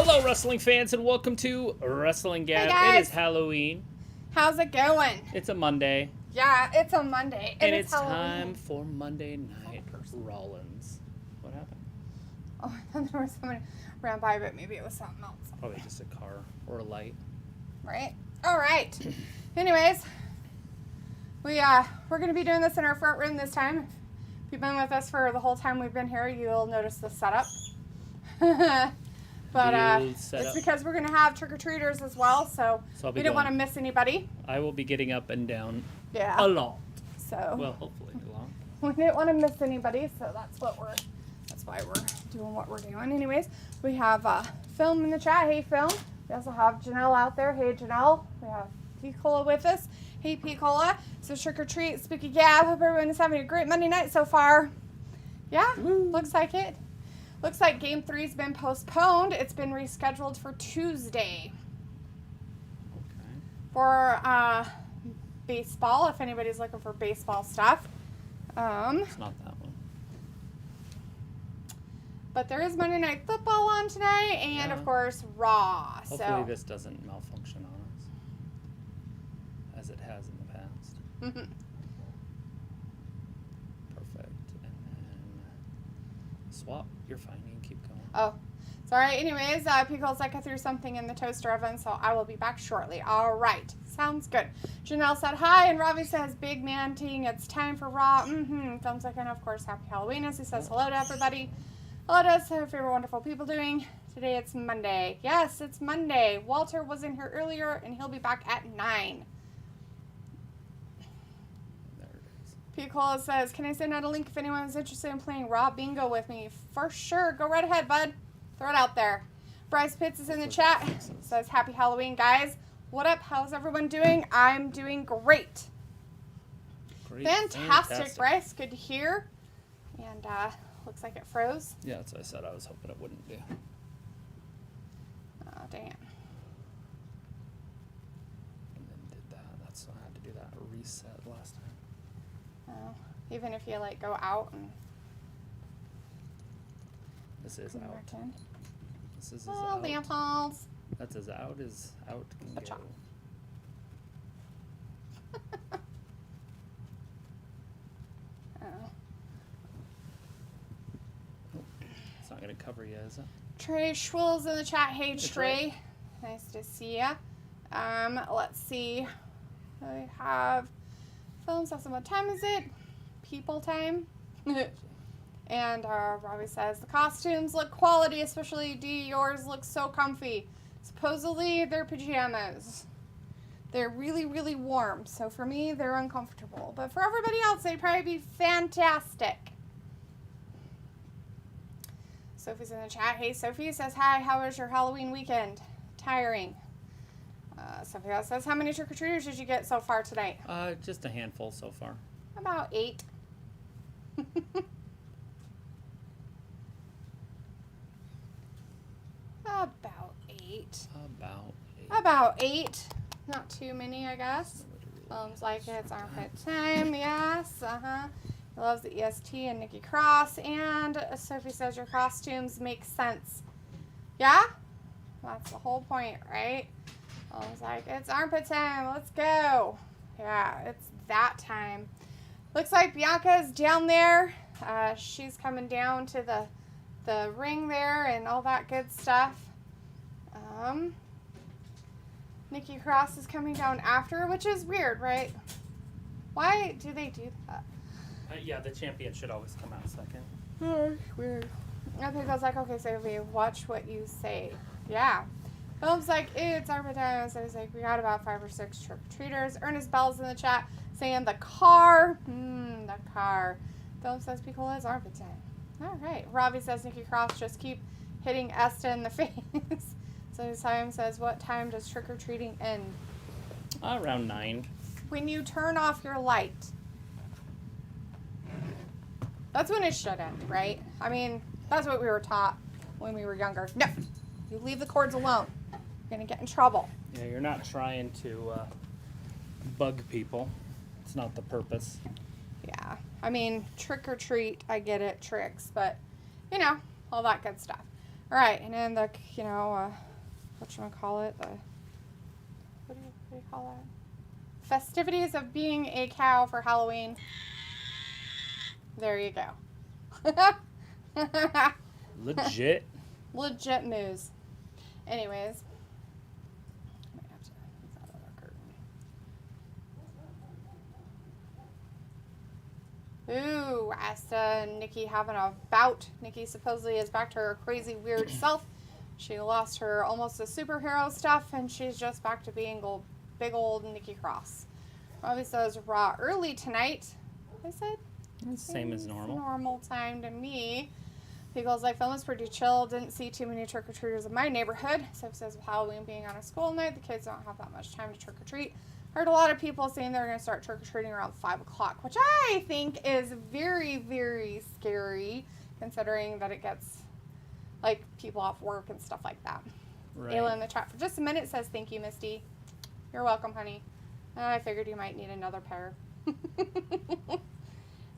Hello, wrestling fans, and welcome to Wrestling Gab. Hey guys. It is Halloween. How's it going? It's a Monday. Yeah, it's a Monday. And it's Halloween. time for Monday Night Rollins. What happened? Oh, I thought there was someone ran by, but maybe it was something else. Probably just a car or a light. Right? All right. Anyways, we're going to be doing this in our front room this time. If you've been with us for the whole time we've been here, you'll notice the setup. But it's because we're going to have trick-or-treaters as well, so we don't want to miss anybody. I will be getting up and down a lot. So well, hopefully a lot. We didn't want to miss anybody, so that's why we're doing what we're doing. Anyways, we have Film in the chat. Hey, Film. We also have Janelle out there. Hey, Janelle. We have P-Cola with us. Hey, P-Cola. So trick-or-treat, spooky gab. Hope everyone is having a great Monday night so far. Yeah, looks like it. Looks like Game 3's been postponed. It's been rescheduled for Tuesday. Okay. For baseball, if anybody's looking for baseball stuff. It's not that one. But there is Monday Night Football on tonight, and of course, Raw. Hopefully this doesn't malfunction on us, as it has in the past. Perfect. And then swap. You're fine. You can keep going. Oh, it's all right. Anyways, Pickle's like I threw something in the toaster oven, so I will be back shortly. All right. Sounds good. Janelle said hi, and Robbie says, big man ting, it's time for Raw. Thumbs up, and of course, happy Halloween, as he says hello to everybody. Hello to us, favorite wonderful people doing. Today it's Monday. Yes, it's Monday. Walter was in here earlier, and he'll be back at 9. There it is. Picola says, can I send out a link if anyone is interested in playing Raw Bingo with me? For sure. Go right ahead, bud. Throw it out there. Bryce Pitts is in the chat. Says, happy Halloween, guys. What up? How's everyone doing? I'm doing great. Fantastic, Bryce. Good to hear. And looks like it froze. Yeah, that's what I said. I was hoping it wouldn't do. Oh, dang it. And then did that. That's why I had to do that reset last time. Oh, even if you like go out and This is out. Martin. This is as Oh, out. lamp balls. That's as out can Good go. job. Oh. It's not gonna cover you, is it? Trey Schwill's in the chat. Hey, Trey. Nice to see ya. Let's see. I have films. Asking what time is it? People time. And Robbie says the costumes look quality, especially D. Yours looks so comfy. Supposedly they're pajamas. They're really, really warm. So for me, they're uncomfortable. But for everybody else, they'd probably be fantastic. Sophie's in the chat. Hey, Sophie says, hi, how was your Halloween weekend? Tiring. Sophie else says, how many trick-or-treaters did you get so far tonight? Just a handful so far. About 8. About 8. About 8. Not too many, I guess. Like it's armpit time, yes. He loves the EST and Nikki Cross. And Sophie says your costumes make sense. Yeah? That's the whole point, right? Like it's armpit time. Let's go. Yeah, it's that time. Looks like Bianca's down there. She's coming down to the ring there and all that good stuff. Nikki Cross is coming down after, which is weird, right? Why do they do that? Yeah, the champion should always come out second. Weird. I think I was like, okay, Sophie, watch what you say. Yeah. Philip's like, it's armpit time. So he's like, we got about 5 or 6 trick-or-treaters. Ernest Bell's in the chat saying the car. The car. Philip says Picola is armpit time. All right. Robbie says Nikki Cross just keep hitting Esta in the face. So Simon says, what time does trick-or-treating end? Around 9. When you turn off your light. That's when it should end, right? I mean, that's what we were taught when we were younger. No, you leave the cords alone. You're going to get in trouble. Yeah, you're not trying to bug people. It's not the purpose. Yeah. I mean, trick or treat, I get it, tricks, but, you know, all that good stuff. All right, and then the, whatchamacallit, what do you call that? Festivities of being a cow for Halloween. There you go. Legit. Legit news. Anyways. I might have to move that other curtain. Ooh, Asta and Nikki having a bout. Nikki supposedly is back to her crazy, weird self. She lost her almost a superhero stuff, and she's just back to being big old Nikki Cross. Robbie says Raw early tonight. I said same as normal. Normal time to me. Pickle's like, film was pretty chill. Didn't see too many trick-or-treaters in my neighborhood. Seth says with Halloween being on a school night, the kids don't have that much time to trick-or-treat. Heard a lot of people saying they're going to start trick-or-treating around 5 o'clock, which I think is very, very scary, considering that it gets, like, people off work and stuff like that. Right. Ayla in the chat for just a minute says, thank you, Misty. You're welcome, honey. I figured you might need another pair.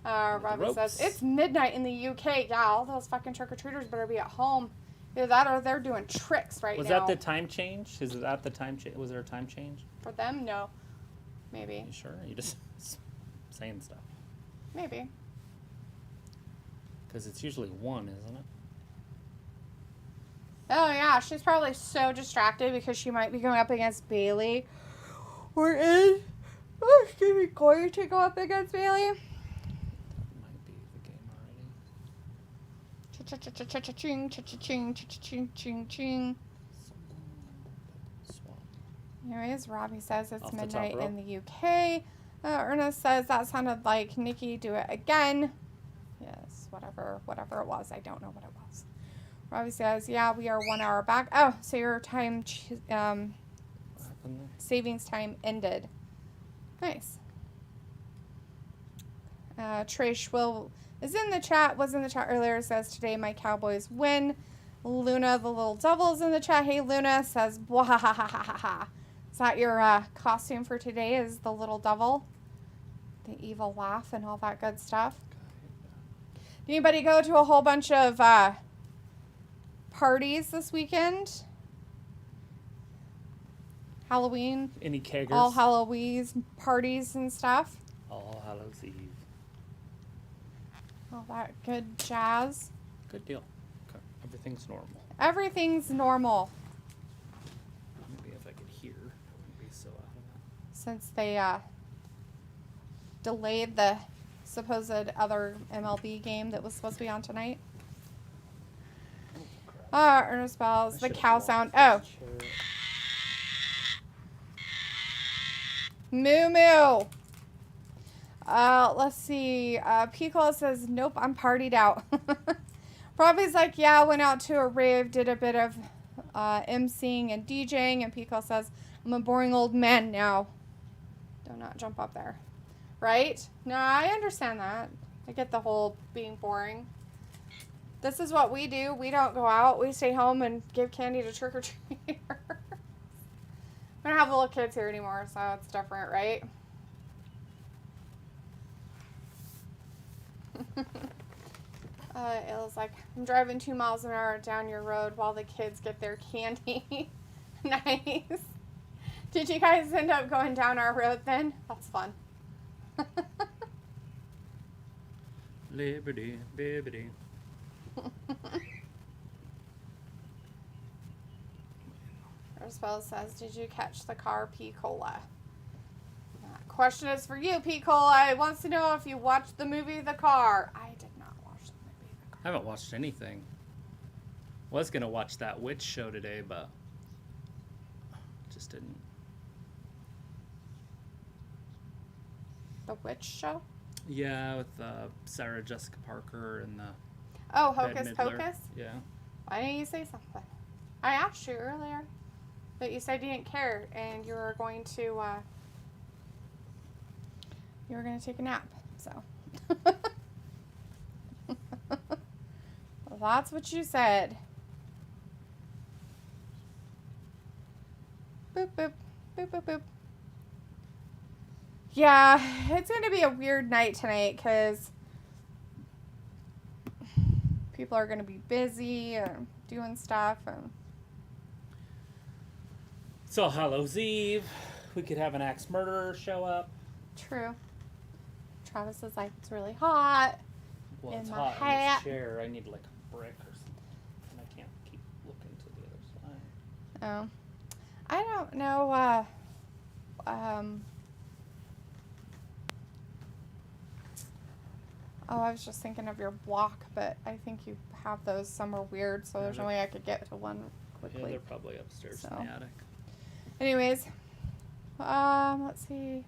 Robbie says, it's midnight in the UK. Yeah, all those fucking trick-or-treaters better be at home. Either that or they're doing tricks right now. Was that the time change? Is that the time change? Was there a time change? For them? No. Maybe. You sure? You just saying stuff. Maybe. Because it's usually 1, isn't it? Oh, yeah. She's probably so distracted because she might be going up against Bailey. Or is going to go up against Bailey. Might be the game already. Cha-cha-cha-cha-cha-ching, cha-cha-ching, cha-cha-ching, ching. Swap. Anyways, Robbie says it's Off the midnight top rope. in the UK. Ernest says that sounded like Nikki, do it again. Yes, whatever it was. I don't know what it was. Robbie says, yeah, we are 1 hour back. Oh, so your time, What happened there? savings time ended. Nice. Trish is in the chat, was in the chat earlier, says today my Cowboys win. Luna, the little devil's in the chat. Hey, Luna, says, blah, ha, ha, ha, ha, ha. Is that your costume for today, is the little devil? The evil laugh and all that good stuff. Did anybody go to a whole bunch of parties this weekend? Halloween? Any keggers? All Halloween parties and stuff? All Hallows Eve. All that good jazz. Good deal. Okay. Everything's normal. Everything's normal Maybe if I could hear, I wouldn't be so out of that. since they delayed the supposed other MLB game that was supposed to be on tonight. Ernest Bells, the cow sound. Oh, moo moo. Let's see. Pico says, nope, I'm partied out. Robbie's like, yeah, I went out to a rave, did a bit of emceeing and DJing, and Pico says, I'm a boring old man now. Do not jump up there. Right? No, I understand that. I get the whole being boring. This is what we do. We don't go out. We stay home and give candy to trick-or-treaters. We don't have little kids here anymore, so it's different, right? It was like, I'm driving 2 miles an hour down your road while the kids get their candy. Nice. Did you guys end up going down our road then? That's fun. Liberty, bibbity. Roswell says, did you catch the car P. Cola? That question is for you, P. Cola. It wants to know if you watched the movie The Car. I did not watch the movie The Car. I haven't watched anything. Was gonna watch that witch show today, but just didn't. The Witch Show? Yeah, with Sarah Jessica Parker and the Oh, Bette Hocus Midler. Pocus? Yeah. Why didn't you say something? I asked you earlier, but you said you didn't care, and you were going to take a nap. So well, that's what you said. Boop boop boop boop boop. Yeah, it's going to be a weird night tonight because people are going to be busy and doing stuff. And It's All Hallows Eve. We could have an axe murderer show up. True. Travis is like, it's really hot. Well, it's my hot in hat. this chair. I need like a brick or something. And I can't keep looking to the other side. Oh. I don't know, I was just thinking of your block, but I think you have those somewhere weird, so there's no way I could get to one quickly. Yeah, they're probably upstairs in the attic. Anyways, let's see.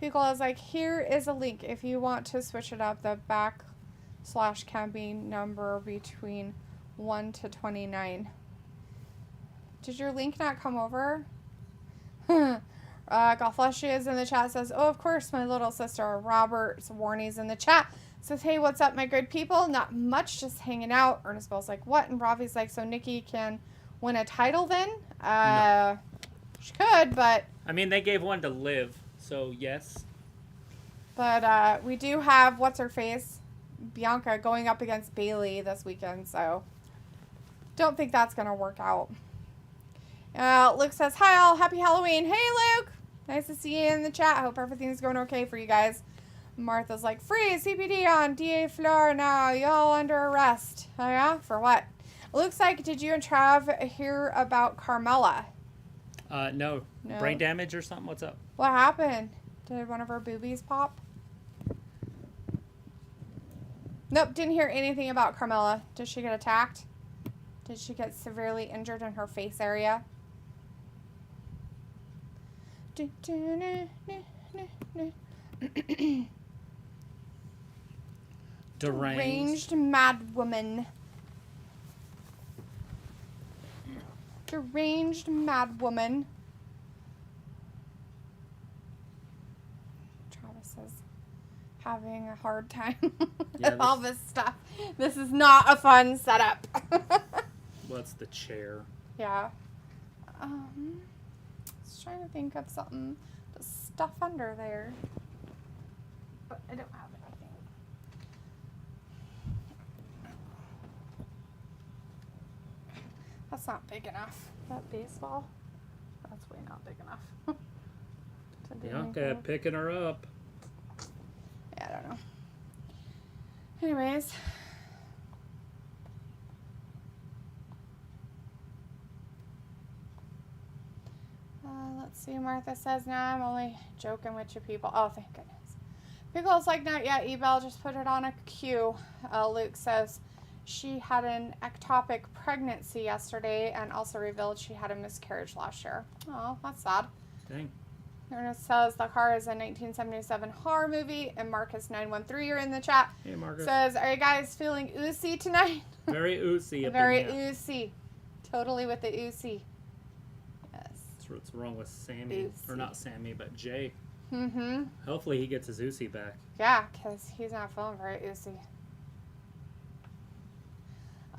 People is like, here is a link if you want to switch it up. The / can be number between 1 to 29. Did your link not come over? Golflushy is in the chat, says, oh, of course, my little sister. Robert Warney's in the chat. Says, hey, what's up, my good people? Not much, just hanging out. Ernest Bell's like, what? And Ravi's like, so Nikki can win a title then? No. She could, but... I mean, they gave one to Liv, so yes. But we do have, what's-her-face? Bianca going up against Bailey this weekend, so... Don't think that's going to work out. Luke says, hi all, happy Halloween. Hey, Luke! Nice to see you in the chat. Hope everything's going okay for you guys. Martha's like, free CPD on DA floor now. Y'all under arrest. Oh, yeah? For what? Looks like, did you and Trav hear about Carmella? No. Brain damage or something? What's up? What happened? Did one of her boobies pop? Nope, didn't hear anything about Carmella. Did she get attacked? Did she get severely injured in her face area? Deranged mad woman. Deranged mad woman. Travis is having a hard time with all this stuff. This is not a fun setup. What's the chair? Yeah. Just trying to think of something to stuff under there. But I don't have anything. That's not big enough. That baseball? That's way not big enough. Bianca picking her up. Yeah, I don't know. Anyways. Let's see. Martha says, nah, I'm only joking with you people. Oh, thank goodness. Pickle's like, not yet, Ebel. Just put it on a queue. Luke says she had an ectopic pregnancy yesterday and also revealed she had a miscarriage last year. Oh, that's sad. Dang. Ernest says the car is a 1977 horror movie, and Marcus913, you're in the chat. Hey, Marcus. Says, are you guys feeling oozy tonight? Very oozy. Very oozy. Totally with the oozy. Yes. That's what's wrong with Sammy. Oozy. Or not Sammy, but Jay. Mm-hmm. Hopefully he gets his oozy back. Yeah, because he's not feeling very oozy.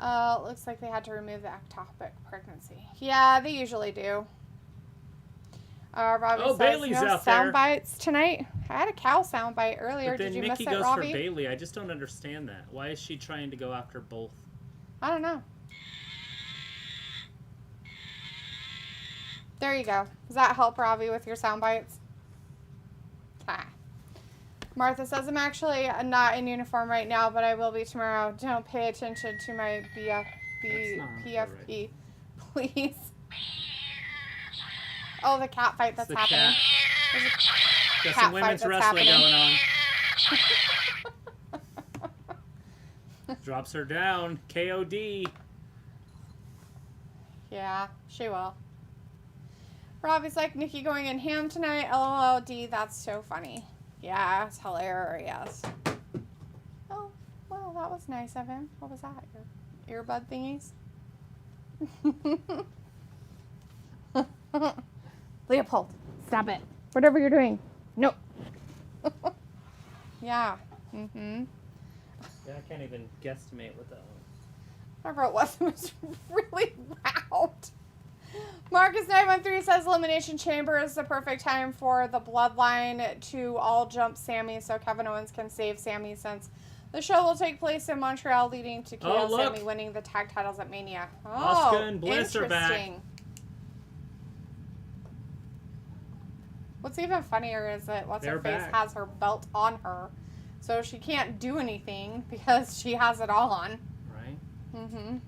Looks like they had to remove the ectopic pregnancy. Yeah, they usually do. Robbie says, Bailey's no out sound there. bites tonight. I had a cow sound bite earlier. But then Did you Nikki miss it, goes Robbie? for Bailey. I just don't understand that. Why is she trying to go after both? I don't know. There you go. Does that help, Robbie, with your sound bites? Ah. Martha says, I'm actually not in uniform right now, but I will be tomorrow. Don't pay attention to my PFP, please. Oh, the cat fight that's happening. Got some women's wrestling going on. Drops her down. KOD. Yeah, she will. Robbie's like, Nikki going in ham tonight. LOLD, that's so funny. Yeah, it's hilarious. Oh, well, that was nice of him. What was that? Your earbud thingies? Leopold, stop it. Whatever you're doing. No. Yeah. Mm-hmm. Yeah, I can't even guesstimate with that one. Whatever it was really loud. Marcus913 says Elimination Chamber is the perfect time for the Bloodline to all jump Sammy so Kevin Owens can save Sammy since The show will take place in Montreal, leading to Keo and look. Sammy winning the tag titles at Mania. Oh, Asuka and Bliss are back. interesting. What's even funnier is that What's-Her-Face has her belt on her. So she can't do anything because she has it all on. Right. Mm-hmm.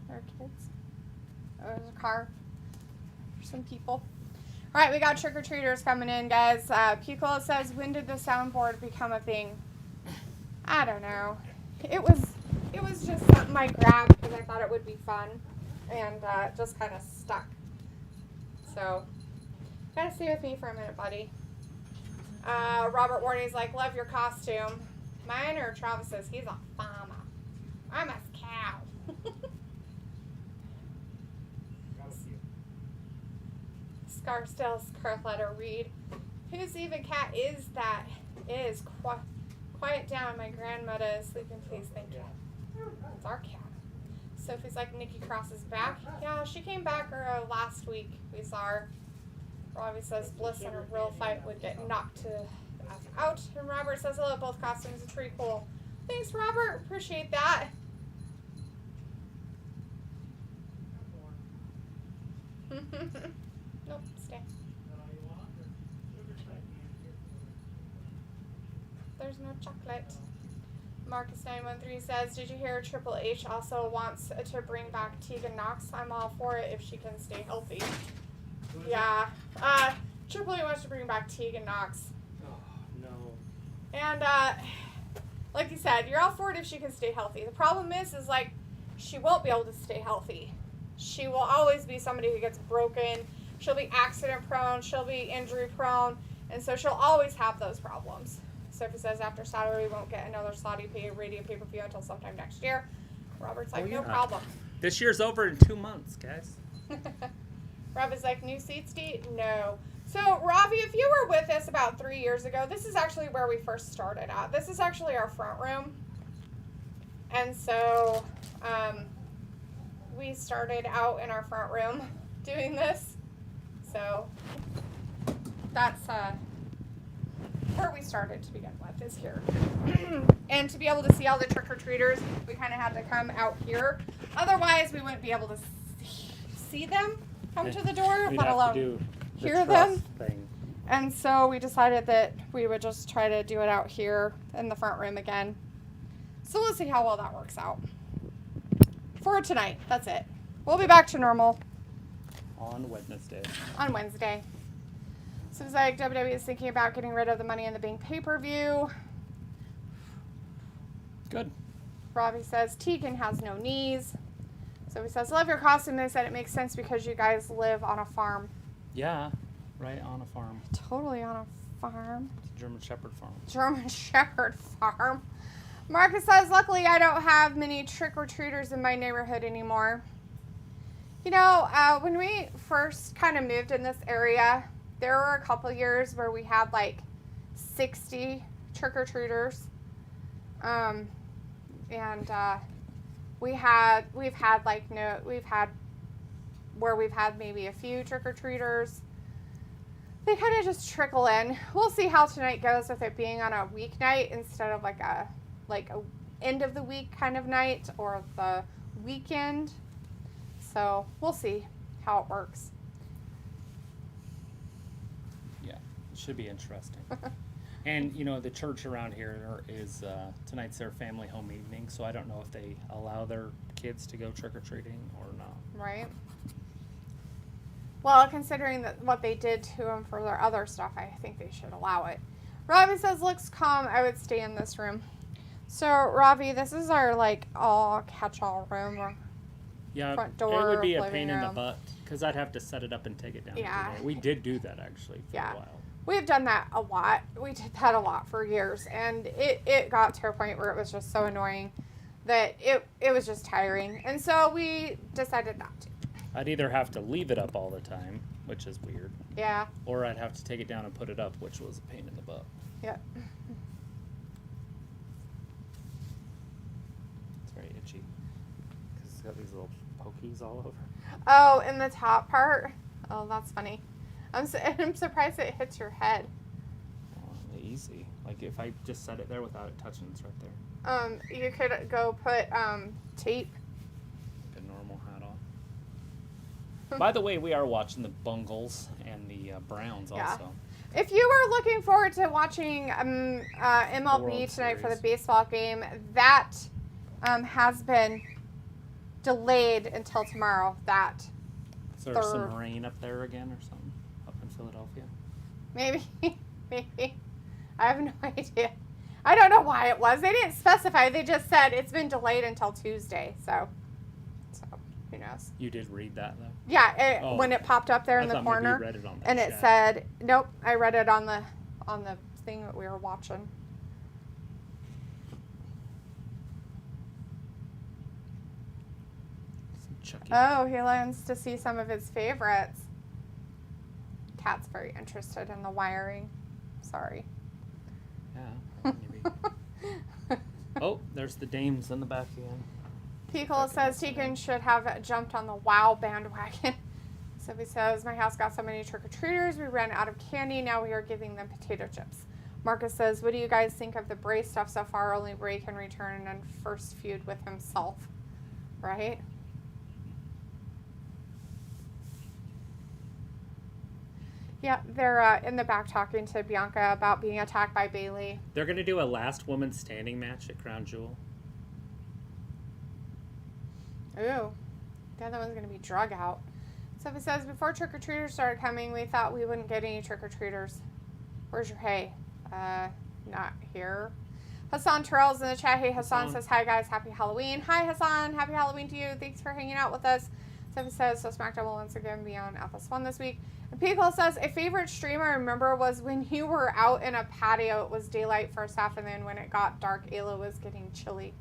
There are kids. Oh, there's a car. There's some people. All right, we got trick-or-treaters coming in, guys. Pico says, when did the soundboard become a thing? I don't know. It was just something I grabbed because I thought it would be fun. And just kind of stuck. So, gotta stay with me for a minute, buddy. Robert Warney's like, love your costume. Mine or Travis's? He's a farmer. I'm a cow. Scarsdale Scarletta Reed. Whose even cat is that? Is quiet down. My grandmother is sleeping. Please, thank you. It's our cat. Sophie's like, Nikki Cross is back. Yeah, she came back last week. We saw her. Robbie says Bliss in a real fight would get knocked out. And Robert says, hello, both costumes. It's pretty cool. Thanks, Robert. Appreciate that. Nope, stay. There's no chocolate. Marcus913 says, did you hear Triple H also wants to bring back Tegan Knox? I'm all for it if she can stay healthy. Yeah. Triple H wants to bring back Tegan Knox. Oh, no. And, like you said, you're all for it if she can stay healthy. The problem is like, she won't be able to stay healthy. She will always be somebody who gets broken. She'll be accident prone. She'll be injury prone. And so she'll always have those problems. Sophie says after Saturday, we won't get another Saudi radio pay-per-view until sometime next year. Robert's like, no problem. This year's over in 2 months, guys. Rob is like, new seats, Dee? No. So, Ravi, if you were with us about 3 years ago, this is actually where we first started at. This is actually our front room. And so, we started out in our front room doing this. So, that's where we started to begin with, is here. And to be able to see all the trick-or-treaters, we kind of had to come out here. Otherwise, we wouldn't be able to see them come to the door, let alone hear them. And so we decided that we would just try to do it out here in the front room again. So we'll see how well that works out. For tonight, that's it. We'll be back to normal. On Wednesday. On Wednesday. So it's like WWE is thinking about getting rid of the Money in the Bank pay-per-view. Good. Robbie says Tegan has no knees. So he says, love your costume. They said it makes sense because you guys live on a farm. Yeah, right on a farm. Totally on a farm. It's a German Shepherd farm. German Shepherd farm. Marcus says, luckily I don't have many trick-or-treaters in my neighborhood anymore. You know, when we first kind of moved in this area, there were a couple years where we had like 60 trick-or-treaters. We've had maybe a few trick-or-treaters. They kind of just trickle in. We'll see how tonight goes with it being on a weeknight instead of like a end of the week kind of night or the weekend. So we'll see how it works. Yeah, it should be interesting. And, you know, the church around here is, tonight's their family home evening, so I don't know if they allow their kids to go trick-or-treating or not. Right. Well, considering what they did to them for their other stuff, I think they should allow it. Robbie says, looks calm. I would stay in this room. So, Robbie, this is our, like, all catch-all room or front door. It would be a pain in the butt, because I'd have to set it up and take it down. Yeah. We did do that, actually, for a while. We've done that a lot. We did that a lot for years, and it got to a point where it was just so annoying that it was just tiring. And so we decided not to. I'd either have to leave it up all the time, which is weird. Yeah. Or I'd have to take it down and put it up, which was a pain in the butt. Yep. It's very itchy. Because it's got these little pokies all over. Oh, in the top part? Oh, that's funny. I'm surprised it hits your head. Oh, easy. Like if I just set it there without it touching, it's right there. You could go put tape. A normal hat on. By the way, we are watching the Bungles and the Browns also. If you were looking forward to watching MLB tonight for the baseball game, that has been delayed until tomorrow. Is there some rain up there again or something? Up in Philadelphia? Maybe. Maybe. I have no idea. I don't know why it was. They didn't specify. They just said it's been delayed until Tuesday. So who knows? You did read that, though? Yeah, when it popped up there in the corner. Maybe you read it on that and it said, nope, I read it on the thing that we were watching. Oh, he learns to see some of his favorites. Cat's very interested in the wiring. Sorry. Yeah. Maybe. Oh, there's the dames in the back again. Pickle says Tegan should have jumped on the WoW bandwagon. Sophie says, my house got so many trick-or-treaters, we ran out of candy, now we are giving them potato chips. Marcus says, what do you guys think of the Bray stuff so far? Only Bray can return and first feud with himself. Right? Yeah, they're in the back talking to Bianca about being attacked by Bayley. They're going to do a last woman standing match at Crown Jewel. Ooh, the other one's going to be drug out. So it says, before trick-or-treaters started coming, we thought we wouldn't get any trick-or-treaters. Where's your hay? Not here. Hassan Terrell's in the chat. Hey, Hassan says, hi, guys. Happy Halloween. Hi, Hassan. Happy Halloween to you. Thanks for hanging out with us. So it says, so SmackDown will once again be on FS1 this week. And Pickle says, a favorite stream I remember was when you were out in a patio. It was daylight first half, and then when it got dark, Ayla was getting chilly.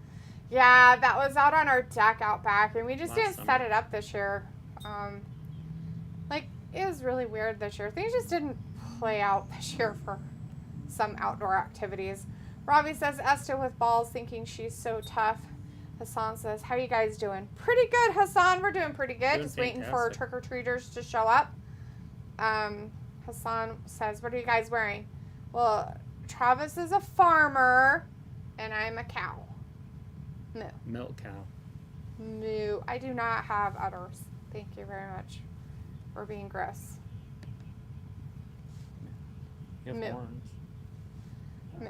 Yeah, that was out on our deck out back, and we just didn't set it up this year. It was really weird this year. Things just didn't play out this year for some outdoor activities. Robbie says, Esta with balls, thinking she's so tough. Hassan says, how you guys doing? Pretty good, Hassan. We're doing pretty good. Just waiting for trick-or-treaters to show up. Hassan says, what are you guys wearing? Well, Travis is a farmer, and I'm a cow. Moo. Milk cow. Moo. I do not have udders. Thank you very much for being gross. You have horns. Moo.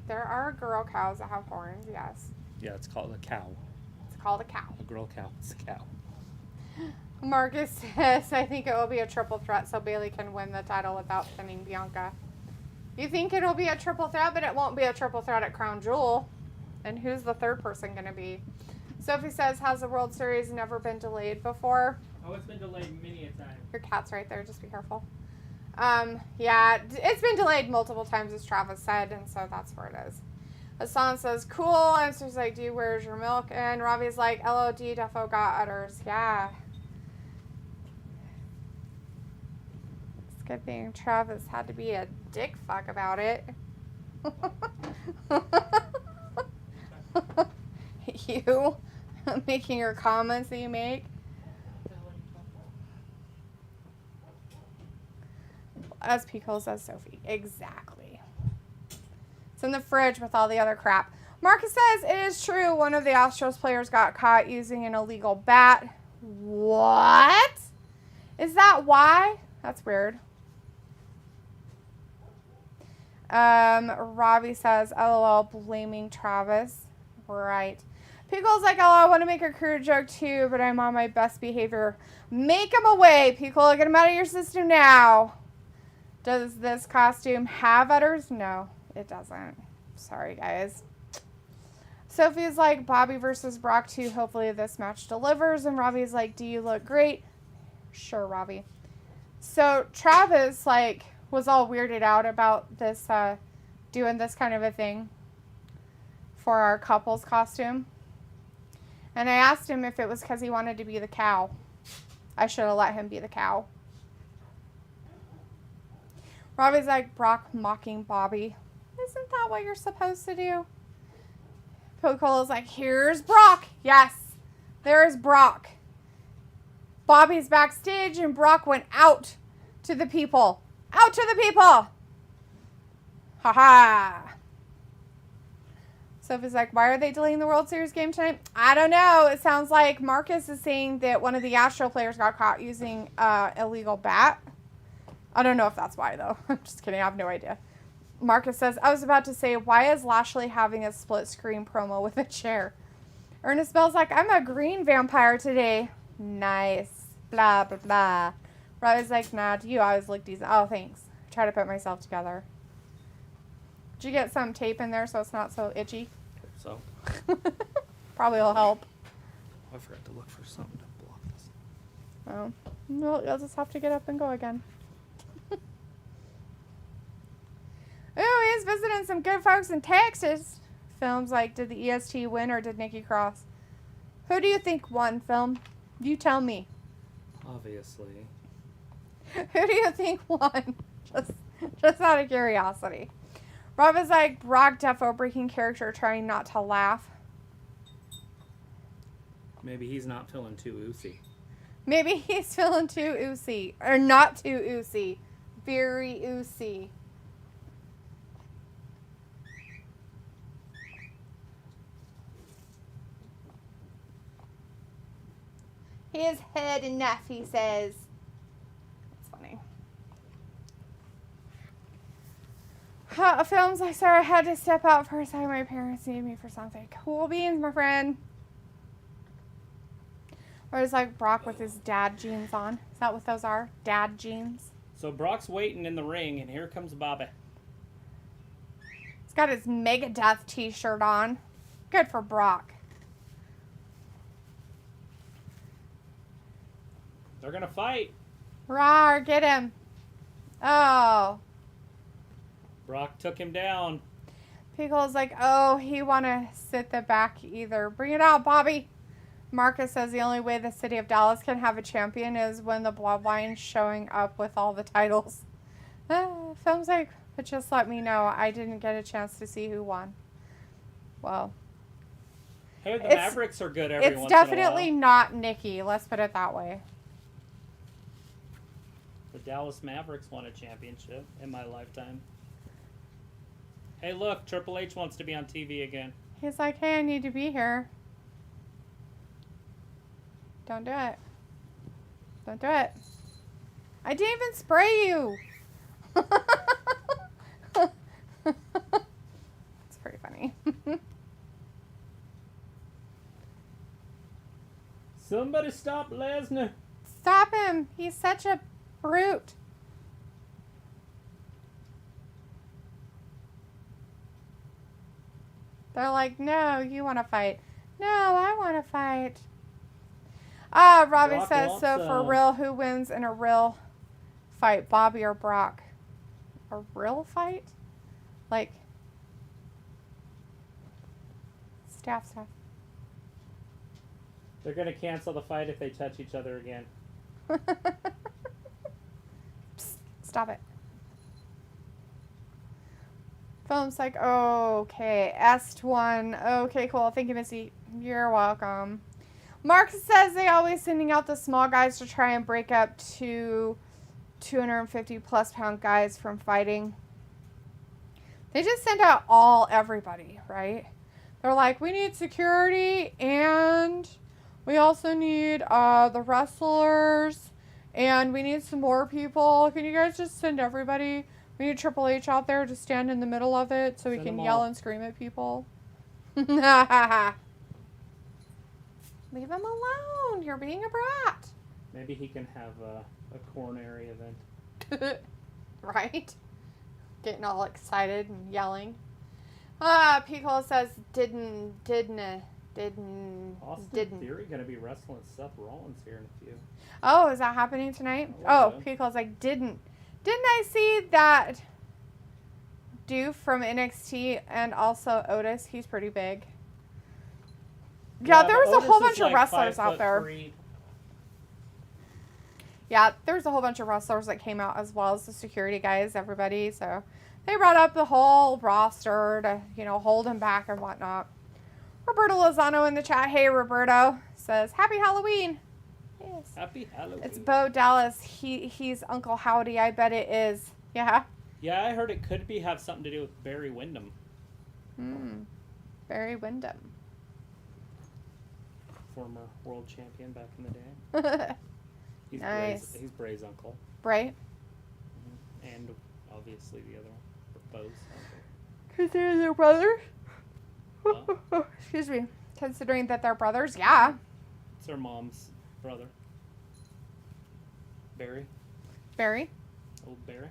There are girl cows that have horns, yes. Yeah, it's called a cow. It's called a cow. A girl cow. It's a cow. Marcus says, I think it will be a triple threat so Bayley can win the title without pinning Bianca. You think it'll be a triple threat, but it won't be a triple threat at Crown Jewel. And who's the third person going to be? Sophie says, has the World Series never been delayed before? Oh, it's been delayed many a time. Your cat's right there. Just be careful. Yeah, it's been delayed multiple times, as Travis said, and so that's where it is. Hassan says, cool. And she's like, do where's your milk? And Robbie's like, LOD, defo got udders. Yeah. It's a good thing Travis had to be a dick fuck about it. You making your comments that you make. As Pico says, Sophie. Exactly. It's in the fridge with all the other crap. Marcus says, it is true. One of the Astros players got caught using an illegal bat. What? Is that why? That's weird. Robbie says, LOL, blaming Travis. Right. Pickle's like, oh, I want to make a career joke too, but I'm on my best behavior. Make him away, Pickle. Get him out of your system now. Does this costume have udders? No, it doesn't. Sorry, guys. Sophie's like, Bobby versus Brock too. Hopefully this match delivers. And Robbie's like, do you look great? Sure, Robbie. So Travis, was all weirded out about this, doing this kind of a thing for our couple's costume. And I asked him if it was because he wanted to be the cow. I should have let him be the cow. Robbie's like, Brock mocking Bobby. Isn't that what you're supposed to do? Coca-Cola's like, here's Brock. Yes, there's Brock. Bobby's backstage and Brock went out to the people. Out to the people. Ha. Sophie's like, why are they delaying the World Series game tonight? I don't know. It sounds like Marcus is saying that one of the Astro players got caught using illegal bat. I don't know if that's why, though. I'm just kidding. I have no idea. Marcus says, I was about to say, why is Lashley having a split screen promo with a chair? Ernest Bell's like, I'm a green vampire today. Nice. Blah, blah, blah. Robbie's like, nah, you always look decent. Oh, thanks. I try to put myself together. Did you get some tape in there so it's not so itchy? So. Probably will help. Oh, I forgot to look for something to block this. Oh. No, you'll just have to get up and go again. Ooh, he's visiting some good folks in Texas. Films like, did the EST win or did Nikki cross? Who do you think won, Film? You tell me. Obviously. Who do you think won? Just out of curiosity. Rob is like, Brock defo breaking character trying not to laugh. Maybe he's not feeling too oozy. Maybe he's feeling too oozy. Or not too oozy. Very oozy. He is head enough, he says. That's funny. Films like, sorry, I had to step out for a second. My parents need me for something. Cool beans, my friend. Or it's like Brock with his dad jeans on. Is that what those are? Dad jeans? So Brock's waiting in the ring, and here comes Bobby. He's got his Megadeth t-shirt on. Good for Brock. They're going to fight. Rawr, get him. Oh. Brock took him down. Pickle's like, oh, he want to sit the back either. Bring it out, Bobby. Marcus says the only way the city of Dallas can have a champion is when the Bloodline's showing up with all the titles. Film's like, but just let me know. I didn't get a chance to see who won. Well. Hey, the Mavericks are good every once in a while. It's definitely not Nikki. Let's put it that way. The Dallas Mavericks won a championship in my lifetime. Hey, look, Triple H wants to be on TV again. He's like, hey, I need to be here. Don't do it. Don't do it. I didn't even spray you. It's pretty funny. Somebody stop Lesnar. Stop him. He's such a brute. They're like, no, you want to fight. No, I want to fight. Robbie Brock says, wants, so for real, who wins in a real fight, Bobby or Brock? A real fight? Like, staff. They're going to cancel the fight if they touch each other again. Psst, stop it. Film's like, okay, S1. Okay, cool. Thank you, Missy. You're welcome. Mark says they always sending out the small guys to try and break up to 250 plus pound guys from fighting. They just send out everybody, right? They're like, we need security and we also need the wrestlers and we need some more people. Can you guys just send everybody? We need Triple H out there to stand in the middle of it so we can yell and scream at people. Leave him alone. You're being a brat. Maybe he can have a coronary event. Right? Getting all excited and yelling. Pico says didn't. Austin Theory going to be wrestling Seth Rollins here in a few. Oh, is that happening tonight? Pico's like, Didn't I see that dude from NXT and also Otis? He's pretty big. Yeah, there was a whole bunch of wrestlers out there. 5'3". Yeah, there's a whole bunch of wrestlers that came out as well as the security guys, everybody. So they brought up the whole roster to, hold him back and whatnot. Roberto Lozano in the chat. Hey, Roberto. Says, Happy Halloween. Yes. Happy Halloween. It's Bo Dallas. He's Uncle Howdy. I bet it is. Yeah. Yeah, I heard it could have something to do with Barry Windham. Barry Windham. Former world champion back in the day. He's Nice. He's Bray's uncle. Bray? Mm-hmm. And obviously the other one. Bo's uncle. Considering they're brothers? Well, Excuse me. Considering that they're brothers, yeah. it's her mom's brother. Barry. Barry? Old Barry.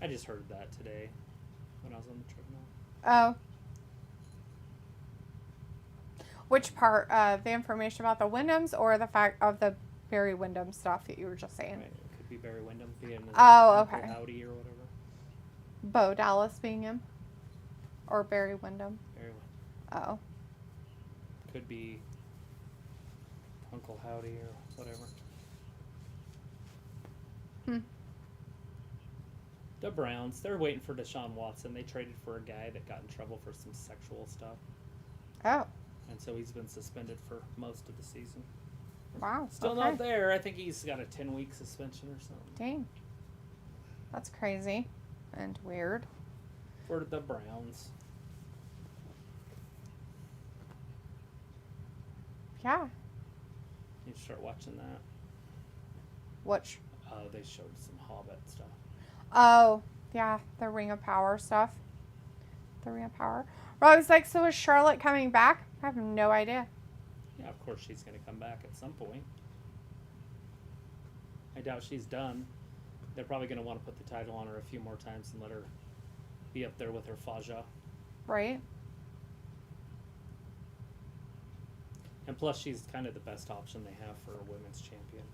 I just heard that today when I was on the treadmill. Oh. Which part? The information about the Wyndhams or the fact of the Barry Windham stuff that you were just saying? Right, it could be Barry Windham being okay. Howdy or whatever. Bo Dallas being him? Or Barry Windham? Barry Windham. Oh. Could be Uncle Howdy or whatever. The Browns, they're waiting for Deshaun Watson. They traded for a guy that got in trouble for some sexual stuff. Oh. And so he's been suspended for most of the season. Wow. Still not there. I think he's got a 10-week suspension or something. Dang. That's crazy and weird. For the Browns. Yeah. You start watching that. Which? They showed some Hobbit stuff. Oh, yeah. The Ring of Power stuff. The Ring of Power. Well, I was like, so is Charlotte coming back? I have no idea. Yeah, of course she's going to come back at some point. I doubt she's done. They're probably going to want to put the title on her a few more times and let her be up there with her Faja. Right. And plus, she's kind of the best option they have for a women's champion.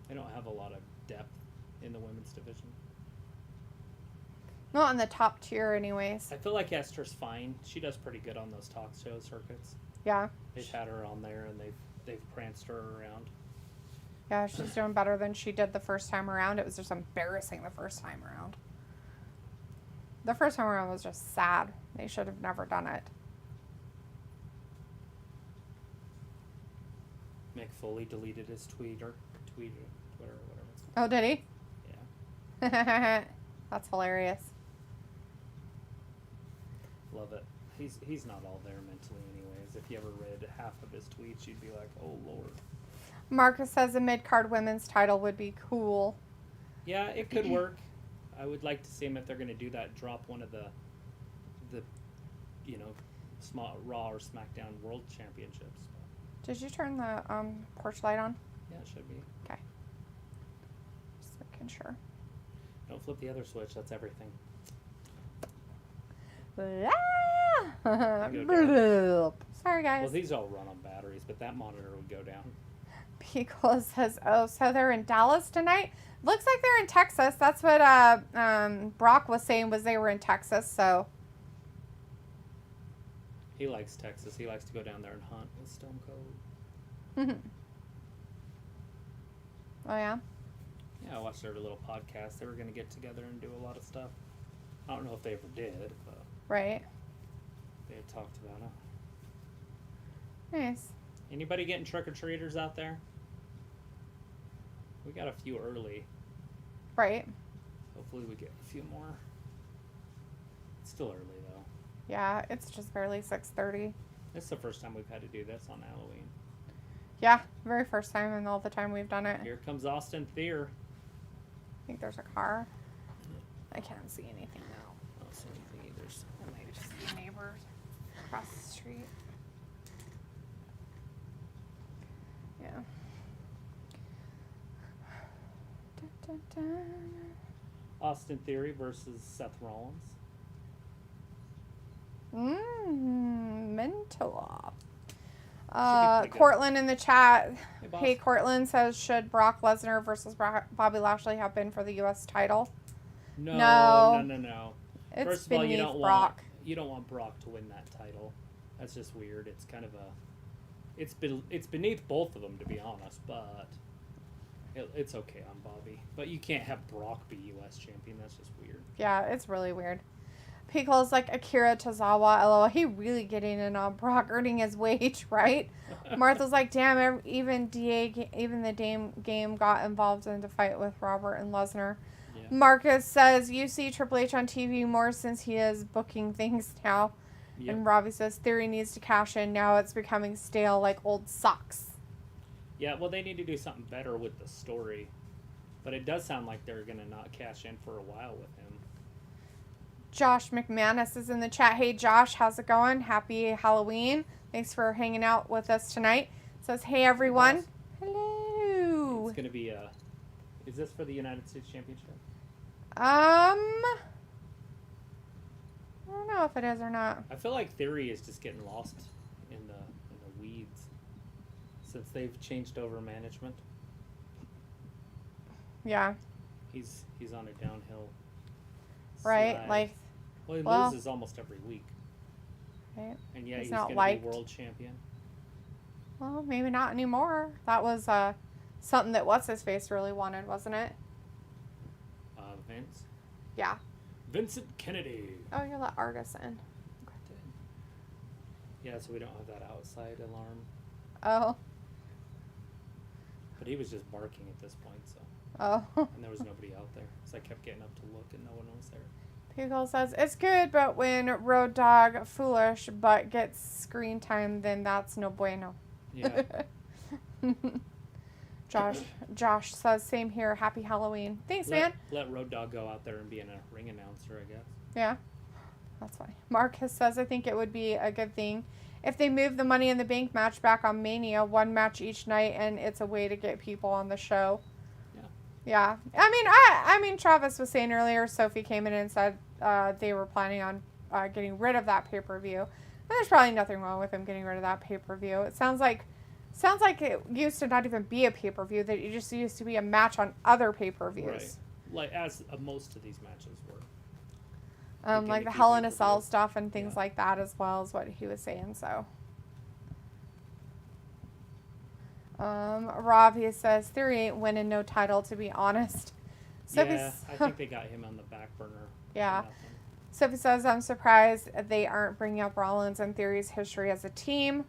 They don't have a lot of depth in the women's division. Not in the top tier anyways. I feel like Esther's fine. She does pretty good on those talk show circuits. Yeah. They've had her on there and they've pranced her around. Yeah, she's doing better than she did the first time around. It was just embarrassing the first time around. The first time around was just sad. They should have never done it. Mick Foley deleted his Twitter, whatever it's called. Oh, did he? Yeah. That's hilarious. Love it. He's not all there mentally anyways. If you ever read half of his tweets, you'd be like, oh, Lord. Marcus says a mid-card women's title would be cool. Yeah, it could work. I would like to see him, if they're going to do that, drop one of the small Raw or SmackDown World Championships. Did you turn the porch light on? Yeah, it should be. Okay. Just making sure. Don't flip the other switch. That's everything. Sorry, guys. Well, these all run on batteries, but that monitor would go down. Pico says, oh, so they're in Dallas tonight? Looks like they're in Texas. That's what Brock was saying, was they were in Texas, so. He likes Texas. He likes to go down there and hunt with Stone Cold. Oh, yeah? Yeah, I watched their little podcast. They were going to get together and do a lot of stuff. I don't know if they ever did, but Right. they had talked about it. Nice. Anybody getting trick-or-treaters out there? We got a few early. Right. Hopefully we get a few more. It's still early, though. Yeah, it's just barely 6:30. This is the first time we've had to do this on Halloween. Yeah, very first time and all the time we've done it. Here comes Austin Theer. I think there's a car. I can't see anything now. I don't see anything either. So It might just be neighbors across the street. Yeah. Dun, dun, dun. Austin Theory versus Seth Rollins. Mental. pretty good. Cortland in the chat. Hey, boss. Hey, Cortland says, should Brock Lesnar versus Bobby Lashley have been for the U.S. title? No. It's First of all, beneath you don't Brock. want Brock to win that title. That's just weird. It's kind of it's beneath both of them, to be honest. But it's okay on Bobby. But you can't have Brock be U.S. champion. That's just weird. Yeah, it's really weird. Pickle's like Akira Tozawa. LOL. He really getting in on Brock earning his wage, right? Martha's like, damn, even the Dame game got involved in the fight with Robert and Lesnar. Yeah. Marcus says, you see Triple H on TV more since he is booking things now. Yep. And Robbie says, Theory needs to cash in. Now it's becoming stale like old socks. Yeah, well, they need to do something better with the story. But it does sound like they're going to not cash in for a while with him. Josh McManus is in the chat. Hey, Josh, how's it going? Happy Halloween. Thanks for hanging out with us tonight. Says, hey, everyone. Hello. It's going to be is this for the United States Championship? I don't know if it is or not. I feel like Theory is just getting lost in the weeds since they've changed over management. Yeah. He's on a downhill right, slide. like he loses almost every week. Right. And yeah, he's not going to be world champion. Well, maybe not anymore. That was something that what's-his-face really wanted, wasn't it? Vince? Yeah. Vincent Kennedy. Oh, you let Argus in. Okay. Yeah, so we don't have that outside alarm. Oh. But he was just barking at this point, so. Oh. And there was nobody out there, so I kept getting up to look and no one was there. Pickle says, it's good, but when Road Dogg foolish but gets screen time, then that's no bueno. Yeah. Josh says, same here. Happy Halloween. Thanks, man. Let Road Dogg go out there and be a ring announcer, I guess. Yeah. That's funny. Marcus says, I think it would be a good thing if they move the Money in the Bank match back on Mania, one match each night, and it's a way to get people on the show. Yeah. I mean, Travis was saying earlier, Sophie came in and said they were planning on getting rid of that pay-per-view. And there's probably nothing wrong with them getting rid of that pay-per-view. It sounds like it used to not even be a pay-per-view, that it just used to be a match on other pay-per-views. Right. Like, as most of these matches were. Like the Hell in a Cell stuff and things like that as well is what he was saying, so. Ravi says, Theory ain't winning no title, to be honest. Sophie I think they got him on the back burner. Yeah. Sophie says, I'm surprised they aren't bringing up Rollins and Theory's history as a team.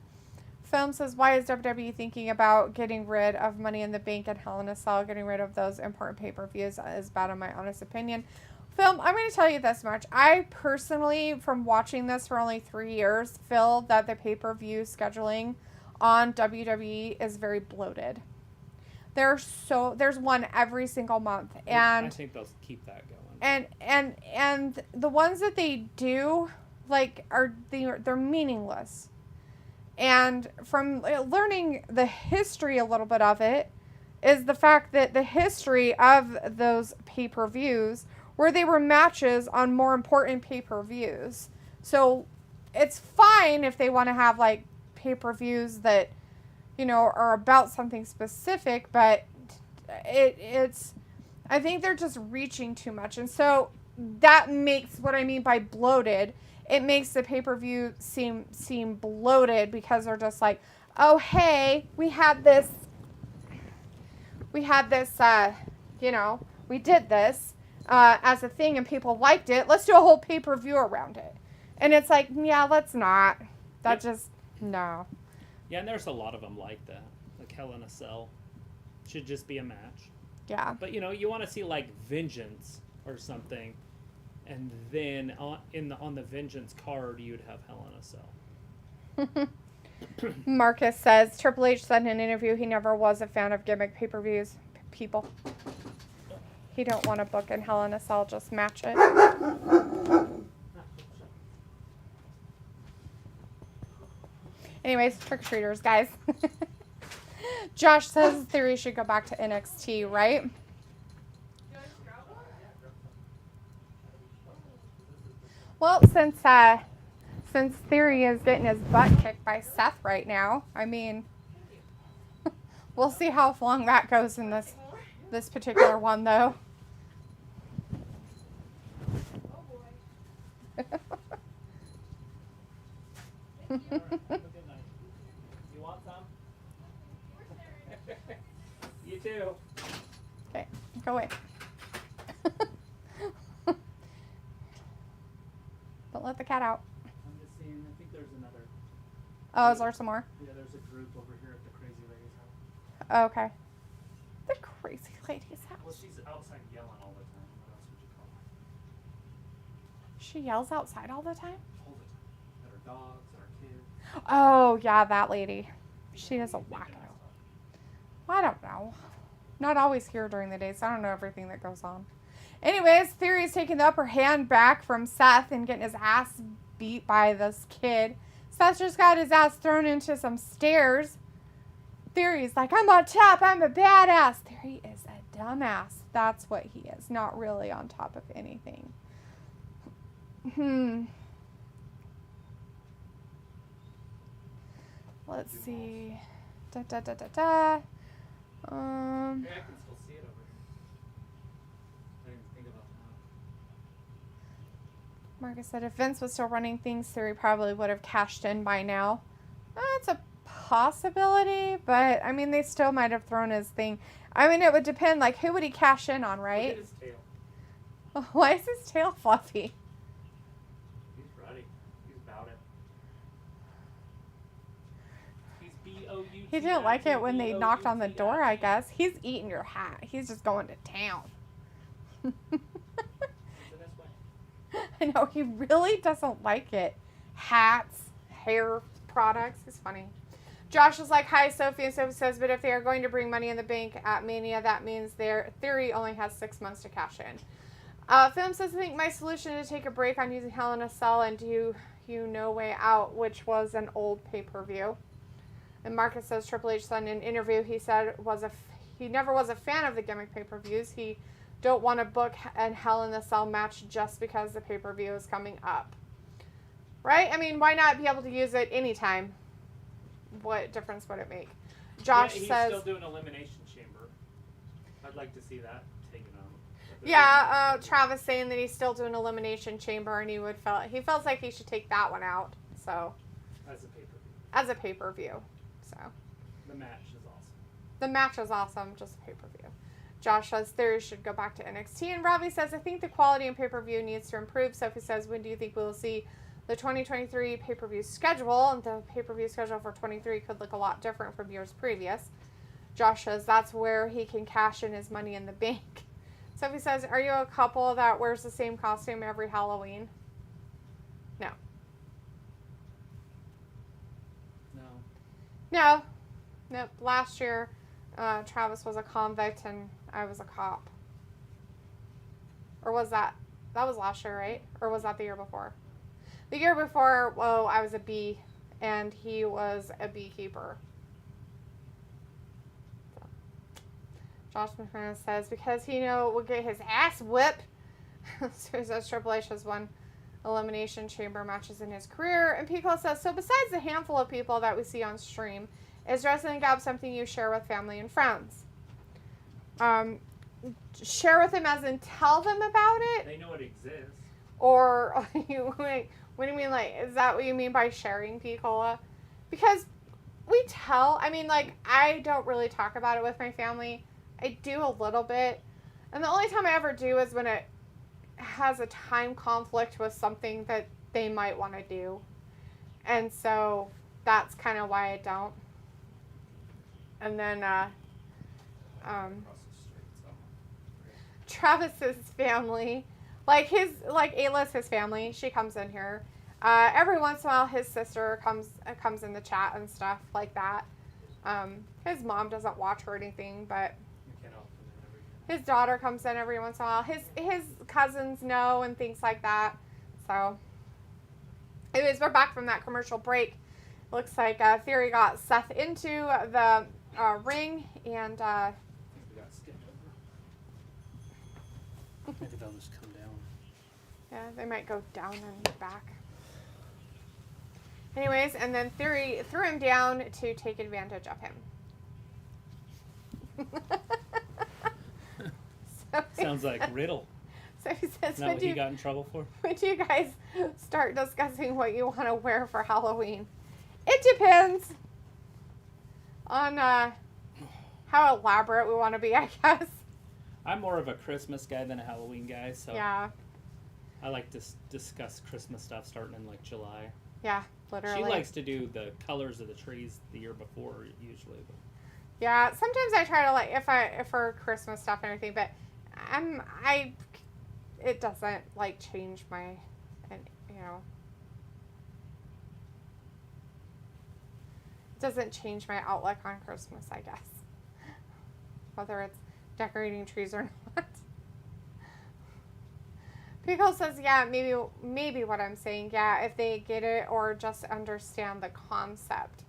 Film says, why is WWE thinking about getting rid of Money in the Bank and Hell in a Cell? Getting rid of those important pay-per-views is bad in my honest opinion. Film, I'm going to tell you this much. I personally, from watching this for only 3 years, feel that the pay-per-view scheduling on WWE is very bloated. There's one every single month, and I think they'll keep that going. And the ones that they do, like, they're meaningless. And from learning the history a little bit of it is the fact that the history of those pay-per-views where they were matches on more important pay-per-views. So it's fine if they want to have like pay-per-views that, are about something specific, but it's I think they're just reaching too much. And so that makes what I mean by bloated. It makes the pay-per-view seem bloated because they're just like, oh, hey, we had this, we did this as a thing and people liked it. Let's do a whole pay-per-view around it. And it's like, yeah, let's not. That just, no. Yeah, and there's a lot of them like that. Like Hell in a Cell should just be a match. Yeah. But, you want to see like Vengeance or something. And then on the Vengeance card, you'd have Hell in a Cell. Marcus says, Triple H said in an interview he never was a fan of gimmick pay-per-views. People. He don't want to book in Hell in a Cell, just match it. Anyways, trick-or-treaters, guys. Josh says Theory should go back to NXT, right? Well, since Theory is getting his butt kicked by Seth right now, I mean, we'll see how long that goes in this particular one, though. You want some? You too. Okay, go away. let the cat out. I'm just seeing, I think there's another. Oh, is there some more? Yeah, there's a group over here at the crazy lady's house. Oh, okay. The crazy lady's house. Well, she's outside yelling all the time. What else would you call her? She yells outside all the time? All the time. At her dogs, at her kids. Oh, yeah, that lady. She is a wacko. I don't know. Not always here during the day, so I don't know everything that goes on. Anyways, Theory's taking the upper hand back from Seth and getting his ass beat by this kid. Seth just got his ass thrown into some stairs. Theory's like, I'm on top, I'm a badass. Theory is a dumbass. That's what he is. Not really on top of anything. Let's see. Da da da da da. Hey, I can still see it over here. I didn't think about that. Marcus said if Vince was still running things, Theory probably would have cashed in by now. That's a possibility, but I mean, they still might have thrown his thing. I mean, it would depend, like, who would he cash in on, right? Look at his tail. Why is his tail fluffy? He's ready. He's about it. He's B-O-U-T. He didn't like it when they knocked on the door, I guess. He's eating your hat. He's just going to town. I know, he really doesn't like it. Hats, hair products. It's funny. Josh is like, hi, Sophie. And Sophie says, but if they are going to bring Money in the Bank at Mania, that means their Theory only has 6 months to cash in. Film says, I think my solution is to take a break on using Hell in a Cell and do You No Way Out, which was an old pay-per-view. And Marcus says, Triple H said in an interview, he said he never was a fan of the gimmick pay-per-views. He don't want to book a Hell in a Cell match just because the pay-per-view is coming up. Right? I mean, why not be able to use it anytime? What difference would it make? Josh he's says... still doing Elimination Chamber. I'd like to see that taken on. Yeah, Travis saying that he's still doing Elimination Chamber and he feels like he should take that one out. So... As a pay-per-view. As a pay-per-view. So... The match is awesome. The match is awesome, just a pay-per-view. Josh says Theory should go back to NXT. And Robbie says, I think the quality in pay-per-view needs to improve. Sophie says, when do you think we will see the 2023 pay-per-view schedule? And the pay-per-view schedule for 23 could look a lot different from years previous. Josh says that's where he can cash in his Money in the Bank. Sophie says, are you a couple that wears the same costume every Halloween? No. No. Nope. Last year, Travis was a convict and I was a cop. Or was that was last year, right? Or was that the year before? The year before, I was a bee and he was a beekeeper. So. Josh McMahon says, because he will get his ass whipped. So he says Triple H has won Elimination Chamber matches in his career. And Pico says, so besides the handful of people that we see on stream, is Wrestling Gab something you share with family and friends? Share with them as in tell them about it? They know it exists. Or, wait, what do you mean, like, is that what you mean by sharing, Picola? Because we tell, I mean, like, I don't really talk about it with my family. I do a little bit. And the only time I ever do is when it has a time conflict with something that they might want to do. And so that's kind of why I don't. And then, Travis's family, like Ayla's his family, she comes in here. Every once in a while, his sister comes in the chat and stuff like that. His mom doesn't watch or anything, but his daughter comes in every once in a while. His cousins know and things like that. So, anyways, we're back from that commercial break. Looks like Theory got Seth into the ring, and I think we got skipped over. Maybe they'll just come down. Yeah, they might go down and back. Anyways, and then Theory threw him down to take advantage of him. Sounds like Riddle. So he says, Isn't that what he got in trouble for? When do you guys start discussing what you want to wear for Halloween? It depends on how elaborate we want to be, I guess. I'm more of a Christmas guy than a Halloween guy, so yeah. I like to discuss Christmas stuff starting in like July. Yeah, literally. She likes to do the colors of the trees the year before usually. But. Yeah, sometimes I try to like if for Christmas stuff and everything, but it doesn't like change my, you know. It doesn't change my outlook on Christmas, I guess. Whether it's decorating trees or not. Pickle says, yeah, maybe what I'm saying, yeah, if they get it or just understand the concept.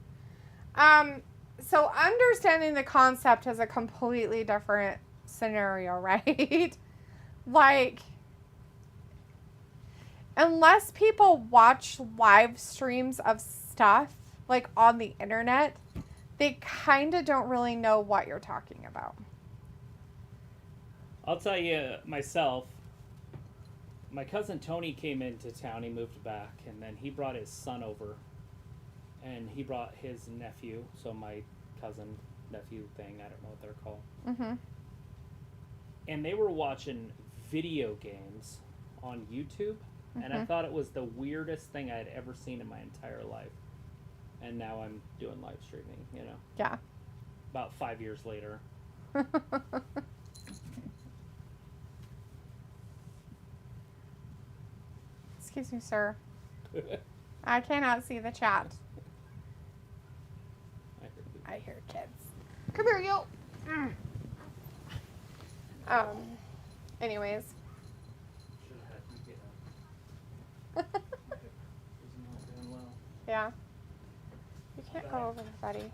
So understanding the concept is a completely different scenario, right? Like, unless people watch live streams of stuff, like on the internet, they kind of don't really know what you're talking about. I'll tell you myself, my cousin Tony came into town, he moved back, and then he brought his son over, and he brought his nephew, so my cousin nephew thing, I don't know what they're called. Mm-hmm. And they were watching video games on YouTube, and I thought it was the weirdest thing I had ever seen in my entire life. And now I'm doing live streaming, you know? Yeah. About 5 years later. Excuse me, sir. I cannot see the chat. I hear kids. Come here, you. Anyways. Yeah. You can't go over there, buddy.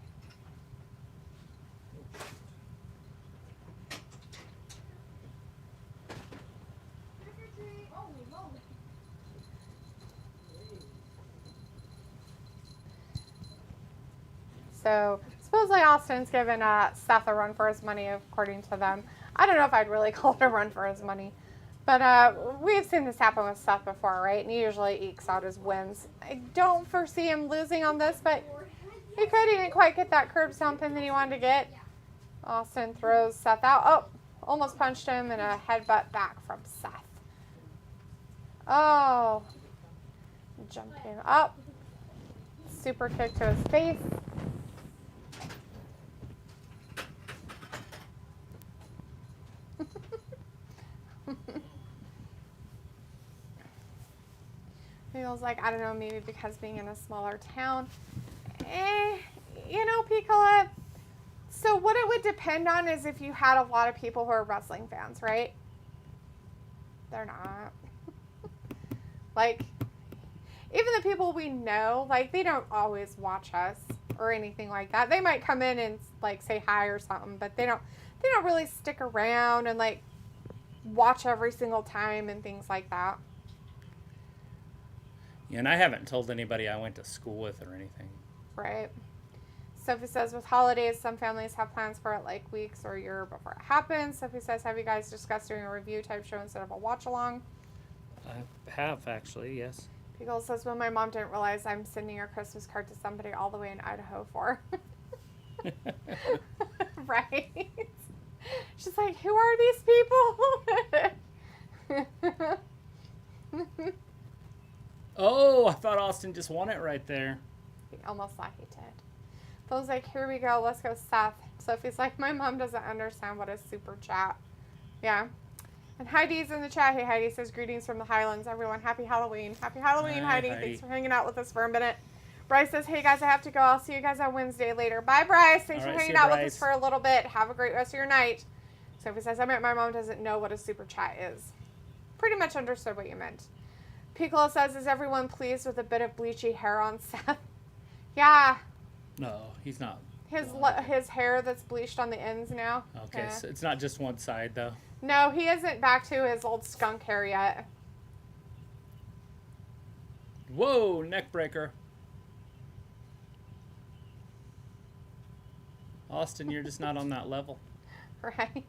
So, supposedly Austin's given Seth a run for his money, according to them. I don't know if I'd really call it a run for his money. But we've seen this happen with Seth before, right? And he usually ekes out his wins. I don't foresee him losing on this, but he could. He didn't quite get that curb stomp in that he wanted to get. Austin throws Seth out. Oh, almost punched him, and a headbutt back from Seth. Oh. Jumping up. Super kick to his face. Feels like, I don't know, maybe because being in a smaller town. You know, Piccola. So what it would depend on is if you had a lot of people who are wrestling fans, right? They're not. Like, even the people we know, like, they don't always watch us or anything like that. They might come in and, like, say hi or something, but they don't really stick around and, like, watch every single time and things like that. Yeah, and I haven't told anybody I went to school with or anything. Right. Sophie says, with holidays, some families have plans for it like weeks or a year before it happens. Sophie says, have you guys discussed doing a review type show instead of a watch along? I have, actually, yes. Pickle says, well, my mom didn't realize I'm sending her Christmas card to somebody all the way in Idaho for. Right? She's like, who are these people? Oh, I thought Austin just won it right there. He almost thought he did. Phil's like, here we go. Let's go, Seth. Sophie's like, my mom doesn't understand what is super chat. Yeah. And Heidi's in the chat. Hey, Heidi says, greetings from the Highlands. Everyone, happy Halloween. Happy Halloween, Hi, Heidi. Heidi. Thanks for hanging out with us for a minute. Bryce says, hey, guys, I have to go. I'll see you guys on Wednesday later. Bye, Bryce. Thanks for hanging out with us for a little bit. Have a great rest of your night. Sophie says, I meant my mom doesn't know what a super chat is. Pretty much understood what you meant. Piccolo says, is everyone pleased with a bit of bleachy hair on Seth? Yeah. No, he's not. His hair that's bleached on the ends now. Okay, Yeah. so it's not just one side, though. No, he isn't back to his old skunk hair yet. Whoa, neck breaker. Austin, you're just not on that level. Right?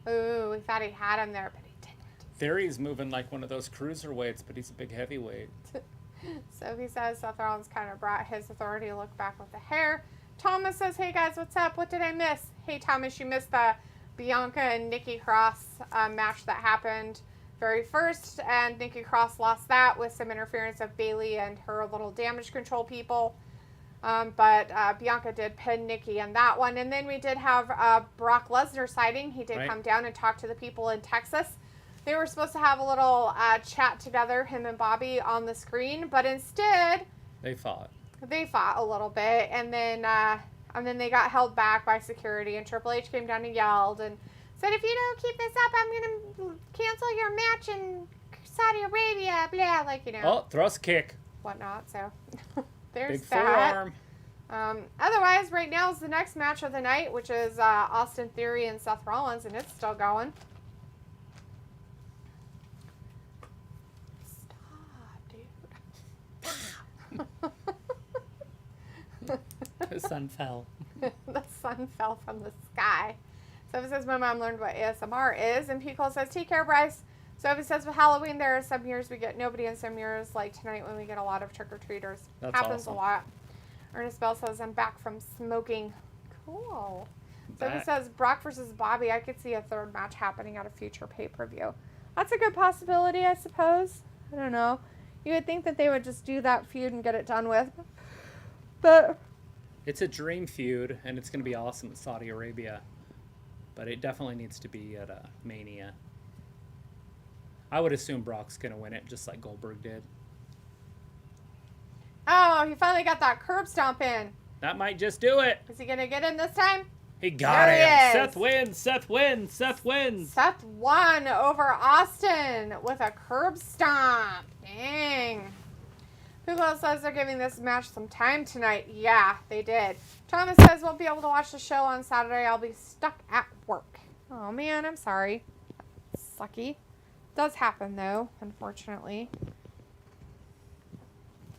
Ooh, we thought he had him there, but he didn't. Theory's moving like one of those cruiserweights, but he's a big heavyweight. Sophie says Seth Rollins kind of brought his authority to look back with the hair. Thomas says, hey guys, what's up? What did I miss? Hey Thomas, you missed the Bianca and Nikki Cross match that happened very first, and Nikki Cross lost that with some interference of Bayley and her little damage control people. But Bianca did pin Nikki in that one. And then we did have Brock Lesnar sighting. He did come down and talk to the people in Texas. They were supposed to have a little chat together, him and Bobby, on the screen. But instead, they fought. They fought a little bit. And then they got held back by security. And Triple H came down and yelled and said, if you don't keep this up, I'm going to cancel your match in Saudi Arabia. Blah, like, you know. Oh, thrust kick. Whatnot, so... There's big that. forearm. Otherwise, right now is the next match of the night, which is Austin Theory and Seth Rollins, and it's still going. Stop, dude. The sun fell. The sun fell from the sky. Sophie says, my mom learned what ASMR is, and Pico says, take care, Bryce. Sophie says, with Halloween, there are some years we get nobody, and some years, like tonight, when we get a lot of trick-or-treaters. That's Happens awesome. a lot. Ernest Bell says, I'm back from smoking. Cool. Sophie says, Brock versus Bobby. I could see a third match happening at a future pay-per-view. That's a good possibility, I suppose. I don't know. You would think that they would just do that feud and get it done with. But it's a dream feud, and it's going to be awesome in Saudi Arabia. But it definitely needs to be at a Mania. I would assume Brock's going to win it, just like Goldberg did. Oh, he finally got that curb stomp in. That might just do it. Is he going to get in this time? He got there him. He is. Seth wins. Seth wins. Seth wins. Seth won over Austin with a curb stomp. Dang. Google says they're giving this match some time tonight. Yeah, they did. Thomas says won't be able to watch the show on Saturday. I'll be stuck at work. Oh, man, I'm sorry. Sucky. Does happen, though, unfortunately.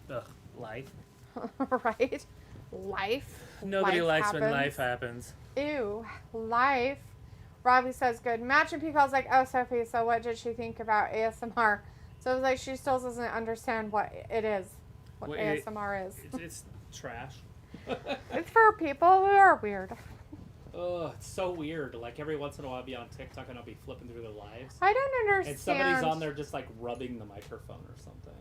Ugh, life. Right? Life. Nobody life likes happens. when life happens. Ew. Life. Robbie says, good match. And Pico's like, oh, Sophie, so what did she think about ASMR? So it was like she still doesn't understand what it is. What ASMR is. It's trash. It's for people who are weird. Oh, it's so weird. Like every once in a while I'll be on TikTok and I'll be flipping through their lives. I don't understand. And somebody's on there just like rubbing the microphone or something.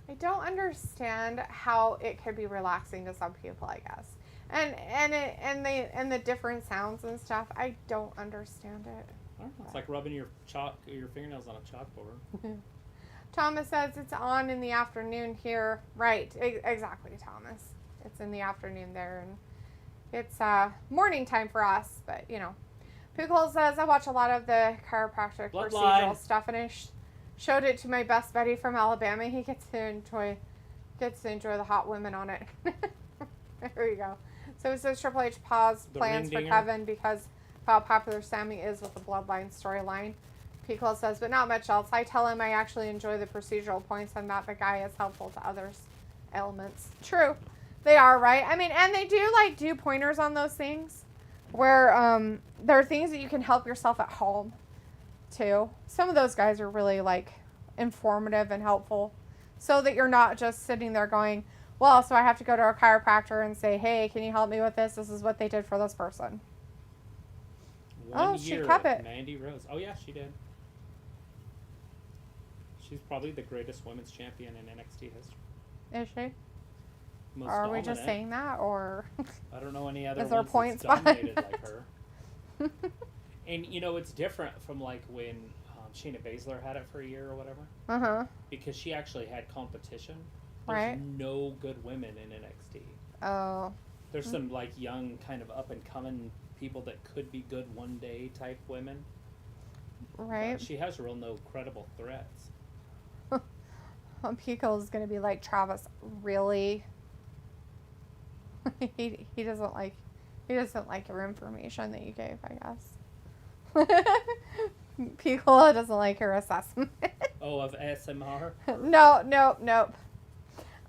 I don't understand how it could be relaxing to some people, I guess. And the different sounds and stuff. I don't understand it. It's like rubbing your fingernails on a chalkboard. Thomas says it's on in the afternoon here. Right, exactly, Thomas. It's in the afternoon there, and it's morning time for us, but, you know. Pickle says, I watch a lot of the chiropractic procedural stuff, and I showed it to my best buddy from Alabama. He gets to enjoy the hot women on it. There you go. So it says Triple H paused plans for Kevin because of how popular Sammy is with the Bloodline storyline. Pickle says, but not much else. I tell him I actually enjoy the procedural points and that the guy is helpful to others' elements. True. They are, right? I mean, and they do pointers on those things where there are things that you can help yourself at home, too. Some of those guys are really, informative and helpful so that you're not just sitting there going, well, so I have to go to a chiropractor and say, hey, can you help me with this? This is what they did for this person. She kept it. Mandy Rose. Oh, yeah, she did. She's probably the greatest women's champion in NXT history. Is she? Most are dominant. we just saying that, or I don't know any other is there ones points that's dominated behind like her. And, it's different from, when Shayna Baszler had it for a year or whatever. Uh-huh. Because she actually had competition. Right. There's no good women in NXT. Oh. There's some, young, kind of up-and-coming people that could be good one-day type women. Right. But she has no credible threats. Pico is going to be like, Travis, really? he doesn't like your information that you gave, I guess. Pico doesn't like your assessment. Oh, of ASMR? Nope.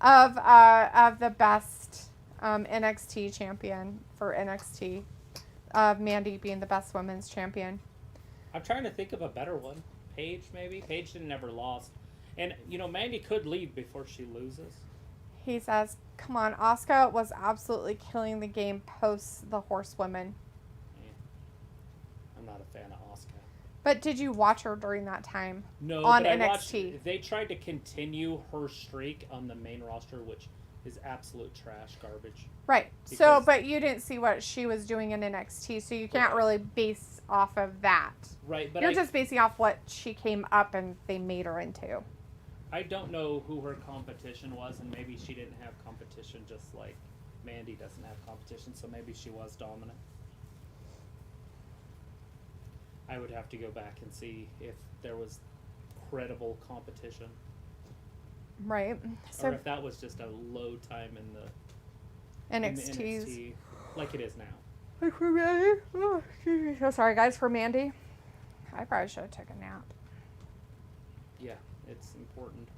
Of the best NXT champion for NXT. Mandy being the best women's champion. I'm trying to think of a better one. Paige, maybe? Paige never lost. And, Mandy could leave before she loses. He says, come on, Asuka was absolutely killing the game post the Horsewomen. I'm not a fan of Asuka. But did you watch her during that time? No, on but NXT? They tried to continue her streak on the main roster, which is absolute trash, garbage. Right. So, but you didn't see what she was doing in NXT, so you can't really base off of that. Right, but you're just basing off what she came up and they made her into. I don't know who her competition was, and maybe she didn't have competition just like Mandy doesn't have competition, so maybe she was dominant. I would have to go back and see if there was credible competition. Right. So, or if that was just a low time in the NXT, like it is now. Like for Mandy? Oh, sorry, guys, for Mandy. I probably should have taken a nap. Yeah, it's important.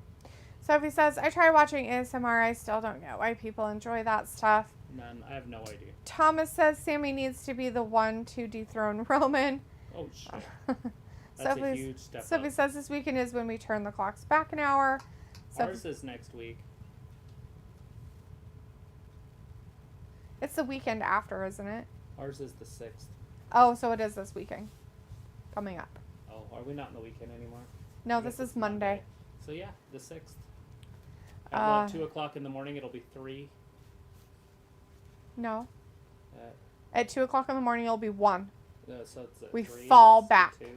Sophie says, I tried watching ASMR. I still don't get why people enjoy that stuff. None. I have no idea. Thomas says Sammy needs to be the one to dethrone Roman. Oh, shit. That's a huge step Sophie up. says this weekend is when we turn the clocks back an hour. Ours is next week. It's the weekend after, isn't it? Ours is the 6th. Oh, so it is this weekend. Coming up. Oh, are we not in the weekend anymore? No, this is Monday. So yeah, the 6th. At 2 o'clock in the morning, it'll be 3. No. At 2 o'clock in the morning, it'll be 1. So it's at we 3, fall back. 2. Is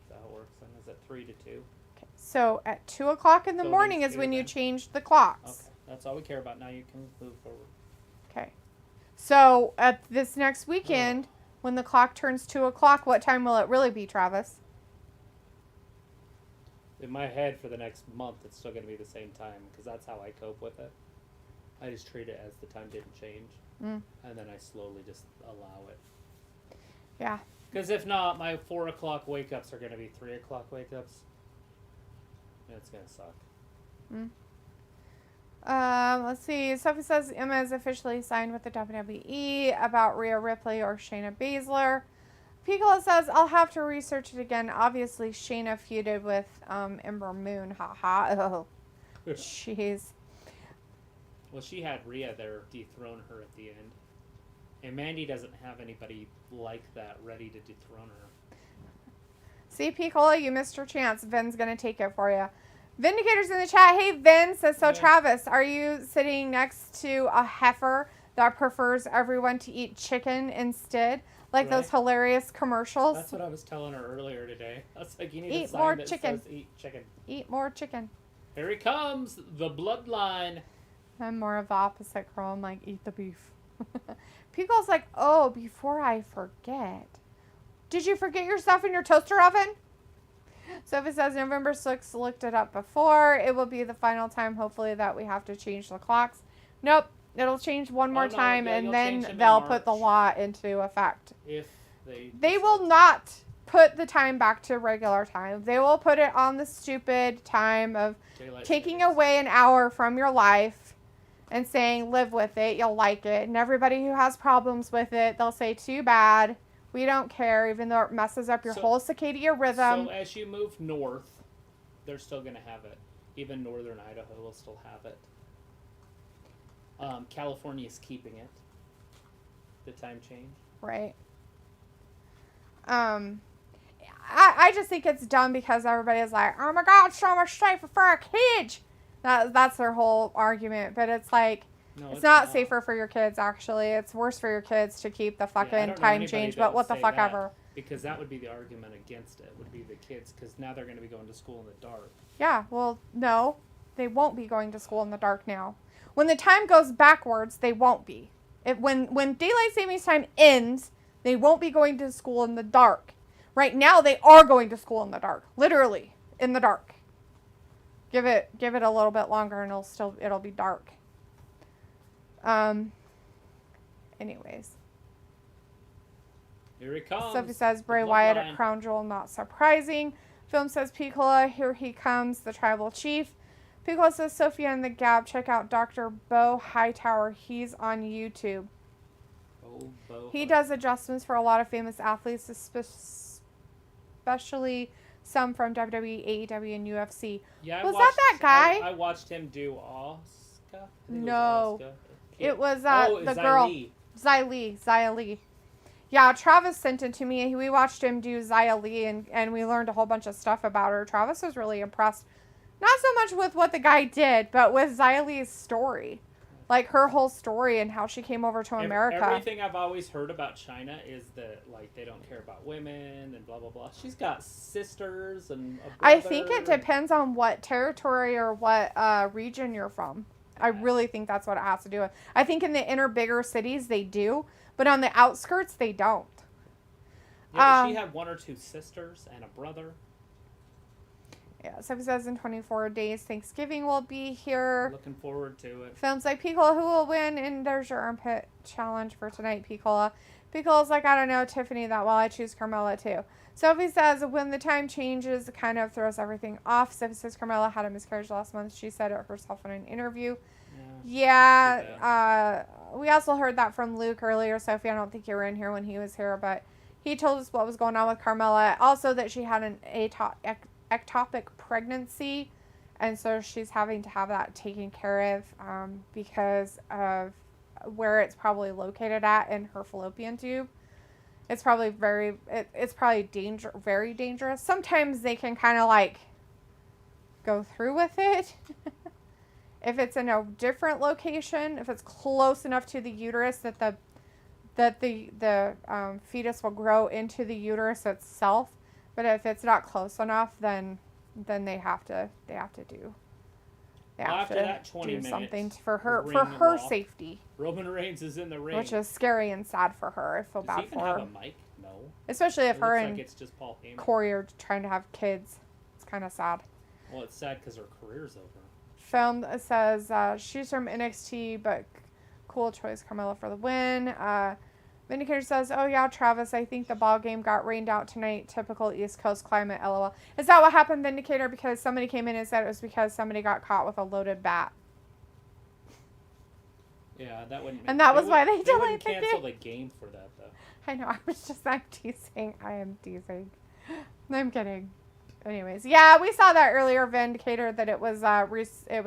that how it works then? Is it 3 to 2? Okay. So at 2 o'clock in the morning is when you change the clocks. Okay. That's all we care about. Now you can move forward. Okay. So at this next weekend, when the clock turns 2 o'clock, what time will it really be, Travis? In my head, for the next month, it's still going to be the same time because that's how I cope with it. I just treat it as the time didn't change. And then I slowly just allow it. Yeah. Because if not, my 4 o'clock wake-ups are going to be 3 o'clock wake-ups. And it's going to suck. Let's see. Sophie says Emma is officially signed with the WWE about Rhea Ripley or Shayna Baszler. Piccolo says, I'll have to research it again. Obviously, Shayna feuded with Ember Moon. Haha. Oh, jeez. Well, she had Rhea there dethrone her at the end. And Mandy doesn't have anybody like that ready to dethrone her. See, Piccolo, you missed your chance. Vin's going to take it for you. Vindicator's in the chat. Hey, Vin says, so Travis, are you sitting next to a heifer that prefers everyone to eat chicken instead? Like those hilarious commercials? That's what I was telling her earlier today. I was like, you need eat a sign more that chicken. says eat chicken. Eat more chicken. Here he comes, the bloodline. I'm more of the opposite girl. I'm like, eat the beef. Pico's like, oh, before I forget. Did you forget your stuff in your toaster oven? Sophie says November 6th, looked it up before. It will be the final time, hopefully, that we have to change the clocks. Nope. It'll change one more time, and then they'll put the law into effect. If they will not put the time back to regular time. They will put it on the stupid time of taking away an hour from your life and saying, live with it, you'll like it. And everybody who has problems with it, they'll say, too bad. We don't care, even though it messes up your whole circadian rhythm. So as you move north, they're still going to have it. Even northern Idaho will still have it. California's keeping it. The time change. Right. I just think it's dumb because everybody is like, oh my God, so much safer for our kids. That's their whole argument. But it's like, no, it's not safer for your kids, actually. It's worse for your kids to keep the fucking time change, but what the fuck ever. Because that would be the argument against it, would be the kids, because now they're going to be going to school in the dark. Yeah, well, no. They won't be going to school in the dark now. When the time goes backwards, they won't be. When daylight savings time ends, they won't be going to school in the dark. Right now, they are going to school in the dark. Literally, in the dark. Give it a little bit longer and it'll be dark. Anyways. Here he comes. Sophie says Bray Wyatt at Crown Jewel, not surprising. Film says Piccolo, here he comes, the tribal chief. Piccolo says Sophia and the Gab, check out Dr. Bo Hightower. He's on YouTube. He does adjustments for a lot of famous athletes, especially some from WWE, AEW, and UFC. Yeah, was that guy? I watched him do Asuka. No. It was the Xia girl. Li. Xia Li. Yeah, Travis sent it to me. We watched him do Xia Li, and we learned a whole bunch of stuff about her. Travis was really impressed. Not so much with what the guy did, but with Xia Li's story. Like, her whole story and how she came over to America. Everything I've always heard about China is that, like, they don't care about women and blah, blah, blah. She's got sisters and a brother. I think it depends on what territory or what region you're from. I really think that's what it has to do with. I think in the inner, bigger cities, they do. But on the outskirts, they don't. Yeah, she had 1 or 2 sisters and a brother. Yeah, so it says in 24 days, Thanksgiving will be here. Looking forward to it. Films like Piccola, who will win? And there's your armpit challenge for tonight, Piccola. Piccola's like, I don't know Tiffany that well. I choose Carmella too. Sophie says, when the time changes, it kind of throws everything off. Sophie says Carmella had a miscarriage last month. She said it herself in an interview. Yeah. We also heard that from Luke earlier. Sophie, I don't think you were in here when he was here, but he told us what was going on with Carmella. Also that she had an ectopic pregnancy, and so she's having to have that taken care of because of where it's probably located at in her fallopian tube. It's probably very dangerous. Sometimes they can kind of like go through with it. If it's in a different location, if it's close enough to the uterus that the fetus will grow into the uterus itself. But if it's not close enough, then they have to do something for her safety. Roman Reigns is in the ring, which is scary and sad for her. I feel bad for her. Does he even have a mic? No. Especially if her and it's just Paul Heyman. Corey are trying to have kids. It's kind of sad. Well, it's sad because her career's over. Film says she's from NXT, but cool choice, Carmella for the win. Vindicator says, oh yeah, Travis, I think the ball game got rained out tonight. Typical East Coast climate, LOL. Is that what happened, Vindicator? Because somebody came in and said it was because somebody got caught with a loaded bat. Yeah, that wouldn't. And that was why they delayed the game. Cancel the game for that, though. I know. I'm teasing. I am teasing. I'm kidding. Anyways, yeah, we saw that earlier, Vindicator, that it was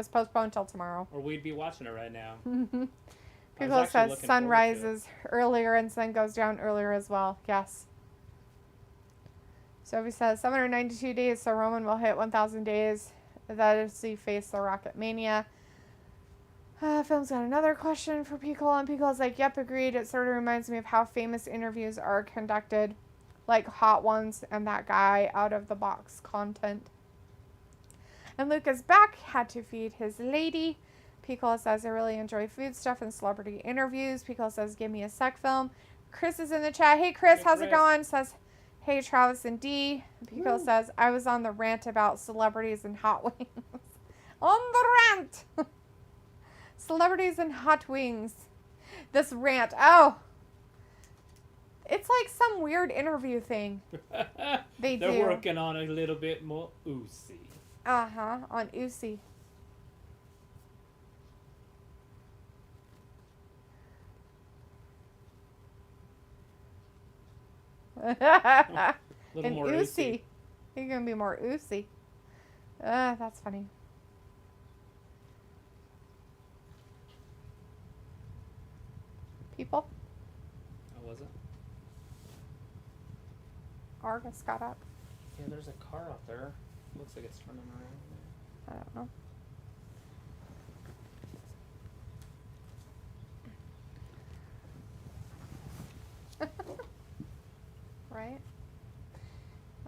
postponed till tomorrow. Or we'd be watching it right now. People says sun rises earlier and sun goes down earlier as well. Yes. Sophie says 792 days, so Roman will hit 1,000 days. That is to face the Rocket Mania. Film's got another question for Piccolo, and Piccolo's like, yep, agreed. It sort of reminds me of how famous interviews are conducted, like Hot Ones and that guy out of the box content. And Luke is back, had to feed his lady. Piccolo says, I really enjoy food stuff and celebrity interviews. Piccolo says, give me a sec film. Chris is in the chat. Hey, Chris, how's it going? Says, hey, Travis and D. Piccolo says, I was on the rant about celebrities and hot wings. On the rant! Celebrities and hot wings. This rant. Oh. It's like some weird interview thing. They're working on a little bit more Uzi. Uh-huh. On Uzi. Little more Uzi. You're going to be more Uzi. That's funny. People? Oh, was it? Argus got up. Yeah, there's a car up there. Looks like it's turning around. I don't know. Right?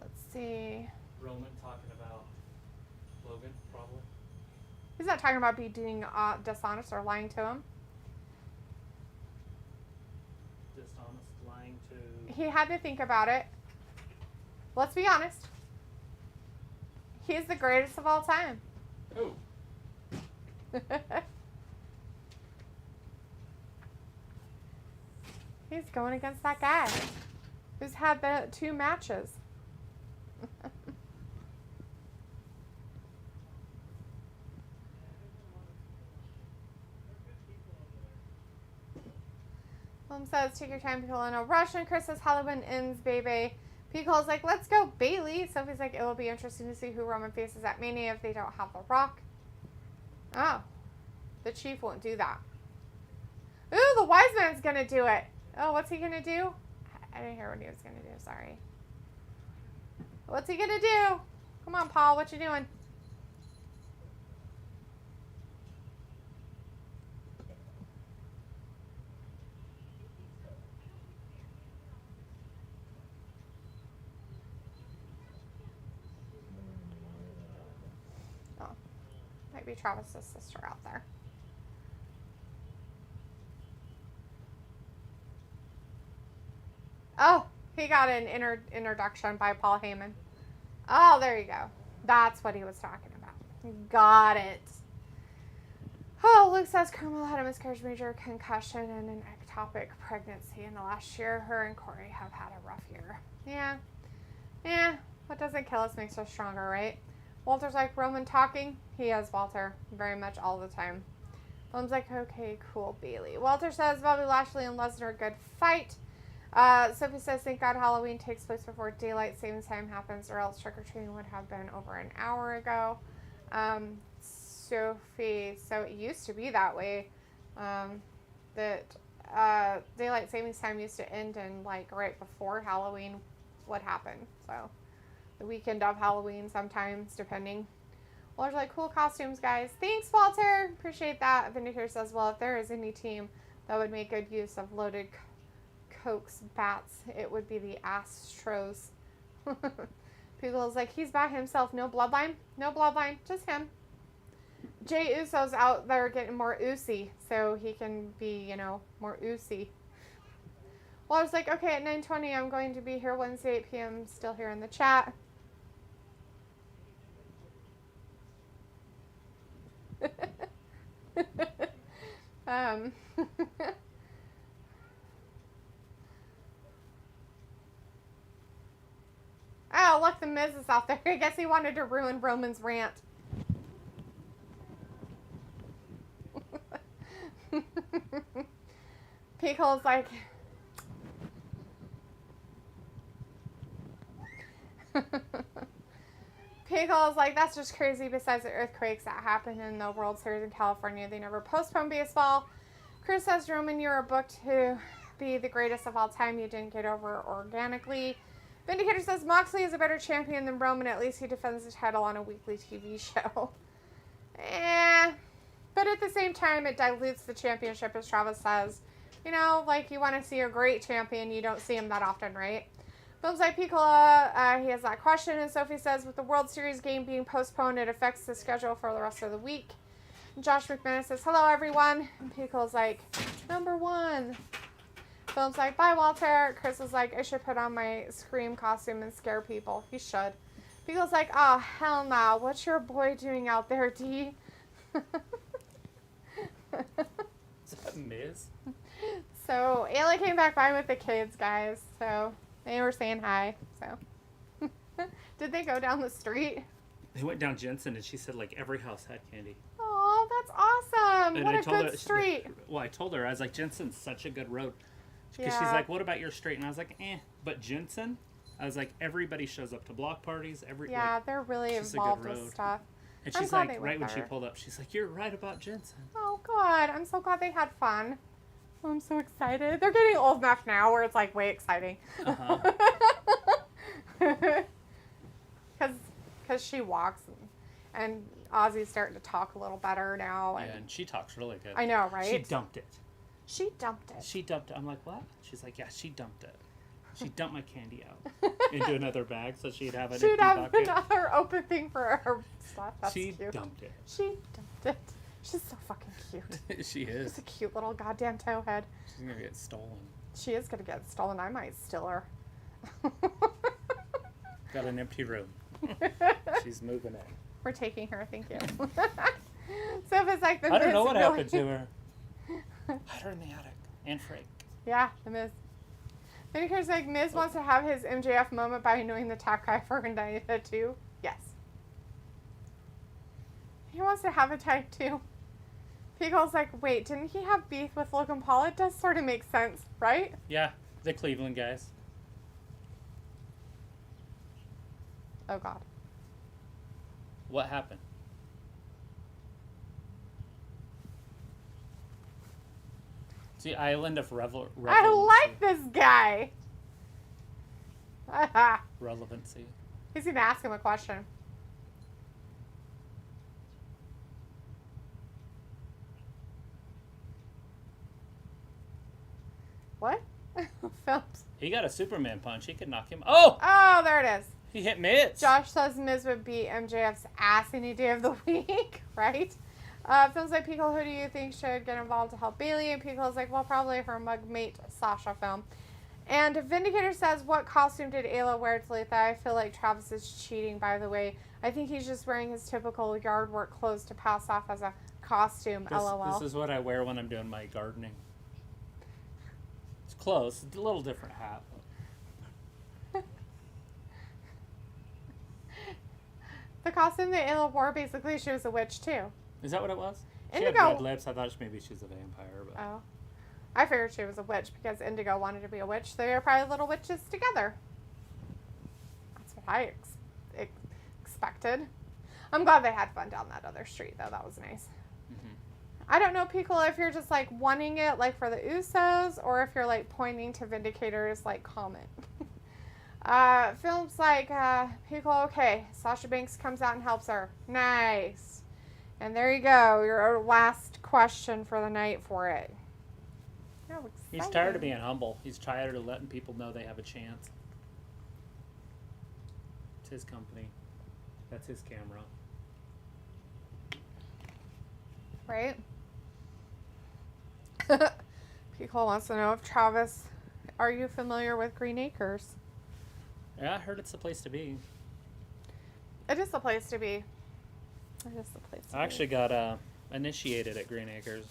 Let's see. Roman talking about Logan, probably. He's not talking about being dishonest or lying to him. Dishonest, lying to... He had to think about it. Let's be honest. He's the greatest of all time. Who? He's going against that guy who's had the 2 matches. Mom says, take your time, people. No rush. And Chris says, Halloween ends, baby. Pico's like, let's go, Bailey. Sophie's like, it will be interesting to see who Roman faces at Mania if they don't have The Rock. Oh. The Chief won't do that. Ooh, the Wise Man's gonna do it. Oh, what's he gonna do? I didn't hear what he was gonna do, sorry. What's he gonna do? Come on, Paul, what you doing? Oh, might be Travis's sister out there. Oh, he got an introduction by Paul Heyman. Oh, there you go. That's what he was talking about. Got it. Oh, Luke says Carmella had a miscarriage, major concussion, and an ectopic pregnancy in the last year. Her and Corey have had a rough year. Yeah. Yeah. What doesn't kill us makes us stronger, right? Walter's like, Roman talking? He is, Walter. Very much all the time. Bone's like, okay, cool, Bailey. Walter says Bobby Lashley and Lesnar, good fight. Sophie says, thank God Halloween takes place before daylight savings time happens, or else trick-or-treating would have been over an hour ago. Sophie, so it used to be that way, that daylight savings time used to end in, like, right before Halloween would happen. So, the weekend of Halloween sometimes, depending. Walter's like, cool costumes, guys. Thanks, Walter. Appreciate that. Vindicator says, well, if there is any team that would make good use of loaded Cokes, bats, it would be the Astros. People's like, he's by himself. No bloodline? No bloodline. Just him. Jay Uso's out there getting more oozy, so he can be, you know, more oozy. Well, I was like, okay, at 9:20, I'm going to be here Wednesday, 8 p.m. Still here in the chat. Oh, look, the Miz is out there. I guess he wanted to ruin Roman's rant. Pickle's like... Pickle's like, that's just crazy. Besides the earthquakes that happened in the World Series in California, they never postponed baseball. Chris says, Roman, you were booked to be the greatest of all time. You didn't get over organically. Vindicator says Moxley is a better champion than Roman. At least he defends the title on a weekly TV show. But at the same time, it dilutes the championship, as Travis says. You know, like, you want to see a great champion. You don't see him that often, right? Films like Piccola, he has that question. And Sophie says, with the World Series game being postponed, it affects the schedule for the rest of the week. And Josh McManus says, hello, everyone. And Pickle's like, number one. Film's like, bye, Walter. Chris is like, I should put on my Scream costume and scare people. He should. Pickle's like, oh, hell no. What's your boy doing out there, D? Is that Miz? So, Ayla came back by with the kids, guys. So, they were saying hi. So, did they go down the street? They went down Jensen, and she said, like, every house had candy. Oh, that's awesome. And what a good street. Well, I told her, I was like, Jensen's such a good road. Because Yeah. she's like, what about your street? And I was like, But Jensen, I was like, everybody shows up to block parties. Yeah, like, they're really it's just a involved good with road. stuff. And I'm she's glad like, they right went when she there. pulled up, she's like, you're right about Jensen. Oh, good. I'm so glad they had fun. I'm so excited. They're getting old enough now where it's, like, way exciting. Uh-huh. Because she walks, and Ozzy's starting to talk a little better now. Yeah, and she talks really good. I know, right? She dumped it. She dumped it. She dumped it. I'm like, what? She's like, yeah, she dumped it. She dumped my candy out into another bag so she'd have an She'd empty have bucket. another open thing for her stuff. That's She cute. dumped it. She dumped it. She's so fucking cute. She is. She's a cute little goddamn towhead. She's going to get stolen. She is going to get stolen. I might steal her. Got an empty room. She's moving in. We're taking her, thank you. So if it's like the I don't Miz know what really- happened to her. Hide her in the attic. And Frank. Yeah, the Miz. Vindicator's like, Miz wants to have his MJF moment by annoying the top guy for a too. Yes. He wants to have a type 2. Pickle's like, wait, didn't he have beef with Logan Paul? It does sort of make sense, right? Yeah, the Cleveland guys. Oh, God. What happened? It's the island of I like this guy. Relevancy. He's going to ask him a question. What? Films. He got a Superman punch. He could knock him. Oh! Oh, there it is. He hit Miz. Josh says Miz would beat MJF's ass any day of the week, right? Films like Pickle, who do you think should get involved to help Bailey? And Pickle's like, well, probably her mugmate Sasha film. And Vindicator says, what costume did Ayla wear to Letha? I feel like Travis is cheating, by the way. I think he's just wearing his typical yard work clothes to pass off as a costume, LOL. This is what I wear when I'm doing my gardening. It's close. It's a little different hat. The costume that Ayla wore, basically, she was a witch, too. Is that what it was? Indigo. She had red lips. I thought maybe she was a vampire. But. Oh. I figured she was a witch because Indigo wanted to be a witch. They were probably little witches together. That's what I expected. I'm glad they had fun down that other street, though. That was nice. Mm-hmm. I don't know, Pickle, if you're just, like, wanting it, like, for the Usos, or if you're, like, pointing to Vindicator's, like, comment. Films like, Pickle, okay, Sasha Banks comes out and helps her. Nice. And there you go, your last question for the night for it. Oh, he's tired of being humble. He's tired of letting people know they have a chance. It's his company. That's his camera. Right? Pickle wants to know if Travis, are you familiar with Green Acres? Yeah, I heard it's the place to be. It is the place to be. It is the place to be. I actually got initiated at Green Acres.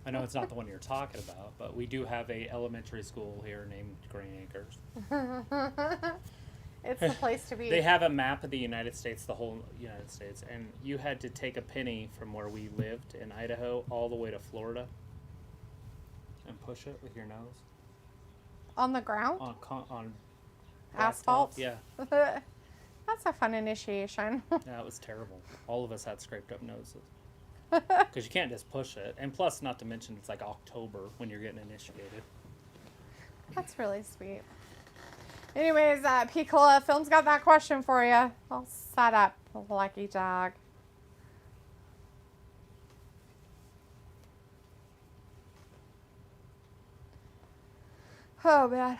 I know it's not the one you're talking about, but we do have a elementary school here named Green Acres. It's the place to be. They have a map of the United States, the whole United States, and you had to take a penny from where we lived in Idaho all the way to Florida and push it with your nose. On the ground? On asphalt? Yeah. That's a fun initiation. Yeah, it was terrible. All of us had scraped up noses. Because you can't just push it. And plus, not to mention, it's like October when you're getting initiated. That's really sweet. Anyways, Piccola Film's got that question for you. All set up, lucky dog. Oh, man.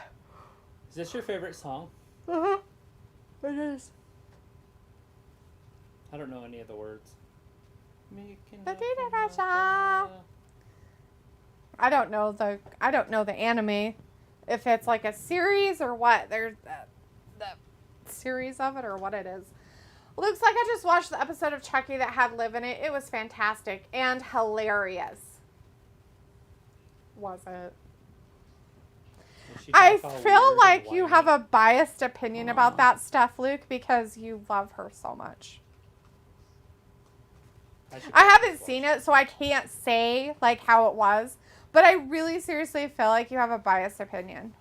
Is this your favorite song? Uh-huh. It is. I don't know any of the words. I don't know the anime, if it's like a series or what. There's the series of it or what it is. Looks like I just watched the episode of Chucky that had Liv in it. It was fantastic and hilarious. Was it? I feel like you have a biased opinion about that stuff, Luke, because you love her so much. I haven't seen it, so I can't say like how it was, but I really seriously feel like you have a biased opinion.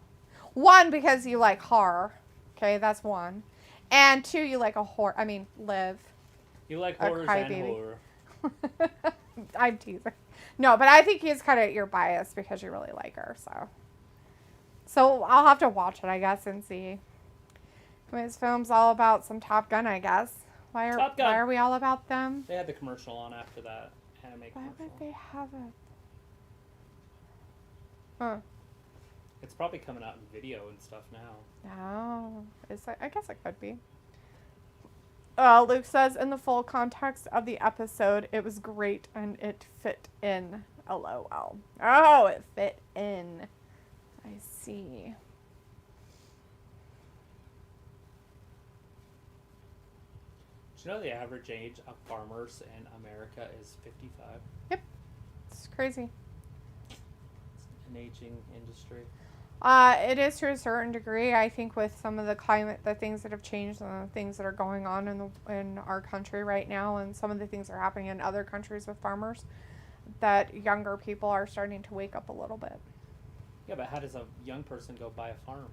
One, because you like horror. Okay, that's one. And two, you like Liv. You like horrors and horror. I'm teasing. No, but I think he's kind of your bias because you really like her, so I'll have to watch it, I guess, and see. His film's all about some Top Gun, I guess. Why are we all about them? They had the commercial on after that anime commercial. Why would they have it? Huh. It's probably coming out in video and stuff now. Oh, I guess it could be. Luke says, in the full context of the episode, it was great and it fit in. LOL. Oh, it fit in. I see. Do you know the average age of farmers in America is 55? Yep. It's crazy. It's an aging industry. It is to a certain degree. I think with some of the climate, the things that have changed and the things that are going on in our country right now, and some of the things that are happening in other countries with farmers, that younger people are starting to wake up a little bit. Yeah, but how does a young person go buy a farm?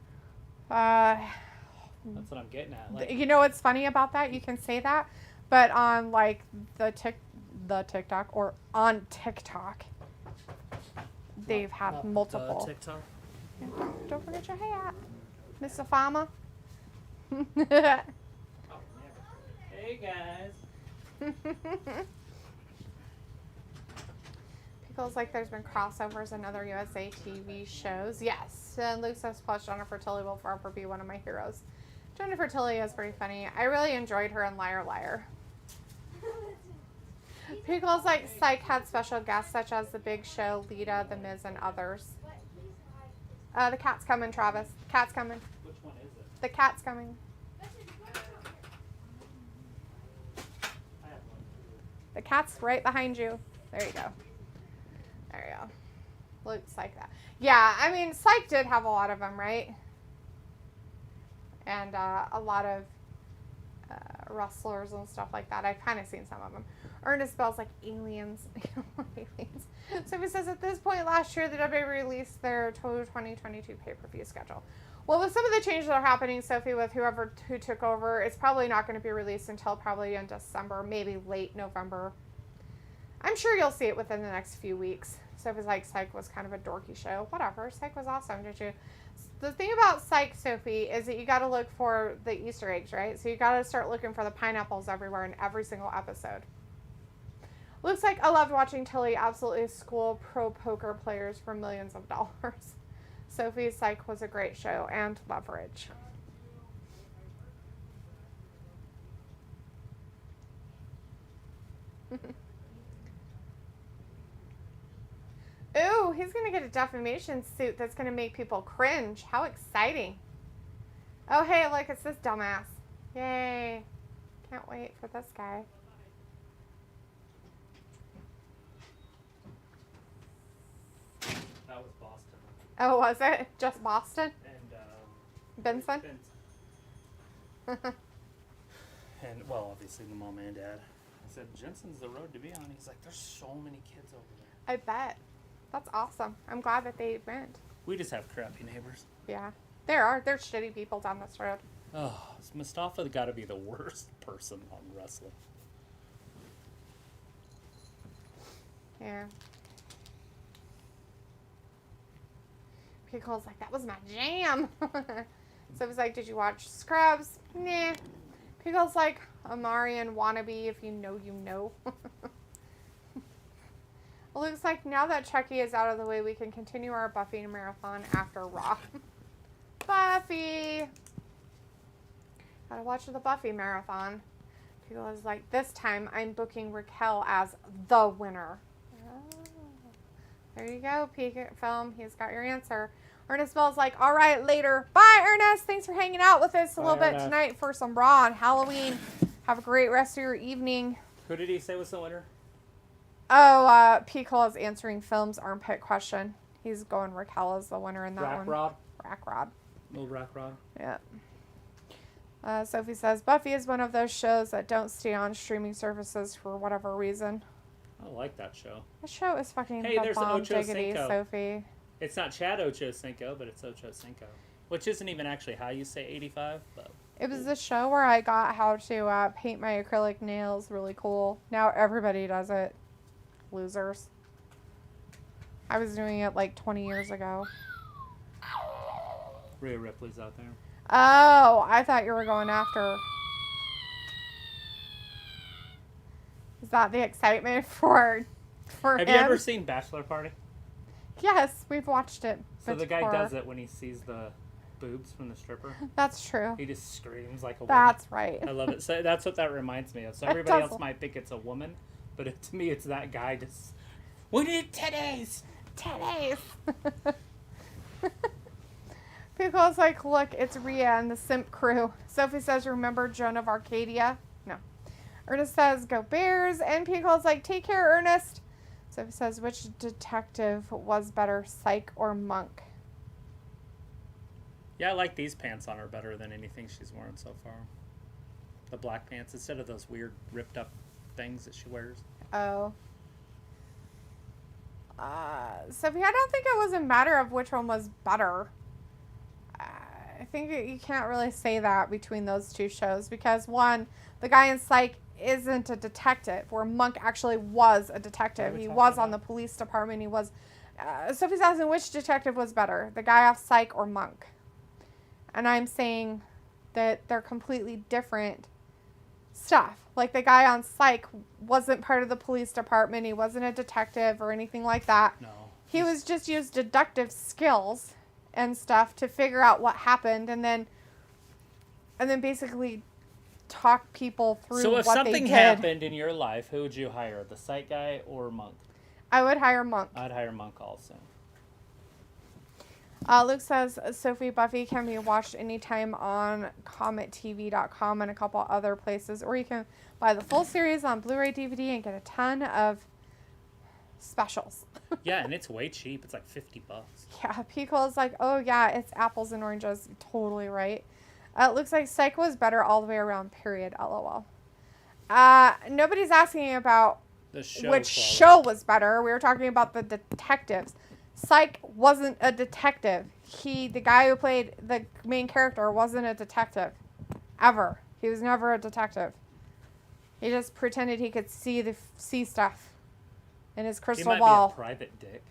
That's what I'm getting at. Like, you know what's funny about that? You can say that, but on like the TikTok or on TikTok, they've had multiple. TikTok. Don't forget your hat, Miss Afama. Hey guys. Pickles like there's been crossovers in other USA TV shows. Yes, and Luke says plus Jennifer Tilly will forever be one of my heroes. Jennifer Tilly is pretty funny. I really enjoyed her in Liar Liar. Pickles like Psych had special guests such as The Big Show, Lita, The Miz, and others. The cat's coming, Travis. The cat's coming. Which one is it? The cat's coming. I have one. The cat's right behind you. There you go. There you go. Looks like that. Yeah, I mean, Psych did have a lot of them, right? And a lot of wrestlers and stuff like that. I've kind of seen some of them. Ernest Bell's like aliens. Aliens. So he says at this point last year, the WWE released their total 2022 pay-per-view schedule. Well, with some of the changes that are happening, Sophie, with who took over, it's probably not going to be released until probably in December, maybe late November. I'm sure you'll see it within the next few weeks. Sophie's like, Psych was kind of a dorky show. Whatever. Psych was awesome, did you? The thing about Psych, Sophie, is that you got to look for the Easter eggs, right? So you got to start looking for the pineapples everywhere in every single episode. Looks like I loved watching Tilly absolutely school pro poker players for millions of dollars. Sophie's Psych was a great show and leverage. Ooh, he's going to get a defamation suit that's going to make people cringe. How exciting. Oh, hey, look, it's this dumbass. Yay. Can't wait for this guy. That was Boston. Oh, was it? Just Boston? And, Benson? And, well, obviously the mom and dad. I said, Jensen's the road to be on. He's like, there's so many kids over there. I bet. That's awesome. I'm glad that they went. We just have crappy neighbors. Yeah. There are. There's shitty people down this road. Oh, Mustafa got to be the worst person on wrestling. Yeah. Pickle's like, that was my jam. So it was like, did you watch Scrubs? Nah. Pickle's like, Amarian wannabe, if you know, you know. It looks like now that Chucky is out of the way, we can continue our Buffy marathon after Raw. Buffy! Gotta watch the Buffy marathon. Pickle is like, this time I'm booking Raquel as the winner. Oh. There you go, Peek at Film. He's got your answer. Ernest Bell's like, all right, later. Bye, Ernest. Thanks for hanging out with us a little bit tonight for some Raw on Halloween. Have a great rest of your evening. Who did he say was the winner? Oh, Pickle is answering Film's armpit question. He's going Raquel as the winner in that one. Rod? Rackrod. Little Rackrod. Yeah. Sophie says, Buffy is one of those shows that don't stay on streaming services for whatever reason. I like that show. The show is fucking Hey, there's bomb Ocho diggity, Cinco. Sophie. It's not Chad Ochocinco, but it's Ochocinco. Which isn't even actually how you say 85, but... It was the show where I got how to paint my acrylic nails really cool. Now everybody does it. Losers. I was doing it like 20 years ago. Rhea Ripley's out there. Oh, I thought you were going after... Is that the excitement for Have him? you ever seen Bachelor Party? Yes, we've watched it. So the guy does it when he sees the boobs from the stripper. That's true. He just screams like a woman. That's right. I love it. So that's what that reminds me of. So everybody else might think it's a woman, but to me it's that guy just... We need titties! Titties! Pickle's like, look, it's Rhea and the Simp crew. Sophie says, remember Joan of Arcadia? No. Ernest says, go Bears. And Pickle's like, take care, Ernest. Sophie says, which detective was better, Psych or Monk? Yeah, I like these pants on her better than anything she's worn so far. The black pants instead of those weird ripped up things that she wears. Oh. Sophie, I don't think it was a matter of which one was better. I think you can't really say that between those two shows because, one, the guy in Psych isn't a detective, where Monk actually was a detective. He was on the police department. He was... Sophie's asking which detective was better, the guy off Psych or Monk. And I'm saying that they're completely different stuff. Like, the guy on Psych wasn't part of the police department. He wasn't a detective or anything like that. No. He was just used deductive skills and stuff to figure out what happened and then basically talk people through So if what something they did. happened in your life, who would you hire? The Psych guy or Monk? I would hire Monk. I'd hire Monk also. Luke says Sophie Buffy can be watched anytime on comettv.com and a couple other places, or you can buy the full series on Blu-ray DVD and get a ton of specials. Yeah, and it's way cheap. It's like $50. Yeah, Pico is like, oh yeah, it's apples and oranges. Totally right. It looks like Psych was better all the way around, period, LOL. Nobody's asking about which quality. show was better. We were talking about the detectives. Psych wasn't a detective. The guy who played the main character wasn't a detective. Ever. He was never a detective. He just pretended he could see stuff in his crystal ball. Be a private dick.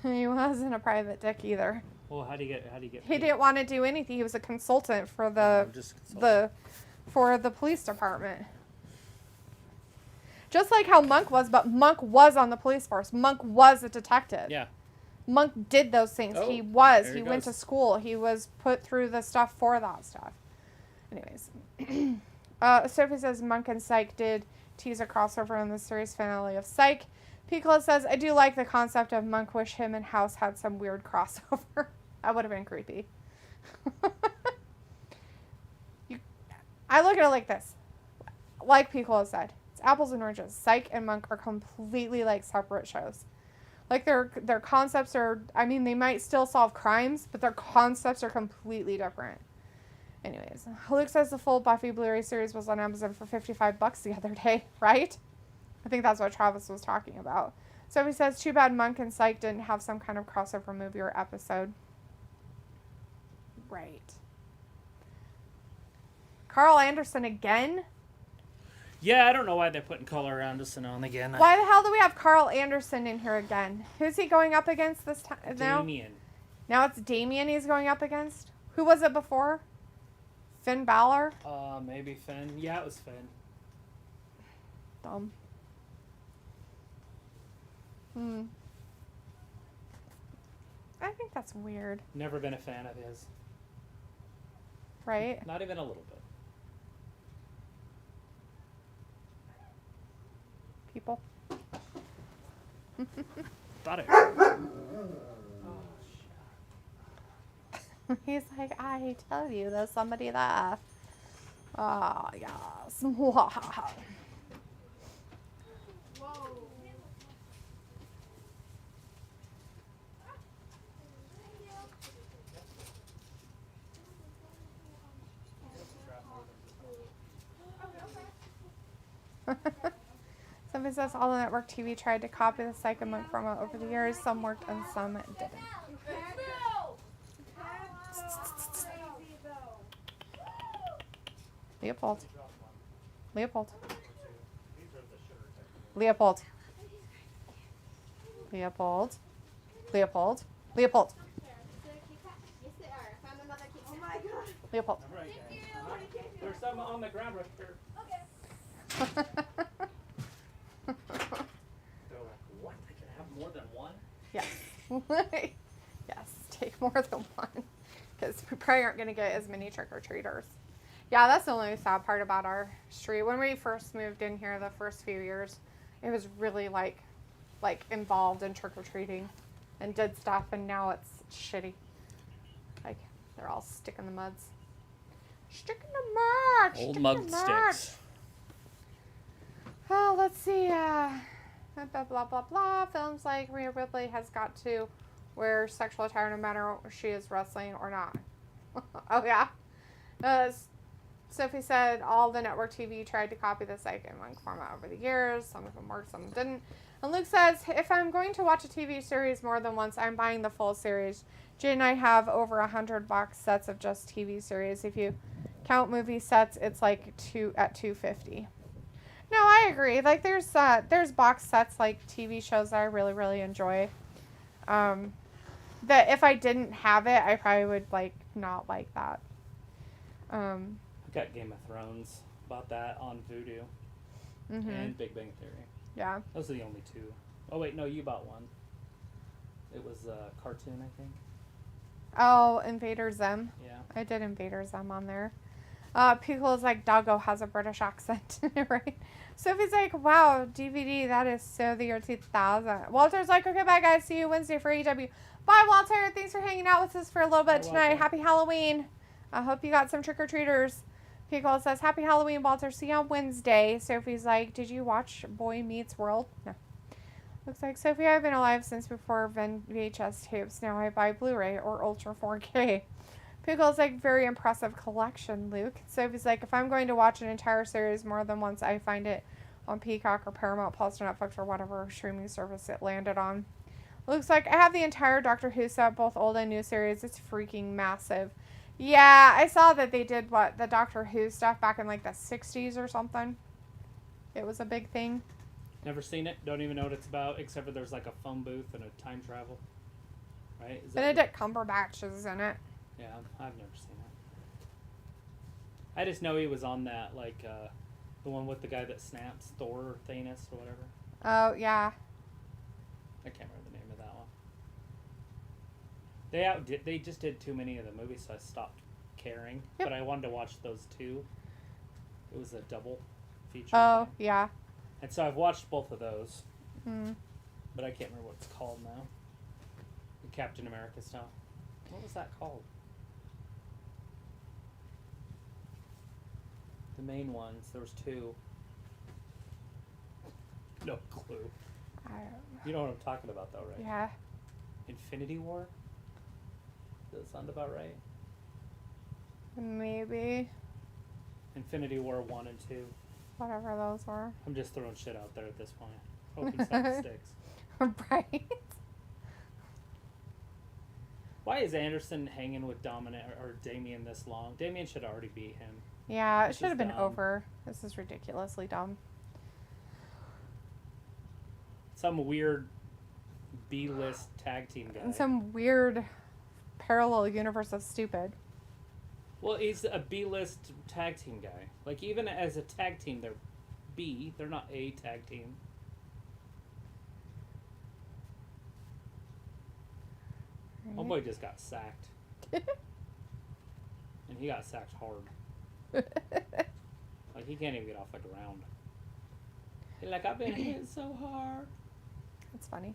He wasn't a private dick either. Well, how do you get paid? He didn't want to do anything. He was a consultant for for the police department. Just like how Monk was, but Monk was on the police force. Monk was a detective. Yeah. Monk did those things. Oh, He went to school. He was put through the stuff for that stuff. Anyways. Sophie says Monk and Psych did tease a crossover in the series finale of Psych. Piccolo says, I do like the concept of Monk. Wish him and House had some weird crossover. That would have been creepy. I look at it like this. Like Piccolo said, it's apples and oranges. Psych and Monk are completely like separate shows. Like their concepts are, I mean, they might still solve crimes, but their concepts are completely different. Anyways, Luke says the full Buffy Blu-ray series was on Amazon for $55 the other day, right? I think that's what Travis was talking about. So he says, too bad Monk and Psych didn't have some kind of crossover movie or episode. Right. Carl Anderson again? Yeah, I don't know why they're putting Carl Anderson on again. Why the hell do we have Carl Anderson in here again? Who's he going up against this time now? Damien. Now it's Damien he's going up against? Who was it before? Finn Balor? Maybe Finn. Yeah, it was Finn. Dumb. I think that's weird. Never been a fan of his. Right? Not even a little bit. People. Thought it. He's like, I tell you, there's somebody there. Ah, yes. Wow. Somebody says all the network TV tried to copy the Psycho Monk promo over the years. Some worked and some didn't. Leopold. Leopold. Leopold. Leopold. Leopold. Leopold. Leopold. There's some on the ground right here. Okay. They're like, what? They can have more than one? Yes. Yes, take more than one. Because we probably aren't going to get as many trick-or-treaters. Yeah, that's the only sad part about our street. When we first moved in here the first few years, it was really like involved in trick-or-treating and did stuff, and now it's shitty. Like, they're all stick in the muds. Stick in the mud! Old stick mud in the mud. sticks. Oh, let's see. Blah, blah, blah, blah. Films like Rhea Ripley has got to wear sexual attire no matter if she is wrestling or not. Oh, yeah? Sophie said all the network TV tried to copy the site in one format over the years. Some of them worked, some didn't. And Luke says, if I'm going to watch a TV series more than once, I'm buying the full series. Jay and I have over 100 box sets of just TV series. If you count movie sets, it's like $250. No, I agree. Like there's box sets like TV shows that I really, really enjoy. That if I didn't have it, I probably would like not like that. I got Game of Thrones. Bought that on Vudu. And Big Bang Theory. Yeah. Those are the only two. Oh wait, no, you bought one. It was a cartoon, I think. Oh, Invader Zim. Yeah. I did Invader Zim on there. Pickle's like, Doggo has a British accent, right? Sophie's like, wow, DVD, that is so the year 2000. Walter's like, okay, bye guys, see you Wednesday for AEW. Bye, Walter. Thanks for hanging out with us for a little bit tonight. Walter. Happy Halloween. I hope you got some trick-or-treaters. Pickle says, happy Halloween, Walter. See you on Wednesday. Sophie's like, did you watch Boy Meets World? No. Looks like, Sophie, I've been alive since before VHS tapes. Now I buy Blu-ray or Ultra 4K. Pickle's like, very impressive collection, Luke. Sophie's like, if I'm going to watch an entire series more than once, I find it on Peacock or Paramount Plus or Netflix or whatever streaming service it landed on. Looks like I have the entire Doctor Who set, both old and new series. It's freaking massive. Yeah, I saw that they did the Doctor Who stuff back in like the 60s or something. It was a big thing. Never seen it. Don't even know what it's about, except for there's like a phone booth and a time travel. Right? Benedict Cumberbatch is in it. Yeah, I've never seen it. I just know he was on that, like, the one with the guy that snaps, Thor or Thanos or whatever. Oh, yeah. I can't remember the name of that one. They just did too many of the movies, so I stopped caring. Yep. But I wanted to watch those two. It was a double feature. Oh, thing. yeah. And so I've watched both of those. Mm. But I can't remember what it's called now. The Captain America stuff. What was that called? The main ones. There was two. No clue. I don't know. You know what I'm talking about, though, right? Yeah. Infinity War? Does that sound about right? Maybe. Infinity War 1 and 2. Whatever those were. I'm just throwing shit out there at this point. Hoping something sticks. Right. Why is Anderson hanging with Dominic or Damien this long? Damien should already beat him. Yeah, it This should is have been dumb. over. This is ridiculously dumb. Some weird B-list tag team guy. And some weird parallel universe of stupid. Well, he's a B-list tag team guy. Like, even as a tag team, they're B. They're not A tag team. Right. Homeboy just got sacked. And he got sacked hard. Like, he can't even get off the ground. He's like, I've been hit so hard. That's funny.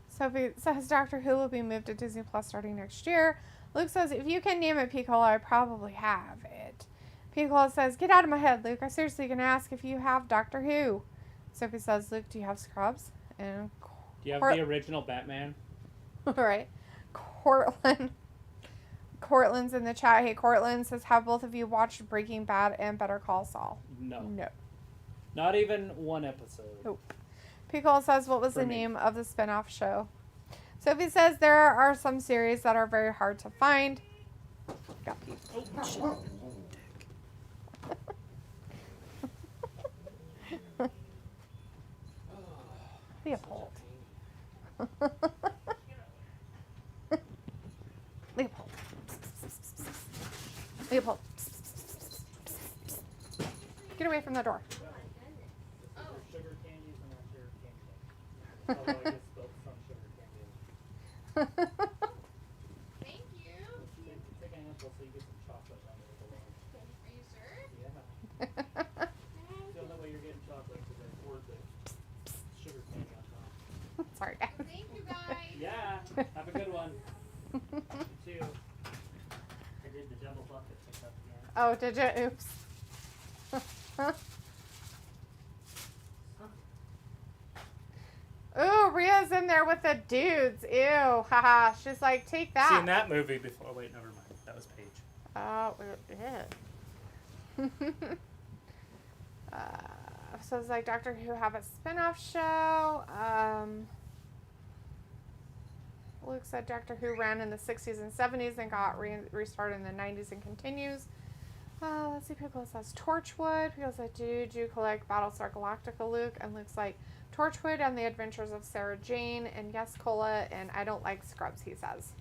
Sophie says Doctor Who will be moved to Disney Plus starting next year. Luke says, if you can name it, Piccolo, I probably have it. Piccolo says, get out of my head, Luke. I seriously can ask if you have Doctor Who. Sophie says, Luke, do you have Scrubs? And Do you have the original Batman? All right. Cortland's in the chat. Hey, Cortland says, have both of you watched Breaking Bad and Better Call Saul? No. No. Not even one episode. Nope. Piccolo says, what was the name of the spinoff show? Sophie says, there are some series that are very hard to find. Got you. Oh, shit. Leopold. Leopold. Leopold. Get away from the door. Sugar candies and not sugar candy. Although I just spilled some sugar candy. Thank you. Take an apple so you get some chocolate on it below. Are you sure? Yeah. The only way you're getting chocolate is I poured the sugar candy on top. Sorry, guys. Thank you guys. Yeah. Have a good one. You too. I did the double bucket pickup again. Oh, did you? Oops. Ooh, Rhea's in there with the dudes. Ew, haha. She's like, take that. Seen that movie before. Oh, wait, never mind. That was Paige. Oh, yeah. So it's like Doctor Who have a spin-off show. Luke said Doctor Who ran in the 60s and 70s and got restarted in the 90s and continues. Let's see, people says Torchwood. People said, do you collect Battlestar Galactica, Luke? And Luke's like, Torchwood and the Adventures of Sarah Jane, and yes, Cola, and I don't like Scrubs, he says.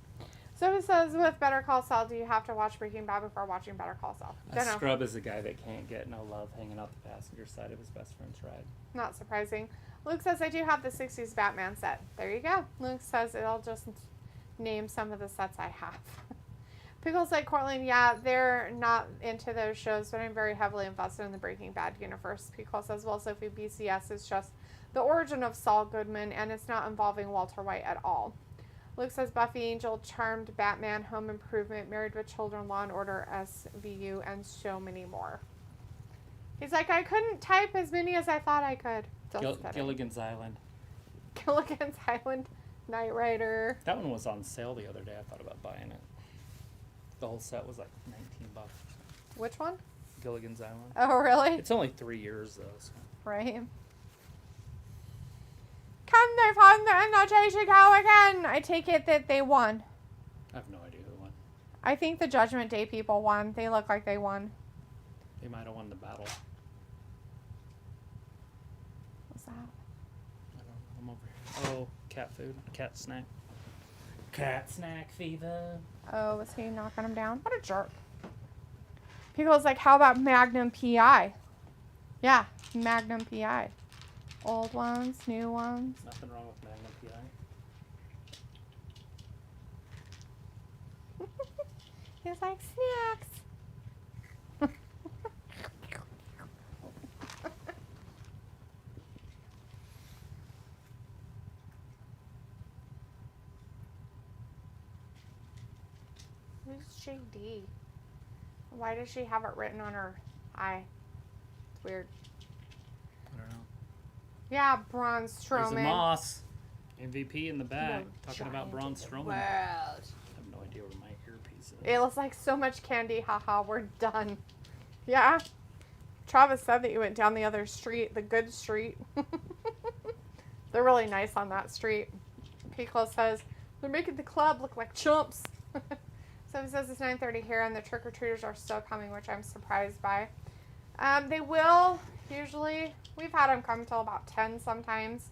So he says, with Better Call Saul, do you have to watch Breaking Bad before watching Better Call Saul? A scrub is a guy that can't get no love hanging out the passenger side of his best friend's ride. Not surprising. Luke says, I do have the 60s Batman set. There you go. Luke says, I'll just name some of the sets I have. Pickles like Cortland, yeah, they're not into those shows, but I'm very heavily invested in the Breaking Bad universe. Pickles says, well, Sophie, BCS is just the origin of Saul Goodman, and it's not involving Walter White at all. Luke says Buffy, Angel, Charmed, Batman, Home Improvement, Married with Children, Law and Order, SVU, and so many more. He's like, I couldn't type as many as I thought I could. Gilligan's Island. Gilligan's Island, Knight Rider. That one was on sale the other day. I thought about buying it. The whole set was like $19. Which one? Gilligan's Island. Oh, really? It's only 3 years though. So. Right. Can they find the invitation go again? I take it that they won. I have no idea who won. I think the Judgment Day people won. They look like they won. They might have won the battle. What's that? I don't know. I'm over here. Oh, cat food. Cat snack. Cat snack fever. Oh, was he knocking him down? What a jerk. People's like, how about Magnum PI? Yeah, Magnum PI. Old ones, new ones. Nothing wrong with Magnum PI. He's like, snacks. Who's JD? Why does she have it written on her eye? It's weird. I don't know. Yeah, Braun Strowman. There's a Moss. MVP in the back. No Talking about Braun Strowman. World. I have no idea where my earpiece is. It looks like so much candy. Haha, we're done. Yeah. Travis said that you went down the other street, the good street. They're really nice on that street. Pico says, they're making the club look like chumps. So he says it's 9:30 here and the trick-or-treaters are still coming, which I'm surprised by. They will, usually. We've had them come till about 10 sometimes.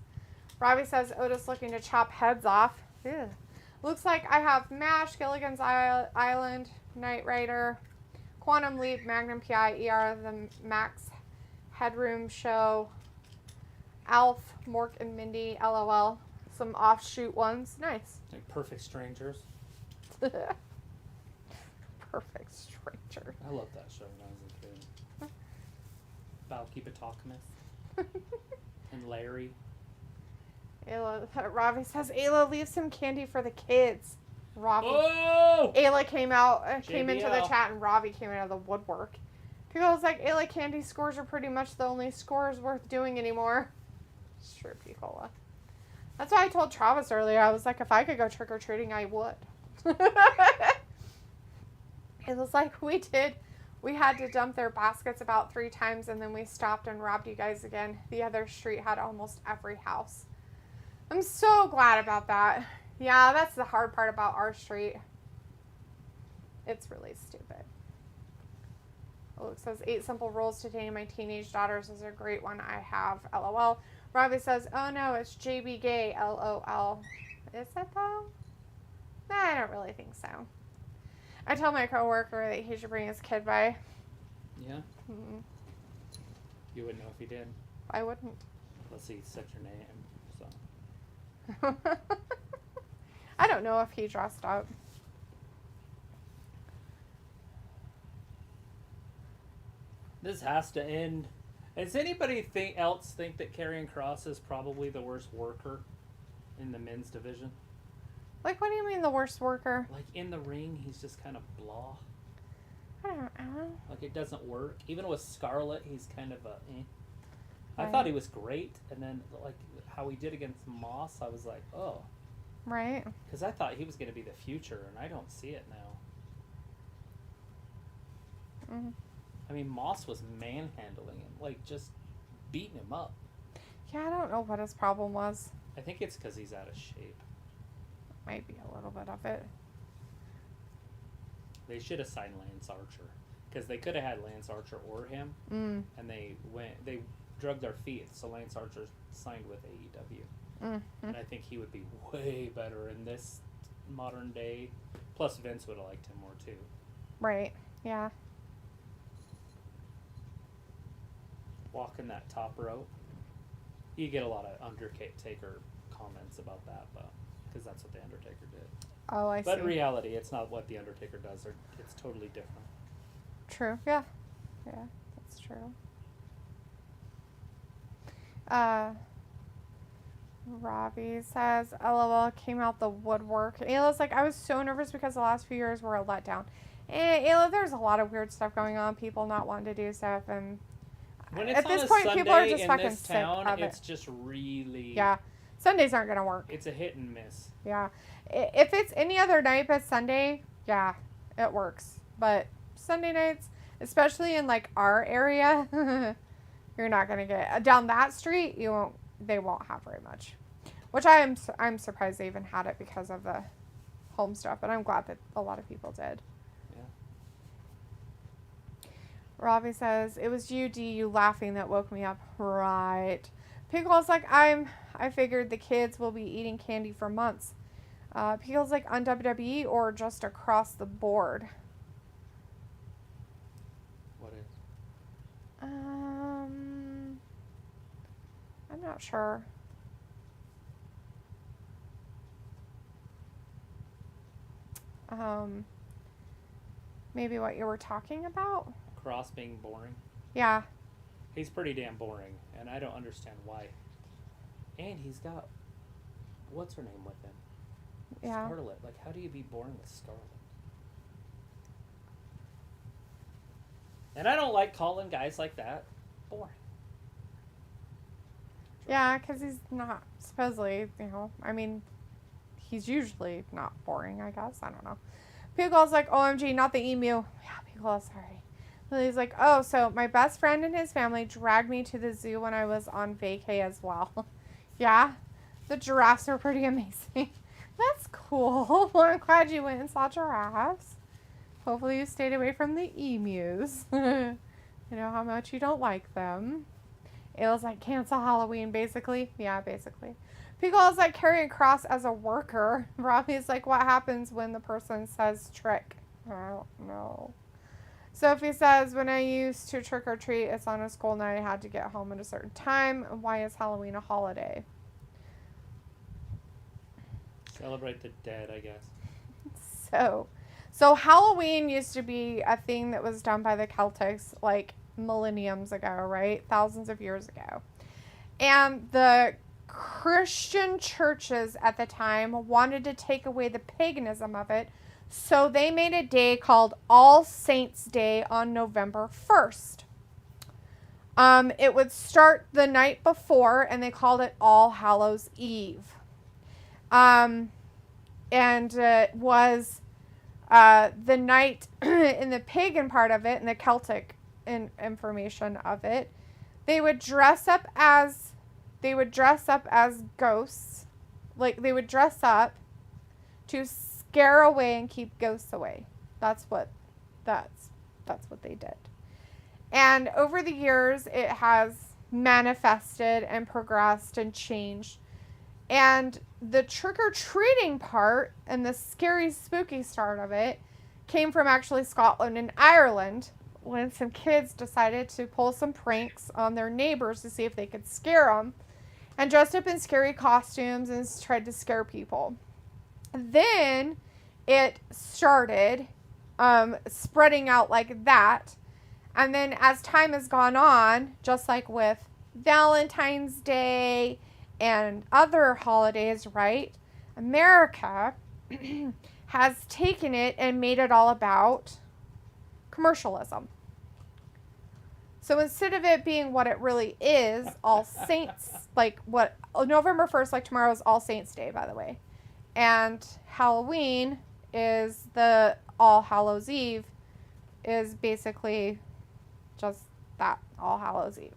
Robbie says Otis looking to chop heads off. Ew. Looks like I have MASH, Gilligan's Island, Knight Rider, Quantum Leap, Magnum PI, ER, the Max Headroom Show, Alf, Mork and Mindy, LOL. Some offshoot ones. Nice. Like Perfect Strangers. Perfect Stranger. I loved that show when I was a kid. Valky Batokmith. And Larry. Ravi says Ayla, leave some candy for the kids. Ravi. Oh! Ayla came into the chat and Ravi came out of the woodwork. People was like, Ayla, candy scores are pretty much the only scores worth doing anymore. Sure, Picola. That's why I told Travis earlier. I was like, if I could go trick-or-treating, I would. It was like we did. We had to dump their baskets about 3 times, and then we stopped and robbed you guys again. The other street had almost every house. I'm so glad about that. Yeah, that's the hard part about our street. It's really stupid. Luke says, 8 simple rules to dating my teenage daughters is a great one I have. LOL. Robbie says, oh no, it's JB Gay. LOL. Is it though? Nah, I don't really think so. I told my coworker that he should bring his kid by. Yeah? Mm-hmm. You wouldn't know if he did. I wouldn't. Unless he said your name. So. I don't know if he dressed up. This has to end. Does anybody else think that Karrion Kross is probably the worst worker in the men's division? Like, what do you mean the worst worker? Like, in the ring, he's just kind of blah. I don't know. Like, it doesn't work. Even with Scarlett, he's kind of a eh. I Right. thought he was great, and then, like, how he did against Moss, I was like, oh. Right. Because I thought he was going to be the future, and I don't see it now. Mm-hmm. I mean, Moss was manhandling him, like just beating him up. Yeah, I don't know what his problem was. I think it's because he's out of shape. Might be a little bit of it. They should have signed Lance Archer, because they could have had Lance Archer or him, Mm. and they drug their feet. So Lance Archer signed with AEW, and I think he would be way better in this modern day. Plus, Vince would have liked him more too. Right. Yeah. Walking that top rope, you get a lot of Undertaker comments about that, but because that's what the Undertaker did. Oh, I But see. in reality, it's not what the Undertaker does. It's totally different. True. Yeah. Yeah, that's true. Robbie says, LOL came out the woodwork. Ayla's like, I was so nervous because the last few years were a letdown. And Ayla, there's a lot of weird stuff going on. People not wanting to do stuff. And When it's at on this a point, Sunday people are just in fucking this sick town, of it. it's just really... Yeah. Sundays aren't going to work. It's a hit and miss. Yeah. If it's any other night but Sunday, yeah, it works. But Sunday nights, especially in like our area, you're not going to get down that street. They won't have very much, which I'm surprised they even had it because of the home stuff. But I'm glad that a lot of people did. Yeah. Robbie says, it was you, D, you laughing that woke me up. Right. Pickle's like, I figured the kids will be eating candy for months. Pickle's like, on WWE or just across the board? What is? I'm not sure. Maybe what you were talking about? Cross being boring. Yeah. He's pretty damn boring, and I don't understand why. And he's got... What's her name with him? Yeah. Scarlett. Like, how do you be boring with Scarlett? And I don't like calling guys like that boring. Yeah, because he's not, supposedly, I mean, he's usually not boring, I guess. I don't know. Pickle's like, OMG, not the emu. Yeah, Pickle, sorry. Lily's like, oh, so my best friend and his family dragged me to the zoo when I was on vacay as well. Yeah, the giraffes are pretty amazing. That's cool. Well, I'm glad you went and saw giraffes. Hopefully you stayed away from the emus. You know how much you don't like them. Ayla's like, cancel Halloween, basically. Yeah, basically. Pickle's like, carrying a cross as a worker. Robbie's like, what happens when the person says trick? I don't know. Sophie says, when I used to trick or treat, it's on a school night. I had to get home at a certain time. Why is Halloween a holiday? Celebrate the dead, I guess. So Halloween used to be a thing that was done by the Celtics like millenniums ago, right? Thousands of years ago. And the Christian churches at the time wanted to take away the paganism of it. So they made a day called All Saints Day on November 1st. It would start the night before, and they called it All Hallows Eve. And it was the night in the pagan part of it and the Celtic information of it. They would dress up as ghosts. Like, they would dress up to scare away and keep ghosts away. That's what they did. And over the years, it has manifested and progressed and changed. And the trick-or-treating part and the scary, spooky start of it came from actually Scotland and Ireland, when some kids decided to pull some pranks on their neighbors to see if they could scare them, and dressed up in scary costumes and tried to scare people. Then it started spreading out like that. And then as time has gone on, just like with Valentine's Day and other holidays, right? America has taken it and made it all about commercialism. So instead of it being what it really is, All Saints, November 1st, like tomorrow is All Saints Day, by the way. And Halloween is the All Hallows Eve, is basically just that All Hallows Eve.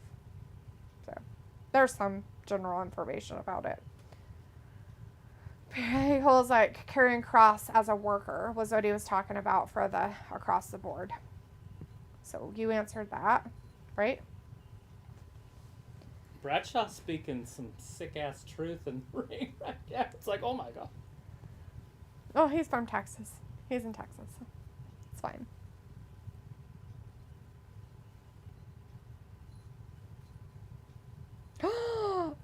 So there's some general information about it. Pickle's like carrying cross as a worker was what he was talking about for the across the board. So you answered that, right? Bradshaw speaking some sick ass truth in the ring right now. It's like, oh my god. Oh, he's from Texas. He's in Texas. It's fine.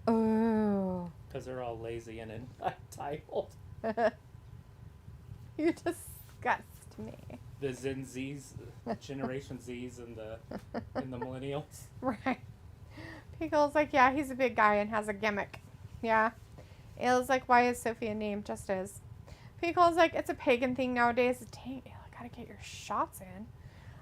Oh. Because they're all lazy and entitled. You disgust me. The Zen Z's, Generation Z's, and the millennials. Right. Pickle's like, yeah, he's a big guy and has a gimmick. Yeah. Ayla's like, why is Sophia named? Just is. Pickle's like, it's a pagan thing nowadays. Dang, Ayla, gotta get your shots in.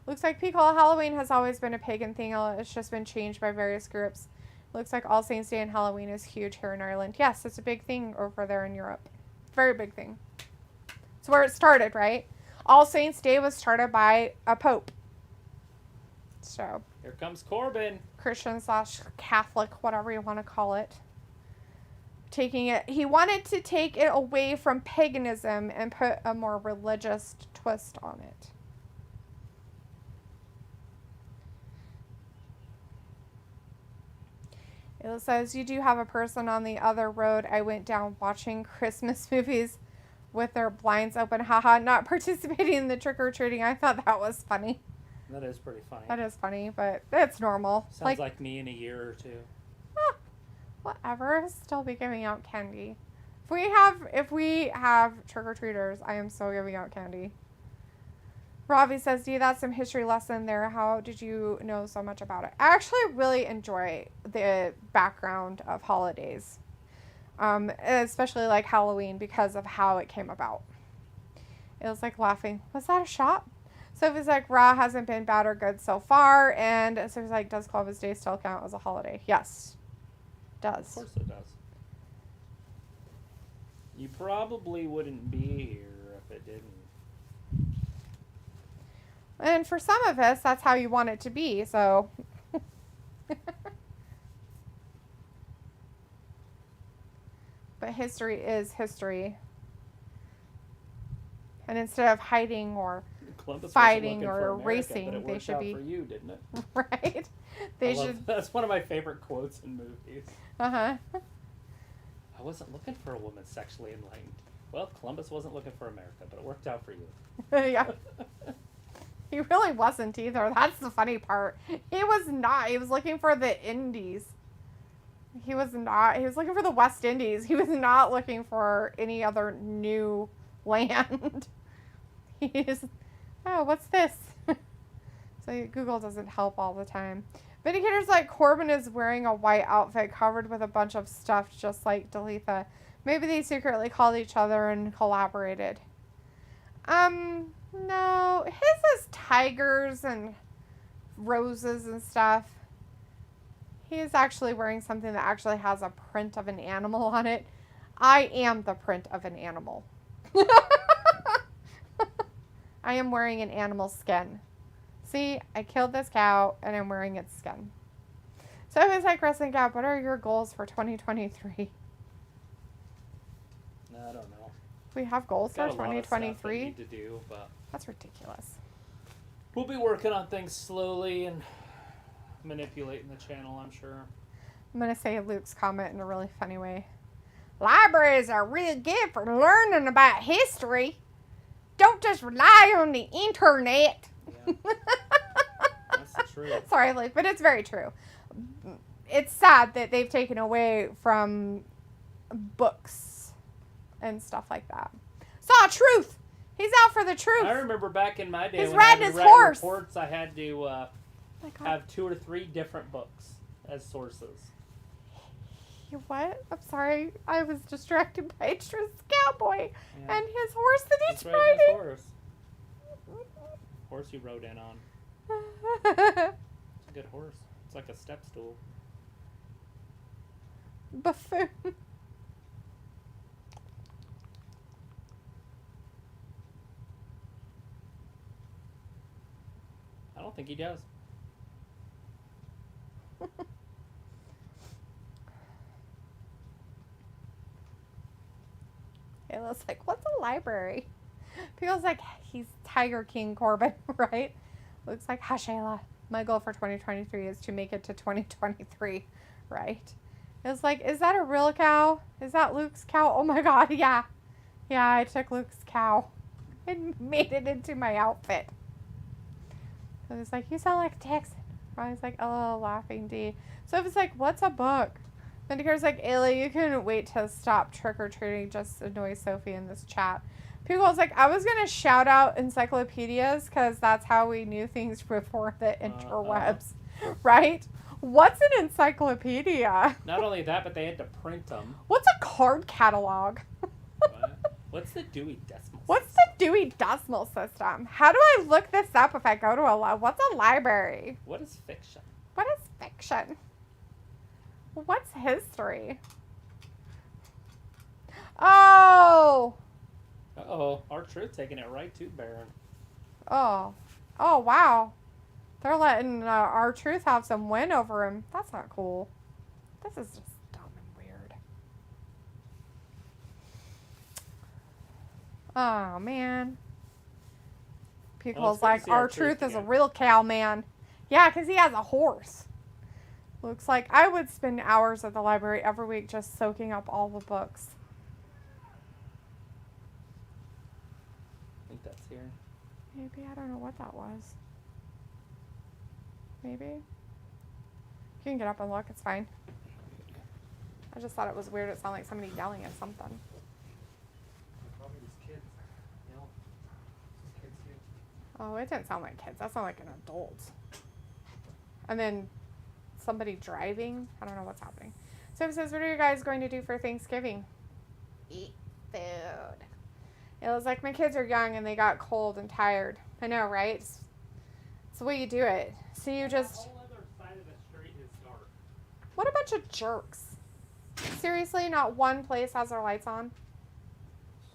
Looks like Pickle Halloween has always been a pagan thing. It's just been changed by various groups. Looks like All Saints Day and Halloween is huge here in Ireland. Yes, it's a big thing over there in Europe. Very big thing. It's where it started, right? All Saints Day was started by a pope. So. Here comes Corbin. Christian/Catholic, whatever you want to call it. Taking it. He wanted to take it away from paganism and put a more religious twist on it. It says, you do have a person on the other road. I went down watching Christmas movies with their blinds open. Haha, not participating in the trick-or-treating. I thought that was funny. That is pretty funny. That is funny, but it's normal. Sounds like me in a year or two. Whatever. Still be giving out candy. If we have trick-or-treaters, I am still giving out candy. Ravi says, Dee, that's some history lesson there. How did you know so much about it? I actually really enjoy the background of holidays. Especially like Halloween because of how it came about. It was like laughing. Was that a shot? Sophie's like, Raw hasn't been bad or good so far. And Sophie's like, does Columbus Day still count as a holiday? Yes. Does. Of course it does. You probably wouldn't be here if it didn't. And for some of us, that's how you want it to be, so. But history is history. And instead of hiding or Columbus fighting wasn't looking or for America, racing, but it they worked should out be. for you, didn't it? Right? That's one of my favorite quotes in movies. Uh-huh. I wasn't looking for a woman sexually enlightened. Well, Columbus wasn't looking for America, but it worked out for you. Yeah. He really wasn't either. That's the funny part. He was not. He was looking for the Indies. He was not. He was looking for the West Indies. He was not looking for any other new land. He's, oh, what's this? So Google doesn't help all the time. Vindicator's like, Corbin is wearing a white outfit covered with a bunch of stuff just like Dalitha. Maybe they secretly called each other and collaborated. No. His is tigers and roses and stuff. He is actually wearing something that actually has a print of an animal on it. I am the print of an animal. I am wearing an animal skin. See, I killed this cow and I'm wearing its skin. So it was like, Wrestling Gap, what are your goals for 2023? I don't know. We have goals for Got a lot of stuff I 2023? need to do, but That's ridiculous. we'll be working on things slowly and manipulating the channel, I'm sure. I'm going to say Luke's comment in a really funny way. Libraries are really good for learning about history. Don't just rely on the internet. Yeah. That's the truth. Sorry, Luke, but it's very true. It's sad that they've taken away from books and stuff like that. Saw truth. He's out for the truth. I remember back in my day He's when I riding had to his write horse. reports, I had to Oh my God. have 2 or 3 different books as sources. What? I'm sorry. I was distracted by Trish Cowboy Yeah. and his horse that he's He's riding his riding. horse. Horse you rode in on. It's a good horse. It's like a step stool. Buffoon. I don't think he does. Ayla's like, what's a library? People's like, he's Tiger King Corbin, right? Looks like, hush, Ayla. My goal for 2023 is to make it to 2023, right? It's like, is that a real cow? Is that Luke's cow? Oh my God, yeah. Yeah, I took Luke's cow and made it into my outfit. So it's like, you sound like a Texan. Ronnie's like, oh, laughing D. So it's like, what's a book? Vindicator's like, Ayla, you couldn't wait to stop trick-or-treating, just annoy Sophie in this chat. People's like, I was going to shout out encyclopedias because that's how we knew things before the interwebs, right? What's an encyclopedia? Not only that, but they had to print them. What's a card catalog? What's the Dewey Decimal What's System? the Dewey Decimal System? How do I look this up if I go to what's a library? What is fiction? What is fiction? What's history? Oh! Uh-oh, R-Truth taking it right to Baron. Oh. Oh, wow. They're letting R-Truth have some win over him. That's not cool. This is just dumb and weird. Oh, man. People's like, R-Truth is a real cow man. Yeah, because he has a horse. Looks like I would spend hours at the library every week just soaking up all the books. I think that's here. Maybe. I don't know what that was. Maybe. You can get up and look. It's fine. I just thought it was weird. It sounded like somebody yelling at something. Probably these kids. You know, kids here. Oh, it didn't sound like kids. That sounded like an adult. And then somebody driving. I don't know what's happening. So it says, what are you guys going to do for Thanksgiving? Eat food. It was like, my kids are young and they got cold and tired. I know, right? It's the way you do it. So you just... The whole other side of the street is dark. What a bunch of jerks. Seriously, not one place has their lights on?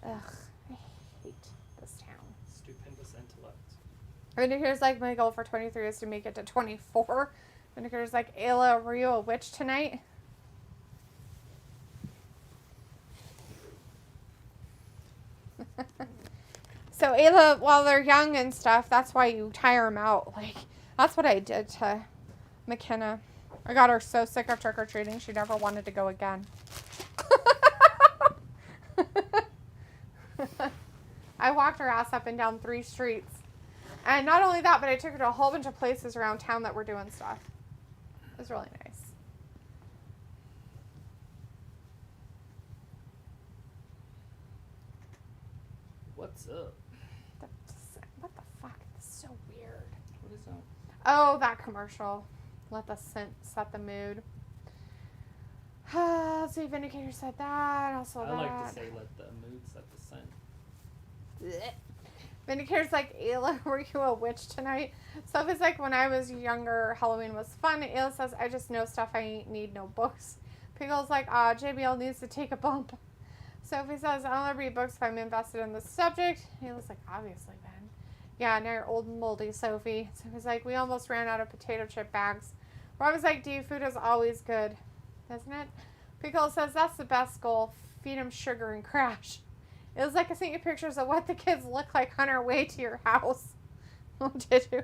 Ugh, I hate this town. Stupendous intellect. Vindicator's like, my goal for 23 is to make it to 24. Vindicator's like, Ayla, were you a witch tonight? So Ayla, while they're young and stuff, that's why you tire them out. Like, that's what I did to McKenna. I got her so sick of trick-or-treating, she never wanted to go again. I walked her ass up and down 3 streets. And not only that, but I took her to a whole bunch of places around town that were doing stuff. It was really nice. What's up? What the fuck? This is so weird. What is that? Oh, that commercial. Let the scent set the mood. Let's see, Vindicator said that. Also I that. like to say let the mood set the scent. Blech. Vindicator's like, Ayla, were you a witch tonight? Stuff is like, when I was younger, Halloween was fun. Ayla says, I just know stuff. I need no books. Pickle's like, JBL needs to take a bump. Sophie says, I'll never read books if I'm invested in the subject. Ayla's like, obviously, Ben. Yeah, now you're old and moldy, Sophie. Sophie's like, we almost ran out of potato chip bags. Robin's like, dude, food is always good, isn't it? Pickle says, that's the best goal. Feed them sugar and crash. It was like I sent you pictures of what the kids look like on our way to your house. Oh, did you?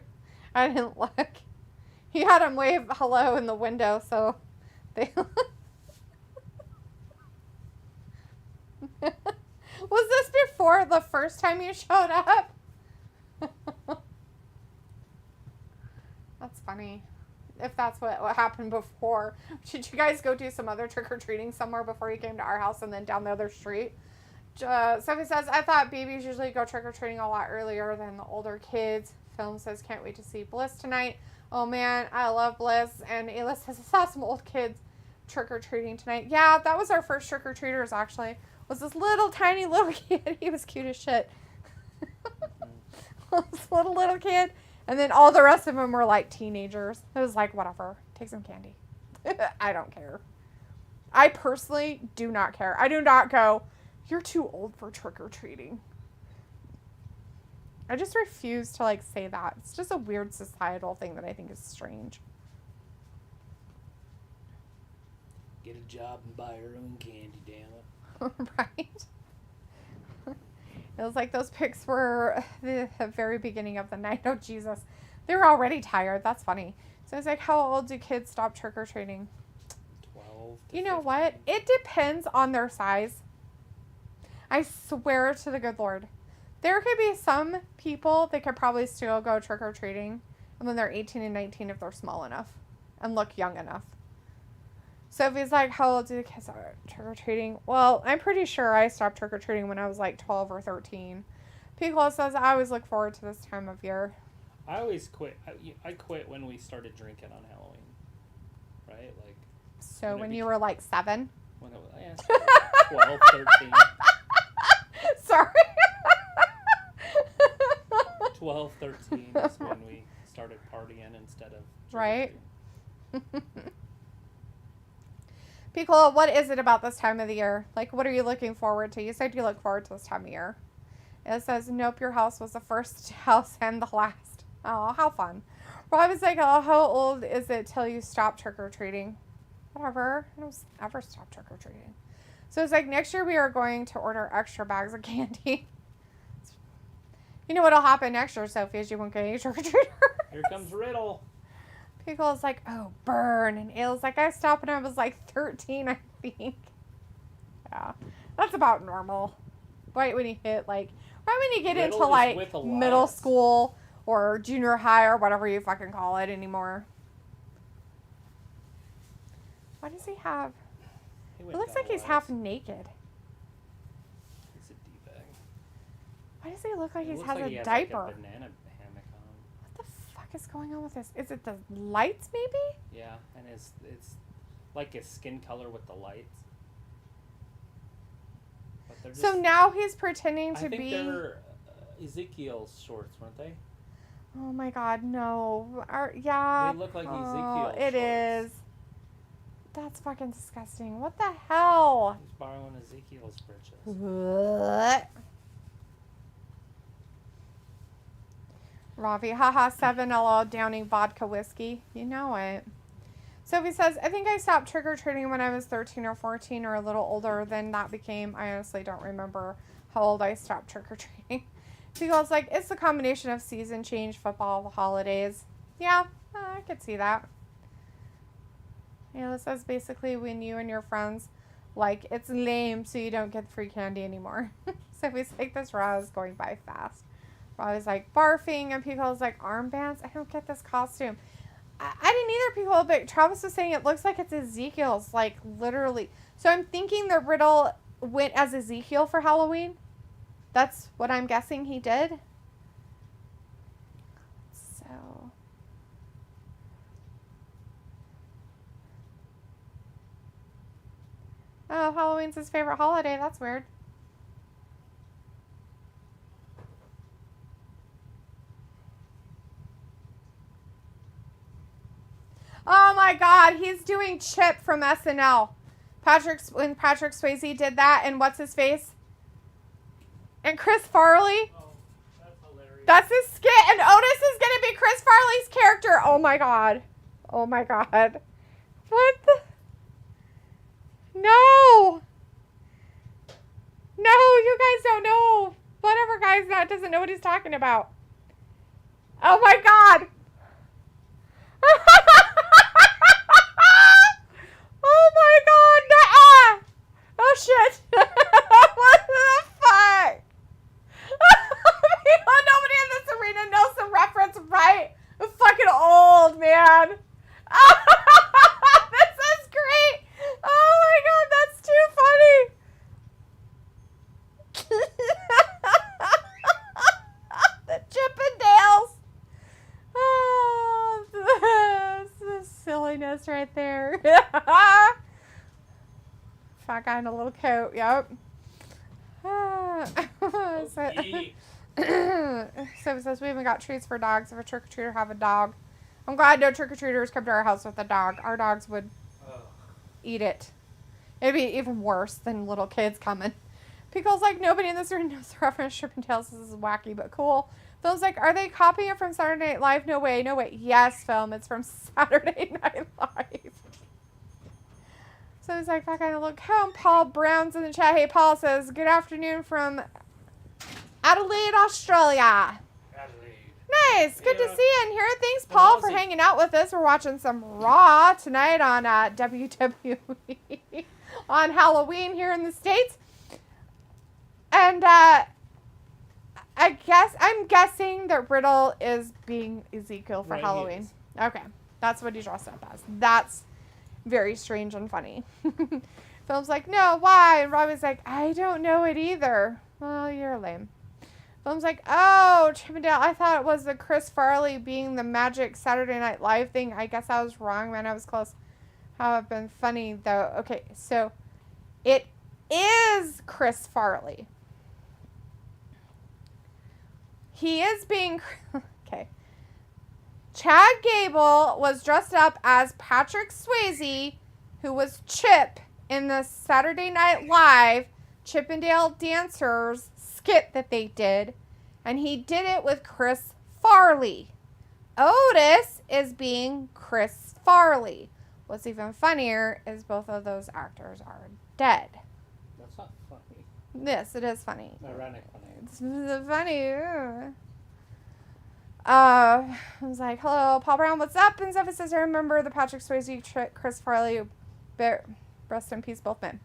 I didn't look. He had them wave hello in the window, so they... Was this before the first time you showed up? That's funny. If that's what happened before. Should you guys go do some other trick-or-treating somewhere before you came to our house and then down the other street? Sophie says, I thought babies usually go trick-or-treating a lot earlier than the older kids. Film says, can't wait to see Bliss tonight. Oh man, I love Bliss. And Ayla says, I saw some old kids trick-or-treating tonight. Yeah, that was our first trick-or-treaters actually. Was this little tiny little kid. He was cute as shit. This little kid. And then all the rest of them were like teenagers. It was like, whatever. Take some candy. I don't care. I personally do not care. I do not go, you're too old for trick-or-treating. I just refuse to like say that. It's just a weird societal thing that I think is strange. Get a job and buy your own candy, damn it. Right? It was like those pics were the very beginning of the night. Oh, Jesus. They were already tired. That's funny. So it's like, how old do kids stop trick-or-treating? 12 to You know 15. what? It depends on their size. I swear to the good Lord. There could be some people that could probably still go trick-or-treating when they're 18 and 19 if they're small enough and look young enough. So if he's like, how old do the kids start trick-or-treating? Well, I'm pretty sure I stopped trick-or-treating when I was like 12 or 13. Piccolo says, I always look forward to this time of year. I always quit. I quit when we started drinking on Halloween. Right? Like. So when you were like 7? When it was, yeah, 12, 13. Sorry. 12, 13 is when we started partying instead of Right. trick-or-treating. Piccolo, what is it about this time of the year? Like, what are you looking forward to? You said you look forward to this time of year. It says, nope, your house was the first house and the last. Oh, how fun. Rob was like, oh, how old is it till you stop trick-or-treating? Whatever. I don't ever stop trick-or-treating. So it's like, next year we are going to order extra bags of candy. You know what'll happen next year, Sophie, is you won't get any trick-or-treaters. Here comes Riddle. Pickle's like, oh, burn. And Aile's like, I stopped when I was like 13, I think. Yeah. That's about normal. Right when you hit, like, right when you get Riddle into, is like, with middle Elias. school or junior high or whatever you fucking call it anymore. What does he have? He It went looks down like he's Elias. half naked. He's a D-bag. Why does he look like It he looks has like a he has diaper? Like a banana hammock on. What the fuck is going on with this? Is it the lights, maybe? Yeah, and it's like his skin color with the lights. But they're just, So now he's pretending I to think be... they're Ezekiel's shorts, weren't they? Oh my god, no. Yeah. They look like Oh, Ezekiel's it shorts. is. That's fucking disgusting. What the hell? He's borrowing Ezekiel's britches. What? Ravi, haha, 7 LL downing vodka whiskey. You know it. Sophie says, I think I stopped trick-or-treating when I was 13 or 14 or a little older. Then that became, I honestly don't remember how old I stopped trick-or-treating. Seagull's like, it's the combination of season change, football, the holidays. Yeah, I could see that. Yeah, this says basically when you and your friends, like, it's lame so you don't get free candy anymore. Sophie's like, this Raw is going by fast. Ravi's like, barfing, and Pico's like, armbands? I don't get this costume. I didn't either, Pico, but Travis was saying it looks like it's Ezekiel's, like, literally. So I'm thinking that Riddle went as Ezekiel for Halloween. That's what I'm guessing he did. So. Oh, Halloween's his favorite holiday. That's weird. Oh my God, he's doing Chip from SNL. When Patrick Swayze did that, and what's his face? And Chris Farley. Oh, that's hilarious. That's his skit, and Otis is gonna be Chris Farley's character. Oh my God. Oh my God. What the? No. No, you guys don't know. Whatever, guys, that doesn't know what he's talking about. Oh my God. Oh my God. Nuh-uh. Oh shit. What the fuck? Nobody in this arena knows the reference, right? I'm fucking old, man. This is great. Oh my God, that's too funny. The Chippendales. Oh, this is silliness right there. Fat guy in a little coat, yep. So it says we haven't got treats for dogs. If a trick-or-treater have a dog. I'm glad no trick-or-treaters come to our house with a dog. Our dogs would eat it. It'd be even worse than little kids coming. Pickle's like, nobody in this room knows the reference to Chippendales. This is wacky, but cool. Phil's like, are they copying it from Saturday Night Live? No way, no way. Yes, Film, it's from Saturday Night Live. So he's like, fuck, I look home. Paul Brown's in the chat. Hey, Paul says, good afternoon from Adelaide, Australia. Nice. Good to see you in here. Thanks, Paul, for hanging out with us. We're watching some Raw tonight on WWE on Halloween here in the States. And I'm guessing that Riddle is being Ezekiel for Halloween. Okay. That's what he dressed up as. That's very strange and funny. Phil's like, no, why? And Robbie's like, I don't know it either. Well, you're lame. Phil's like, oh, Chippendale, I thought it was the Chris Farley being the Magic Saturday Night Live thing. I guess I was wrong, man. I was close. How have been funny, though. Okay, so it is Chris Farley. He is being... Okay. Chad Gable was dressed up as Patrick Swayze, who was Chip in the Saturday Night Live Chippendale Dancers skit that they did, and he did it with Chris Farley. Otis is being Chris Farley. What's even funnier is both of those actors are dead. That's not funny. Yes, it is funny. Ironic funny. It's funny. I was like, hello, Paul Brown, what's up? And Zephyr says, I remember the Patrick Swayze trick, Chris Farley, rest in peace, both men.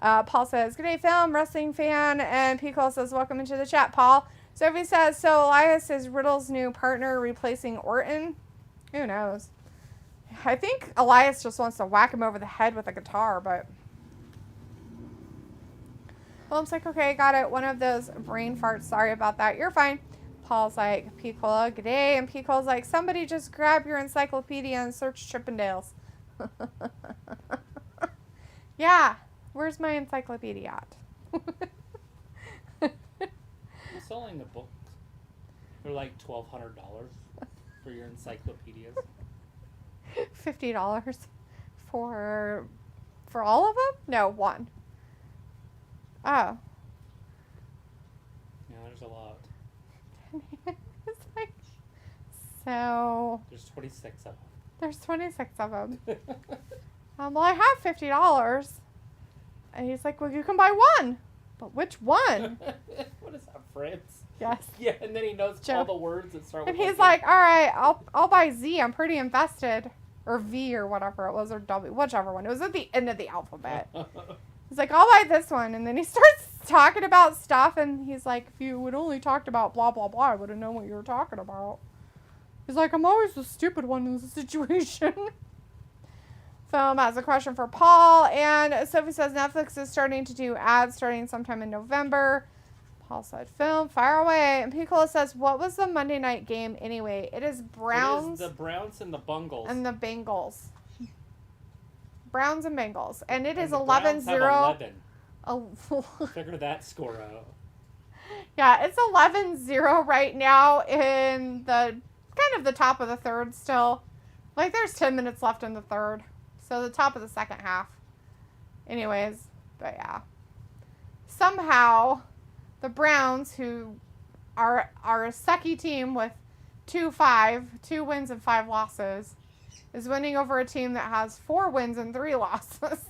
Paul says, good day, film, wrestling fan. And P. Cole says, welcome into the chat, Paul. Sophie says, so Elias is Riddle's new partner replacing Orton? Who knows? I think Elias just wants to whack him over the head with a guitar, but... Well, I'm like, okay, got it. One of those brain farts. Sorry about that. You're fine. Paul's like, P. Cole, good day. And P. Cole's like, somebody just grab your encyclopedia and search Chippendales. Yeah. Where's my encyclopedia at? I'm selling the books for like $1,200 for your encyclopedias. $50 for all of them? No, one. Oh. Yeah, there's a lot. It's like, so... There's 26 of them. There's 26 of them. Well, I have $50. And he's like, well, you can buy one. But which one? What is that, Fritz? Yes. Yeah, and then he knows all the words that start with... And he's like, all right, I'll buy Z. I'm pretty invested. Or V or whatever it was, or W, whichever one. It was at the end of the alphabet. He's like, I'll buy this one. And then he starts talking about stuff, and he's like, if you would only talked about blah, blah, blah, I would have known what you were talking about. He's like, I'm always the stupid one in this situation. Film has a question for Paul, and Sophie says Netflix is starting to do ads starting sometime in November. Paul said, film, fire away. And Piccolo says, what was the Monday night game anyway? It is Browns. It is the Browns and the Bungles. And the Bengals. Browns and Bengals. And it is 11-0. 11. Figure that score out. Yeah, it's 11-0 right now in the kind of the top of the third still. Like, there's 10 minutes left in the third. So the top of the second half. Anyways, but yeah. Somehow, the Browns, who are a sucky team with 2 wins and 5 losses, is winning over a team that has 4 wins and 3 losses.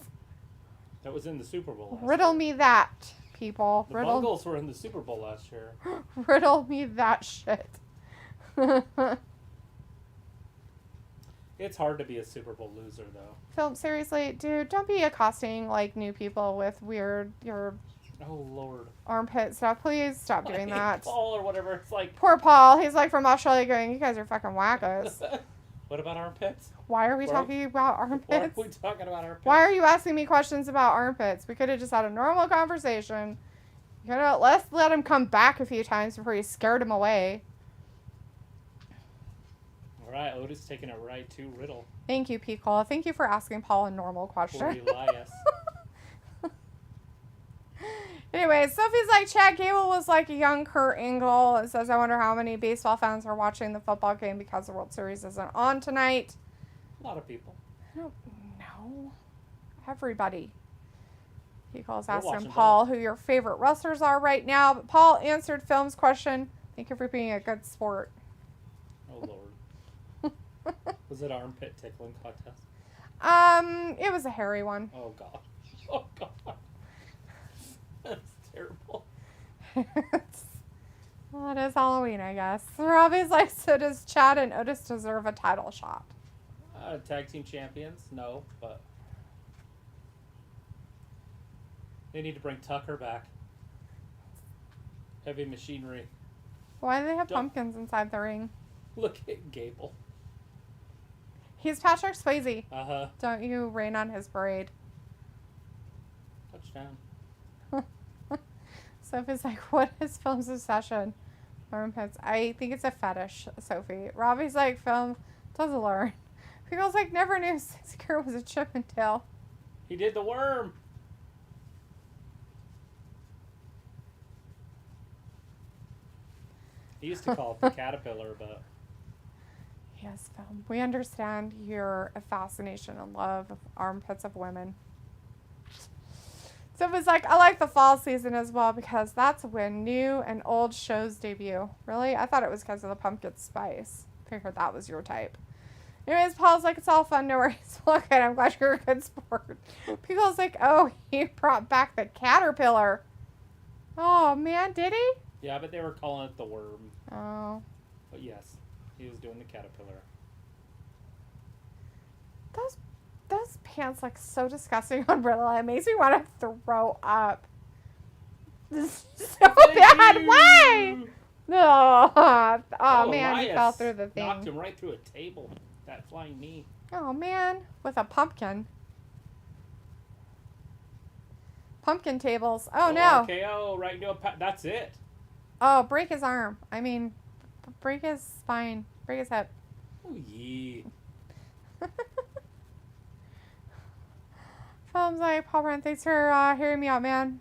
That was in the Super Bowl last Riddle year. me that, people. The Bungles were in the Super Bowl last year. Riddle me that shit. It's hard to be a Super Bowl loser, though. Phil, seriously, dude, don't be accosting, like, new people with your Oh, Lord. armpit stuff. Please stop doing that. Paul or whatever. It's like... Poor Paul. He's, like, from Australia going, you guys are fucking wackos. What about armpits? Why are we talking about Why are armpits? we talking about armpits? Why are you asking me questions about armpits? We could have just had a normal conversation. You know, let's let him come back a few times before you scared him away. All right, Otis taking it right to Riddle. Thank you, P. Cole. Thank you for asking Paul a normal question. Poor Elias. Anyway, Sophie's like, Chad Gable was like a young Kurt Angle. It says, I wonder how many baseball fans are watching the football game because the World Series isn't on tonight. A lot of people. I don't know. Everybody. He calls We're asking watching Paul who your favorite wrestlers are right now. But Paul answered Film's question. Thank you for being a good sport. Oh, Lord. Was it armpit tickling contest? It was a hairy one. Oh, God. Oh, God. That's terrible. Well, it is Halloween, I guess. Robbie's like, so does Chad and Otis deserve a title shot? Tag team champions? No, but they need to bring Tucker back. Heavy machinery. Why do they have Don't- pumpkins inside the ring? Look at Gable. He's Patrick Swayze. Uh-huh. Don't you rain on his parade. Touchdown. Sophie's like, what is Phil's obsession? Armpits. I think it's a fetish, Sophie. Robbie's like, Phil doesn't learn. People's like, never knew Secure was a Chippendale. He did the worm. He used to call it the caterpillar, but Yes, Phil. We understand your fascination and love of armpits of women. Sophie's like, I like the fall season as well because that's when new and old shows debut. Really? I thought it was because of the pumpkin spice. Figured that was your type. Anyways, Paul's like, it's all fun, no worries. Look, I'm glad you're a good sport. People's like, oh, he brought back the caterpillar. Oh, man, did he? yeah, but they were calling it the worm. Oh. But yes, he was doing the caterpillar. Those pants look so disgusting on Riddle. It makes me want to throw up. This is so bad. you. Why? No. Oh, man, he Elias fell through the knocked thing. him right through a table. That flying knee. Oh, man. With a pumpkin. Pumpkin tables. Oh, no. RKO right into a that's it. Oh, break his arm. I mean, break his spine. Break his hip. Oh, yeah. Phil's like, Paul Brand, thanks for hearing me out, man.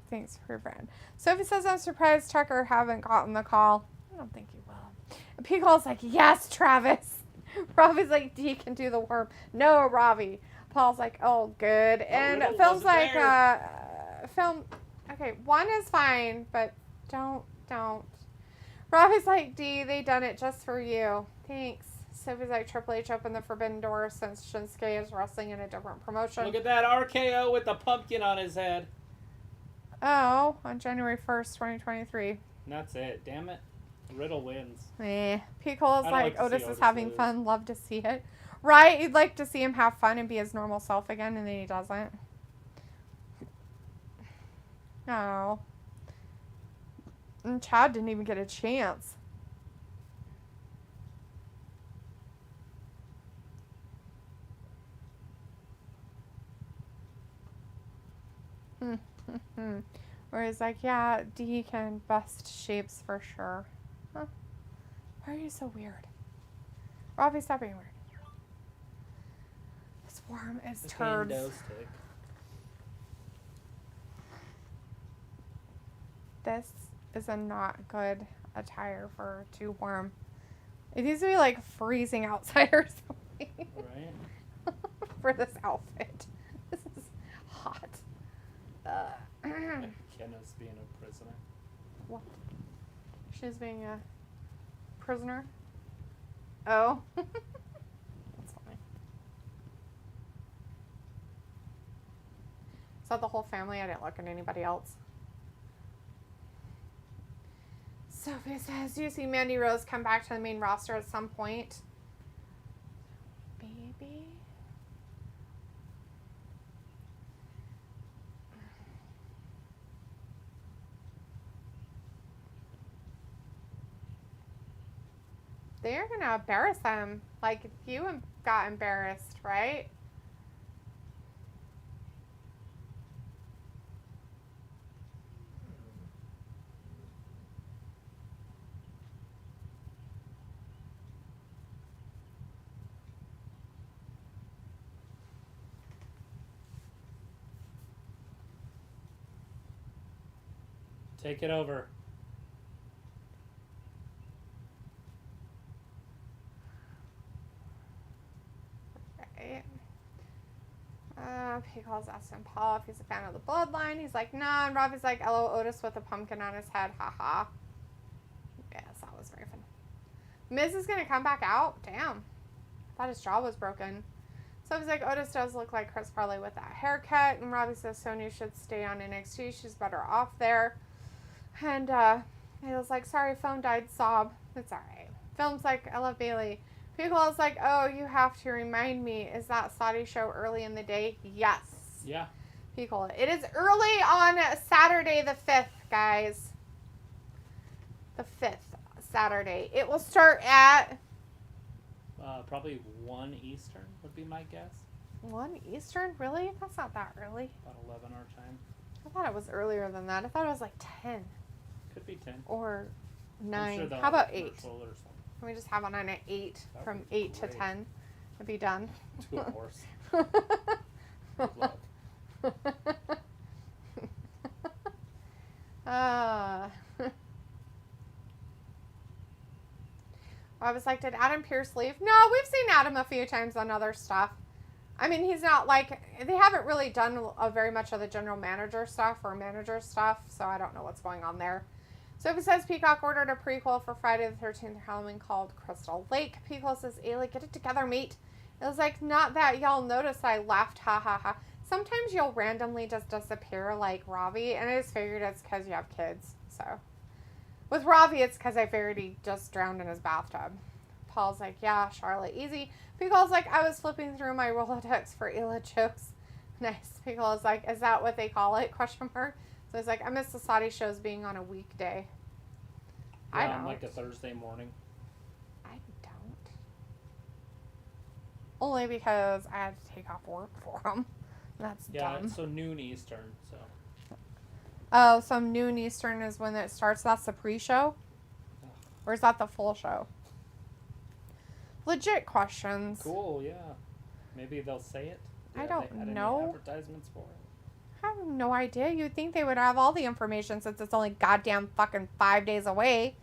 Thanks for your friend. Sophie says, I'm surprised Tucker haven't gotten the call. I don't think he will. And Picole's like, yes, Travis. Robbie's like, D can do the worm. No, Robbie. Paul's like, oh, good. And Riddle Phil's wasn't like, there. Phil, okay, one is fine, but don't. Robbie's like, D, they done it just for you. Thanks. Sophie's like, Triple H opened the forbidden door since Shinsuke is wrestling in a different promotion. Look at that RKO with the pumpkin on his head. Oh, on January 1st, 2023. And that's it. Damn it. Riddle wins. P. Cole's I don't like, like to see Otis is Otis having lose. fun. Love to see it. Right? You'd like to see him have fun and be his normal self again, and then he doesn't. Oh. And Chad didn't even get a chance. Where he's like, yeah, D can bust shapes for sure. Huh? Why are you so weird? Robbie, stop being weird. This worm is The turds. kendo stick. This is a not good attire for two worm. It needs to be like freezing outside or something Right? for this outfit. This is hot. Kenna's being a prisoner. What? She's being a prisoner? Oh. That's funny. Is that the whole family? I didn't look at anybody else. Sophie says, do you see Mandy Rose come back to the main roster at some point? Baby? They're going to embarrass them. Like, you got embarrassed, right? Take it over. Right. He calls Austin Paul if he's a fan of the Bloodline. He's like, nah. And Robbie's like, hello, Otis with a pumpkin on his head. Haha. Yes, that was very fun. Miz is going to come back out? Damn. I thought his jaw was broken. So he's like, Otis does look like Chris Farley with that haircut. And Robbie says Sonya should stay on NXT. She's better off there. And He was like, sorry, phone died, sob. It's alright. Film's like, I love Bailey. People is like, oh, you have to remind me, is that Saudi show early in the day? Yes. Yeah. People, it is early on Saturday the 5th, guys. The 5th, Saturday. It will start at... Probably 1 Eastern would be my guess. 1 Eastern? Really? That's not that early. About 11 our time. I thought it was earlier than that. I thought it was like 10 Could be 10. or I'm 9. sure they'll How about have a 8? commercial or something. Can we just have one on at 8? That From would be 8 to great. 10. It'd be done. 2 hours. Good luck. I was like, did Adam Pearce leave? No, we've seen Adam a few times on other stuff. I mean, he's not like, they haven't really done very much of the general manager stuff or manager stuff, so I don't know what's going on there. So it says Peacock ordered a prequel for Friday the 13th Halloween called Crystal Lake. Peacock says, Ayla, get it together, mate. It was like, not that y'all noticed I left, ha ha ha. Sometimes you'll randomly just disappear like Ravi, and I just figured it's because you have kids, so. With Ravi, it's because I figured he just drowned in his bathtub. Paul's like, yeah, Charlotte, easy. Pickle's like, I was flipping through my Rolodex for Ayla jokes. Nice. Pickle is like, is that what they call it? Question mark. So he's like, I miss the Saudi shows being on a weekday. Yeah, I don't. on like a Thursday morning. I don't. Only because I had to take off work for them. That's Yeah, dumb. so noon Eastern, so. Oh, so noon Eastern is when it starts. That's the pre-show? Or is that the full show? Legit questions. Cool, yeah. Maybe they'll say it. I Yeah, don't they had know. Any advertisements for it? I have no idea. You'd think they would have all the information since it's only goddamn fucking 5 days away.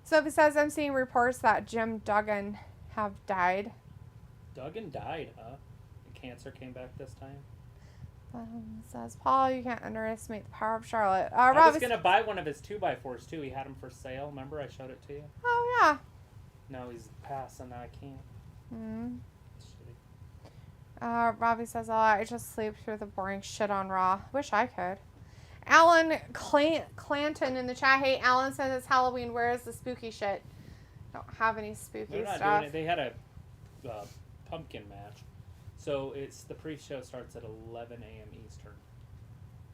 So it says, I'm seeing reports that Jim Duggan have died. Duggan died, huh? The cancer came back this time? It says, Paul, you can't underestimate the power of Charlotte. I Rob was going to buy one of his 2x4s too. He had them for sale. Remember I showed it to you? Oh, yeah. No, he's passed and I can't. Hmm. Shitty. Robbie says, oh, I just sleep through the boring shit on Raw. Wish I could. Alan Clanton in the chat. Hey, Alan says it's Halloween. Where is the spooky shit? Don't have any spooky They're not stuff. doing it. They had a pumpkin match. So it's the pre-show starts at 11 a.m. Eastern.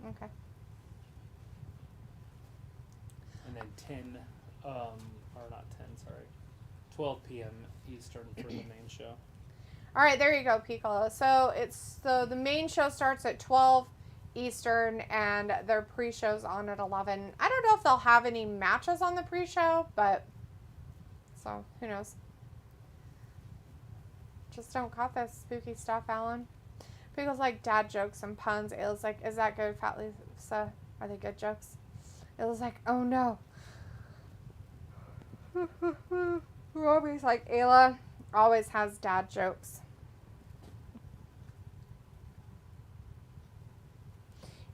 Okay. And then 10, or not 10, sorry, 12 p.m. Eastern for the main show. All right, there you go, Piccolo. So the main show starts at 12 Eastern, and their pre-show's on at 11. I don't know if they'll have any matches on the pre-show, but so who knows? Just don't got this spooky stuff, Alan. Pickle's like dad jokes and puns. Ayla's like, is that good, Fat Lisa? Are they good jokes? Ayla's like, oh no. Robbie's like, Ayla always has dad jokes.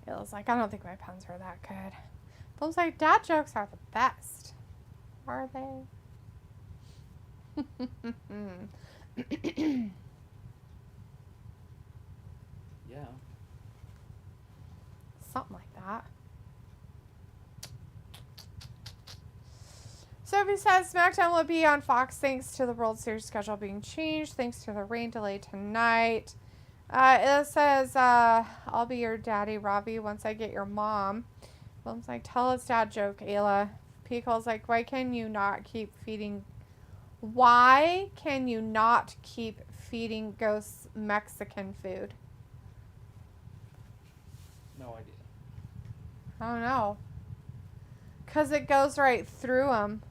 Ayla's like, I don't think my puns are that good. Phil's like, dad jokes are the best. Are they? Yeah. Something like that. Sophie says SmackDown will be on Fox thanks to the World Series schedule being changed, thanks to the rain delay tonight. It says, I'll be your daddy, Robbie, once I get your mom. William's like, tell us dad joke, Ayla. Pico's like, why can you not keep feeding ghosts Mexican food? No idea. I don't know. Because it goes right through them.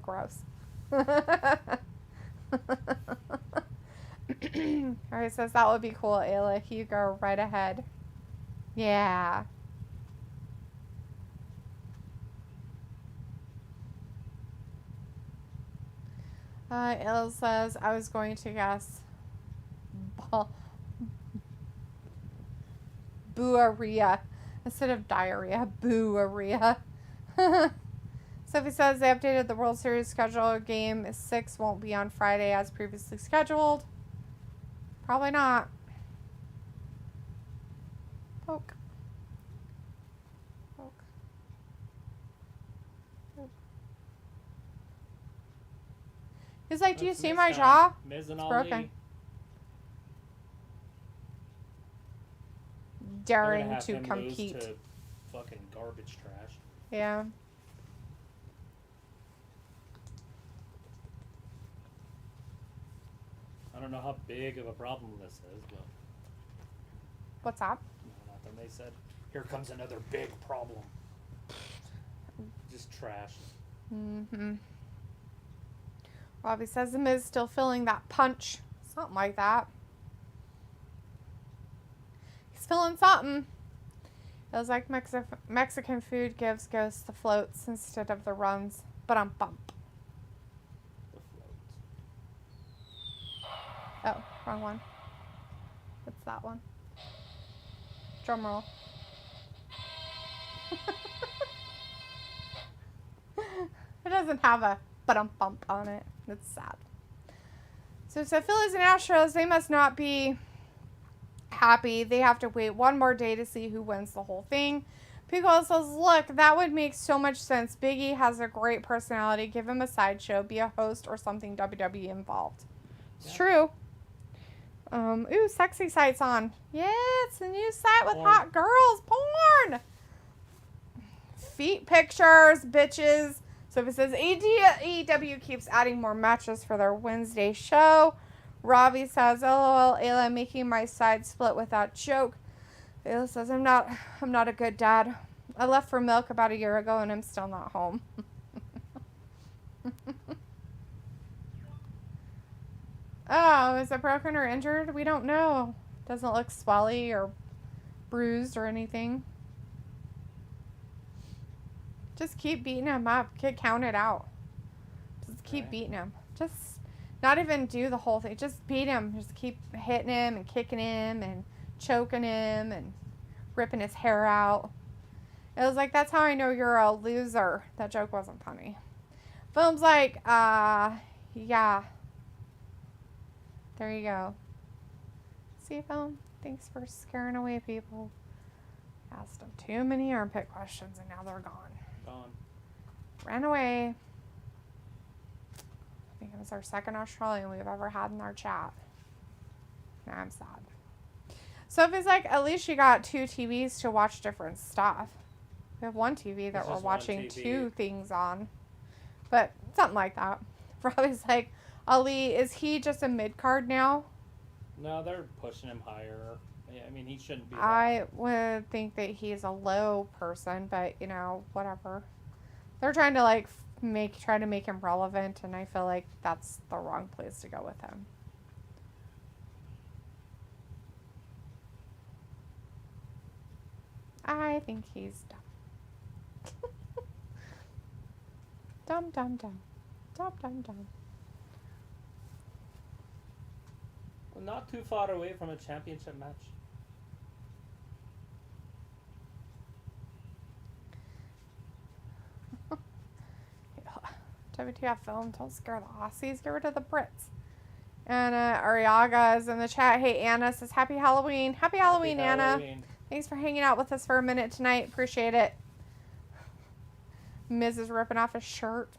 Gross. Alright, says that would be cool, Ayla. You go right ahead. Yeah. Ayla says, I was going to guess Boo-a-ria instead of diarrhea. Boo-a-ria. Sophie says they updated the World Series schedule. Game 6 won't be on Friday as previously scheduled. Probably not. Poke. Poke. He's like, do you That's see Miz my time. jaw? Miz and It's Ali. broken. They're gonna Daring have to him compete. lose to fucking garbage trash. Yeah. I don't know how big of a problem this is, but What's up? nothing. They said, here comes another big problem. Just trash. Mm-hmm. Robbie says the Miz still feeling that punch. Something like that. He's feeling something. It was like Mexican food gives ghosts the floats instead of the runs. But I'm bump. The floats. Oh, wrong one. What's that one? Drum roll. It doesn't have a bump on it. It's sad. So Phillies and Astros, they must not be happy. They have to wait one more day to see who wins the whole thing. Pico says, look, that would make so much sense. Big E has a great personality. Give him a sideshow. Be a host or something WWE involved. It's true. Ooh, sexy site's on. Yeah, it's a new site with Porn. hot girls. Porn. Feet pictures, bitches. So if it says AEW keeps adding more matches for their Wednesday show. Robbie says, LOL, Ayla making my side split with that joke. Ayla says, I'm not a good dad. I left for milk about a year ago and I'm still not home. Oh, is it broken or injured? We don't know. Doesn't look swelly or bruised or anything. Just keep beating him up. Count it out. Just keep beating him. Just not even do the whole thing. Just beat him. Just keep hitting him and kicking him and choking him and ripping his hair out. It was like, that's how I know you're a loser. That joke wasn't funny. Boom's like, yeah. There you go. See, Boom? Thanks for scaring away people. Asked them too many armpit questions and now they're gone. Gone. Ran away. I think it was our second Australian we've ever had in our chat. Now I'm sad. So if it's like, at least you got 2 TVs to watch different stuff. We have 1 TV that It's we're just one watching TV. 2 things on. But something like that. Robbie's like, Ali, is he just a mid-card now? No, they're pushing him higher. Yeah, I mean, he shouldn't be. I would think that he's a low person, but you know, whatever. They're trying to like try to make him relevant, and I feel like that's the wrong place to go with him. I think he's dumb. Dumb, dumb, dumb. Dumb, dumb, dumb. Well, not too far away from a championship match. WTF film, don't scare the Aussies, get rid of the Brits. And Ariaga is in the chat. Hey, Anna says, Happy Halloween. Happy Halloween, Anna. Halloween. Thanks for hanging out with us for a minute tonight. Appreciate it. Miz is ripping off his shirt.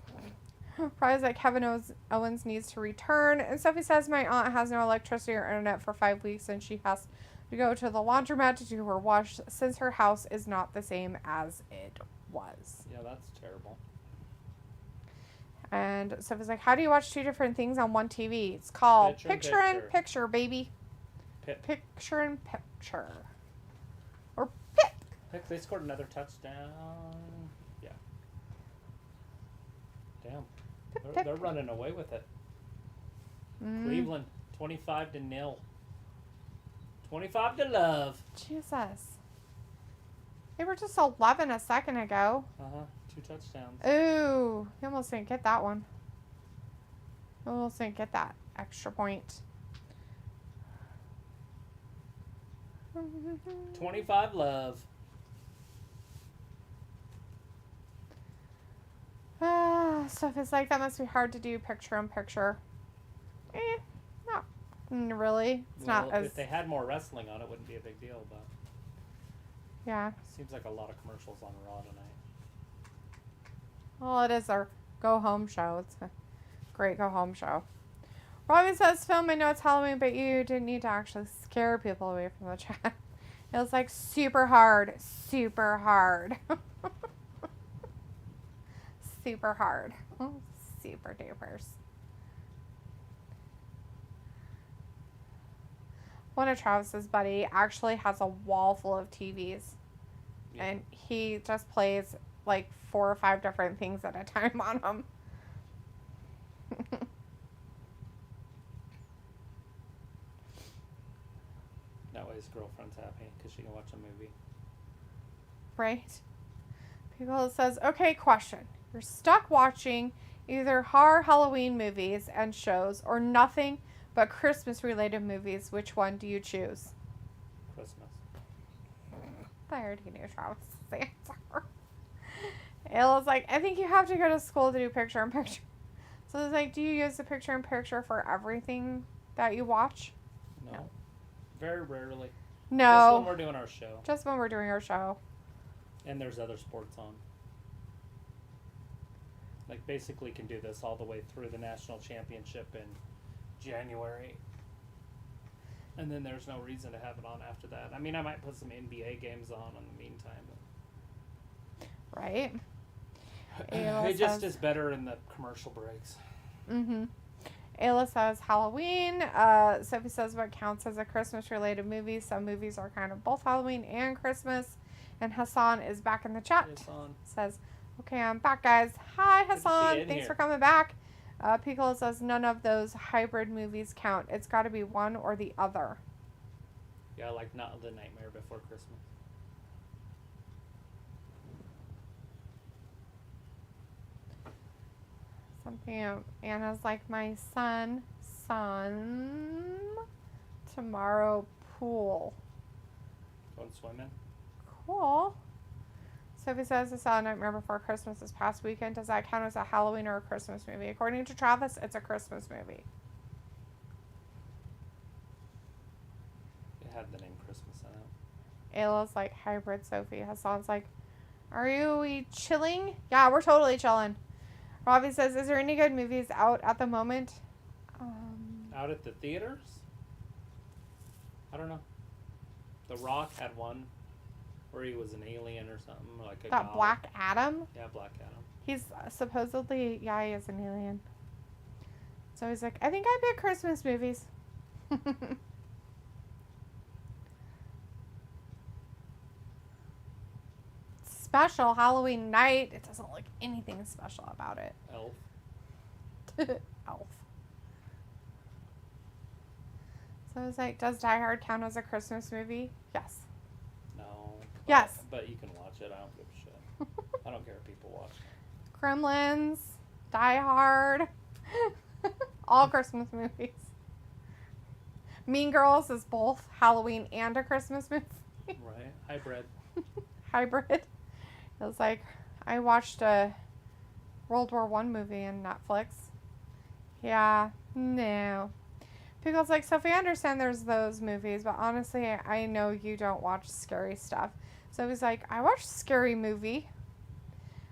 Probably like Kevin Owens needs to return. And Sophie says, my aunt has no electricity or internet for 5 weeks and she has to go to the laundromat to do her wash since her house is not the same as it was. Yeah, that's terrible. And Sophie's like, how do you watch 2 different things on one TV? It's called Picture in Picture, baby. Pip. Picture in Picture. Or Pip. Heck, they scored another touchdown. Yeah. Damn. They're running away with it. Cleveland, 25-0. 25 to love. Jesus. They were just 11 a second ago. 2 touchdowns. Ooh, you almost didn't get that one. You almost didn't get that extra point. 25 love. Stuff is like, that must be hard to do picture in picture. Not really. It's not as... If they had more wrestling on it, wouldn't be a big deal, but... Yeah. Seems like a lot of commercials on Raw tonight. Well, it is our go-home show. It's a Great go home show. Robbie says, Film, I know it's Halloween, but you didn't need to actually scare people away from the chat. It was like super hard. Super hard. Super hard. Super dupers. One of Travis's buddy actually has a wall full of TVs. Yeah. And he just plays like 4 or 5 different things at a time on them. That way his girlfriend's happy because she can watch a movie. Right? People says, okay, question. You're stuck watching either horror Halloween movies and shows or nothing but Christmas related movies. Which one do you choose? Christmas. I already knew Travis's answer. Ayla's like, I think you have to go to school to do picture in picture. So it's like, do you use the picture in picture for everything that you watch? No. Very rarely. No. Just when we're doing our show. Just when we're doing our show. And there's other sports on. Like, basically can do this all the way through the national championship in January. And then there's no reason to have it on after that. I mean, I might put some NBA games on in the meantime. Right? It just is better in the commercial breaks. Mm-hmm. Ayla says Halloween. Sophie says what counts as a Christmas-related movie. Some movies are kind of both Halloween and Christmas. And Hassan is back in the chat. Hassan. Says, okay, I'm back, guys. Hi, Good to see you Hassan. in Thanks here. for coming back. Piccolo says none of those hybrid movies count. It's got to be one or the other. Yeah, like not The Nightmare Before Christmas. Something Anna's like my son. Tomorrow pool. Going swimming. Cool. Sophie says I saw Nightmare Before Christmas this past weekend. Does that count as a Halloween or a Christmas movie? According to Travis, it's a Christmas movie. It had the name Christmas in it. Ayla's like hybrid Sophie. Hassan's like, are we chilling? Yeah, we're totally chilling. Robbie says, is there any good movies out at the moment? Out at the theaters? I don't know. The Rock had one where he was an alien or something, like a That god. Black Adam? Yeah, Black Adam. He's supposedly, yeah, he is an alien. So he's like, I think I pick Christmas movies. Special Halloween night. It doesn't look anything special about it. Elf. Elf. So it's like, does Die Hard count as a Christmas movie? Yes. No. Yes. But you can watch it. I don't give a shit. I don't care if people watch it. Gremlins, Die Hard, all Christmas movies. Mean Girls is both Halloween and a Christmas movie. Right. Hybrid. Hybrid. It was like, I watched a World War I movie on Netflix. Yeah, no. Pickle's like, Sophie, I understand there's those movies, but honestly, I know you don't watch scary stuff. So he's like, I watch Scary Movie.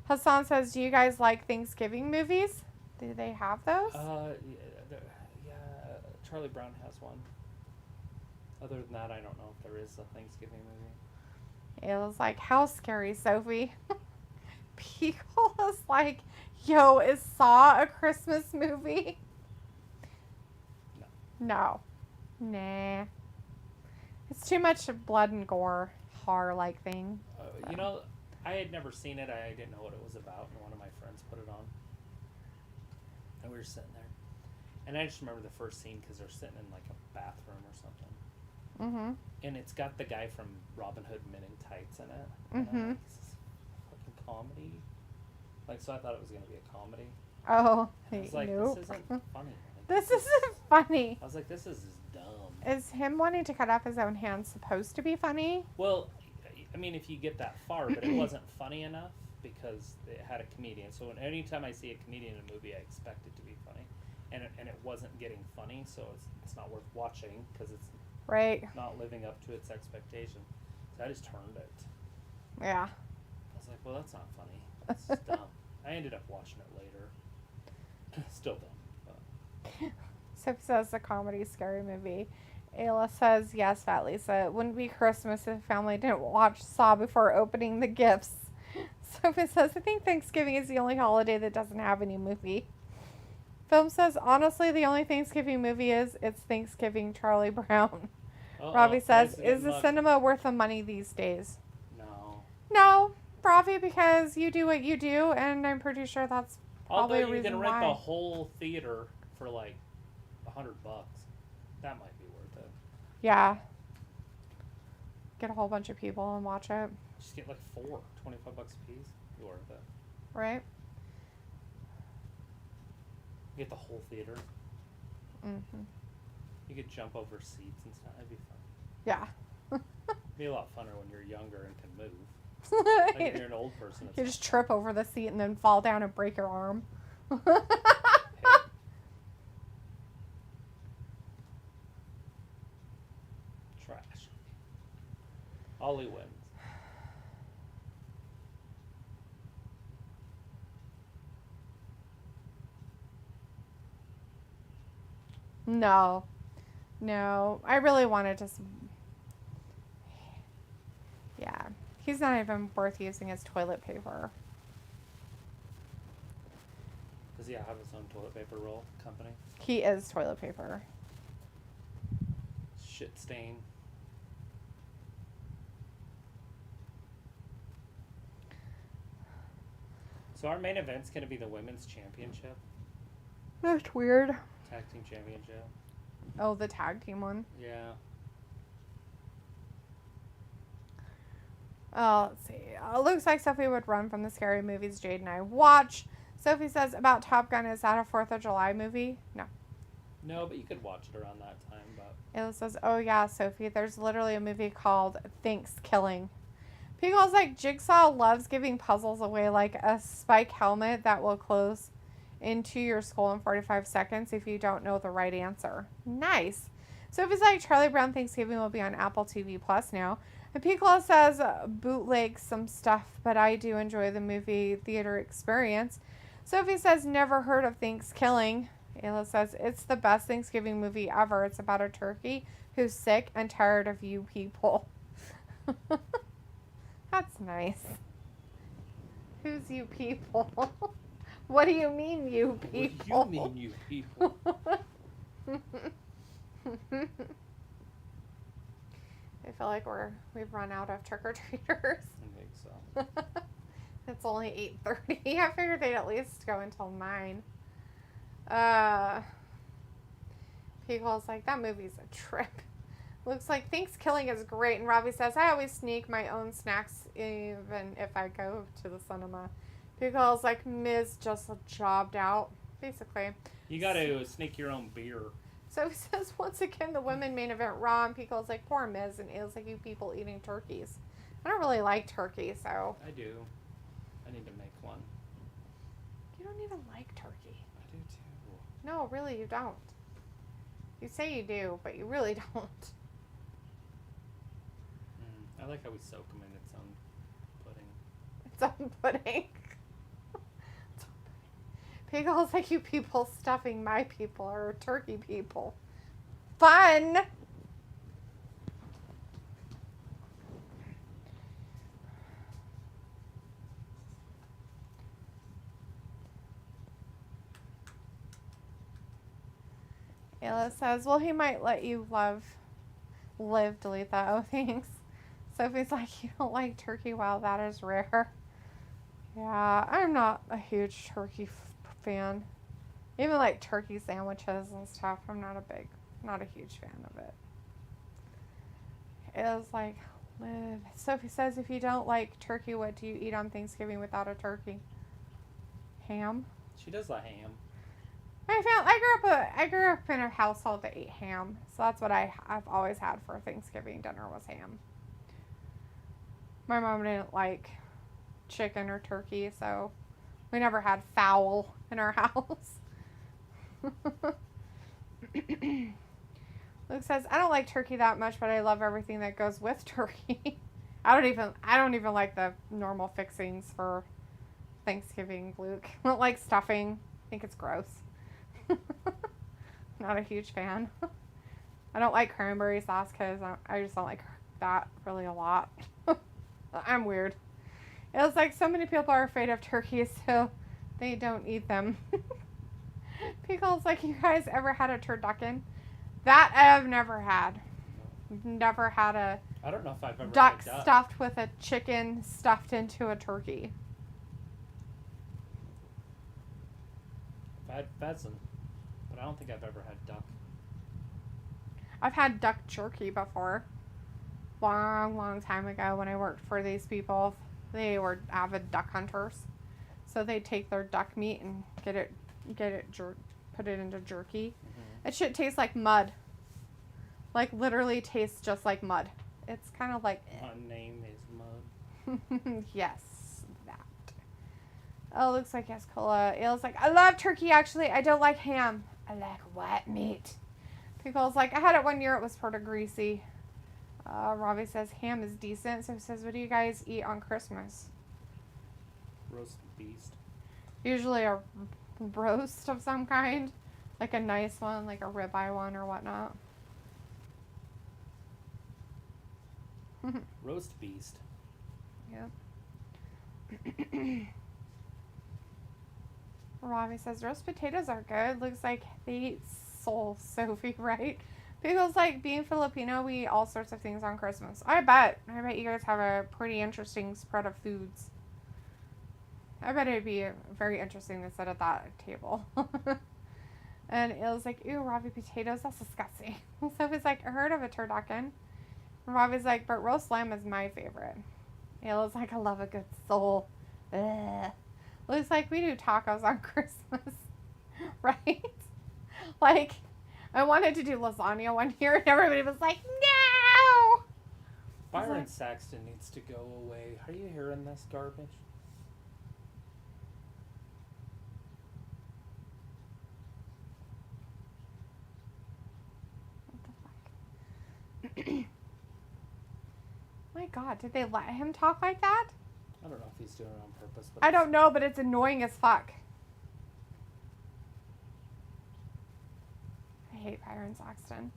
Hassan says, do you guys like Thanksgiving movies? Do they have those? Yeah, Charlie Brown has one. Other than that, I don't know if there is a Thanksgiving movie. It was like, how scary, Sophie? Pickle is like, yo, is Saw a Christmas movie? No. Nah. It's too much blood and gore, horror-like thing. You know, I had never seen it. I didn't know what it was about, and one of my friends put it on. And we were sitting there. And I just remember the first scene because they're sitting in like a bathroom or something. Mm-hmm. And it's got the guy from Robin Hood Men in Tights in it. Mm-hmm. And I'm like, is this a fucking comedy? Like, so I thought it was going to be a comedy. Oh, I was like, nope. this isn't funny. Like, This isn't funny. I was like, this is dumb. Is him wanting to cut off his own hand supposed to be funny? Well, I mean, if you get that far, but it wasn't funny enough because it had a comedian. So anytime I see a comedian in a movie, I expect it to be funny. And it wasn't getting funny, so it's not worth watching because it's Right. not living up to its expectation. So I just turned it. Yeah. I was like, well, that's not funny. That's just dumb. I ended up watching it later. Still dumb. Sophie says the comedy scary movie. Ayla says, yes, Fat Lisa. It wouldn't be Christmas if the family didn't watch Saw before opening the gifts. Sophie says, I think Thanksgiving is the only holiday that doesn't have any movie. Film says, honestly, the only Thanksgiving movie is It's Thanksgiving, Charlie Brown. Robbie says, is the cinema worth the money these days? No. No, Robbie, because you do what you do, and I'm pretty sure that's probably Although a you reason can rent why. the whole theater for like $100. That might be worth it. Yeah. Get a whole bunch of people and watch it. Just get like 4, $25 a piece. Be worth it. Right? Get the whole theater. Mm-hmm. You could jump over seats and stuff. It'd be fun. Yeah. It'd be a lot funner when you're younger and can move. Like if you're an old person. You just trip over the seat and then fall down and break your arm. Trash. Ollie wins. No. No. I really want to just... Yeah. He's not even worth using as toilet paper. Does he have his own toilet paper roll company? He is toilet paper. Shit stain. So our main event's going to be the women's championship. That's weird. Tag team championship. Oh, the tag team one. Yeah. Oh, let's see. It looks like Sophie would run from the scary movies Jade and I watch. Sophie says about Top Gun, is that a 4th of July movie? No. No, but you could watch it around that time. But It says, oh yeah, Sophie, there's literally a movie called Thanksgiving. People's like, Jigsaw loves giving puzzles away, like a spike helmet that will close into your skull in 45 seconds if you don't know the right answer. Nice. Sophie's like, Charlie Brown Thanksgiving will be on Apple TV Plus now. And Piccolo says, bootleg some stuff, but I do enjoy the movie theater experience. Sophie says, never heard of Thanksgiving. Ayla says, it's the best Thanksgiving movie ever. It's about a turkey who's sick and tired of you people. That's nice. Who's you people? What do you mean, you people? What do you mean, you people? I feel like we've run out of trick-or-treaters. I think so. It's only 8:30. I figured they'd at least go until 9. People's like, that movie's a trip. Looks like Thanksgiving is great. And Robbie says, I always sneak my own snacks even if I go to the cinema. People's like, Miz just jobbed out, basically. You got to sneak your own beer. So he says, once again, the women main event Raw, and Pico's like, poor Miz, and Ayla's like, you people eating turkeys. I don't really like turkey, so. I do. I need to make one. You don't even like turkey. I do too. No, really, you don't. You say you do, but you really don't. I like how we soak them in its own pudding. It's own pudding. Pickle's like, you people stuffing my people or turkey people. Fun! Ayla says, well, he might let you live, delete that. Oh, thanks. Sophie's like, you don't like turkey? Wow, that is rare. Yeah, I'm not a huge turkey fan. Even like turkey sandwiches and stuff, I'm not a huge fan of it. It was like, live. Sophie says, if you don't like turkey, what do you eat on Thanksgiving without a turkey? Ham. She does like ham. I grew up in a household that ate ham, so that's what I've always had for Thanksgiving dinner was ham. My mom didn't like chicken or turkey, so we never had fowl in our house. Luke says, I don't like turkey that much, but I love everything that goes with turkey. I don't even like the normal fixings for Thanksgiving, Luke. I don't like stuffing. I think it's gross. Not a huge fan. I don't like cranberry sauce because I just don't like that really a lot. I'm weird. It was like so many people are afraid of turkeys, so they don't eat them. Pickles, like, you guys ever had a turducken? That I have never had. Never had a I don't know if I've ever duck had duck. stuffed with a chicken stuffed into a turkey. I've had pheasant, but I don't think I've ever had duck. I've had duck jerky before. Long time ago when I worked for these people. They were avid duck hunters. So they take their duck meat and put it into jerky. Mm-hmm. It shit tastes like mud. Like, literally tastes just like mud. It's kind of like... My name is Mud. Yes, that. Oh, looks like yes, cola. Ale's like, I love turkey, actually. I don't like ham. I like white meat. Pickle's like, I had it one year. It was sort of greasy. Robbie says ham is decent. So he says, what do you guys eat on Christmas? Roast beast. Usually a roast of some kind. Like a nice one, like a ribeye one or whatnot. Roast beast. Yep. Robbie says roast potatoes are good. Looks like they eat Sophie, right? Pickles, like, being Filipino, we eat all sorts of things on Christmas. I bet you guys have a pretty interesting spread of foods. I bet it'd be very interesting to sit at that table. And it was like, ew, Robbie, potatoes, that's disgusting. Sophie's like, I heard of a turducken. And Robbie's like, but roast lamb is my favorite. Ayla's like, I love a good soul. Ugh. Looks like we do tacos on Christmas. Right? Like, I wanted to do lasagna one year and everybody was like, no! Byron Saxton needs to go away. Are you hearing this garbage? What the fuck? My God, did they let him talk like that? I don't know if he's doing it on purpose. But I don't know, but it's annoying as fuck. I hate Byron Saxton.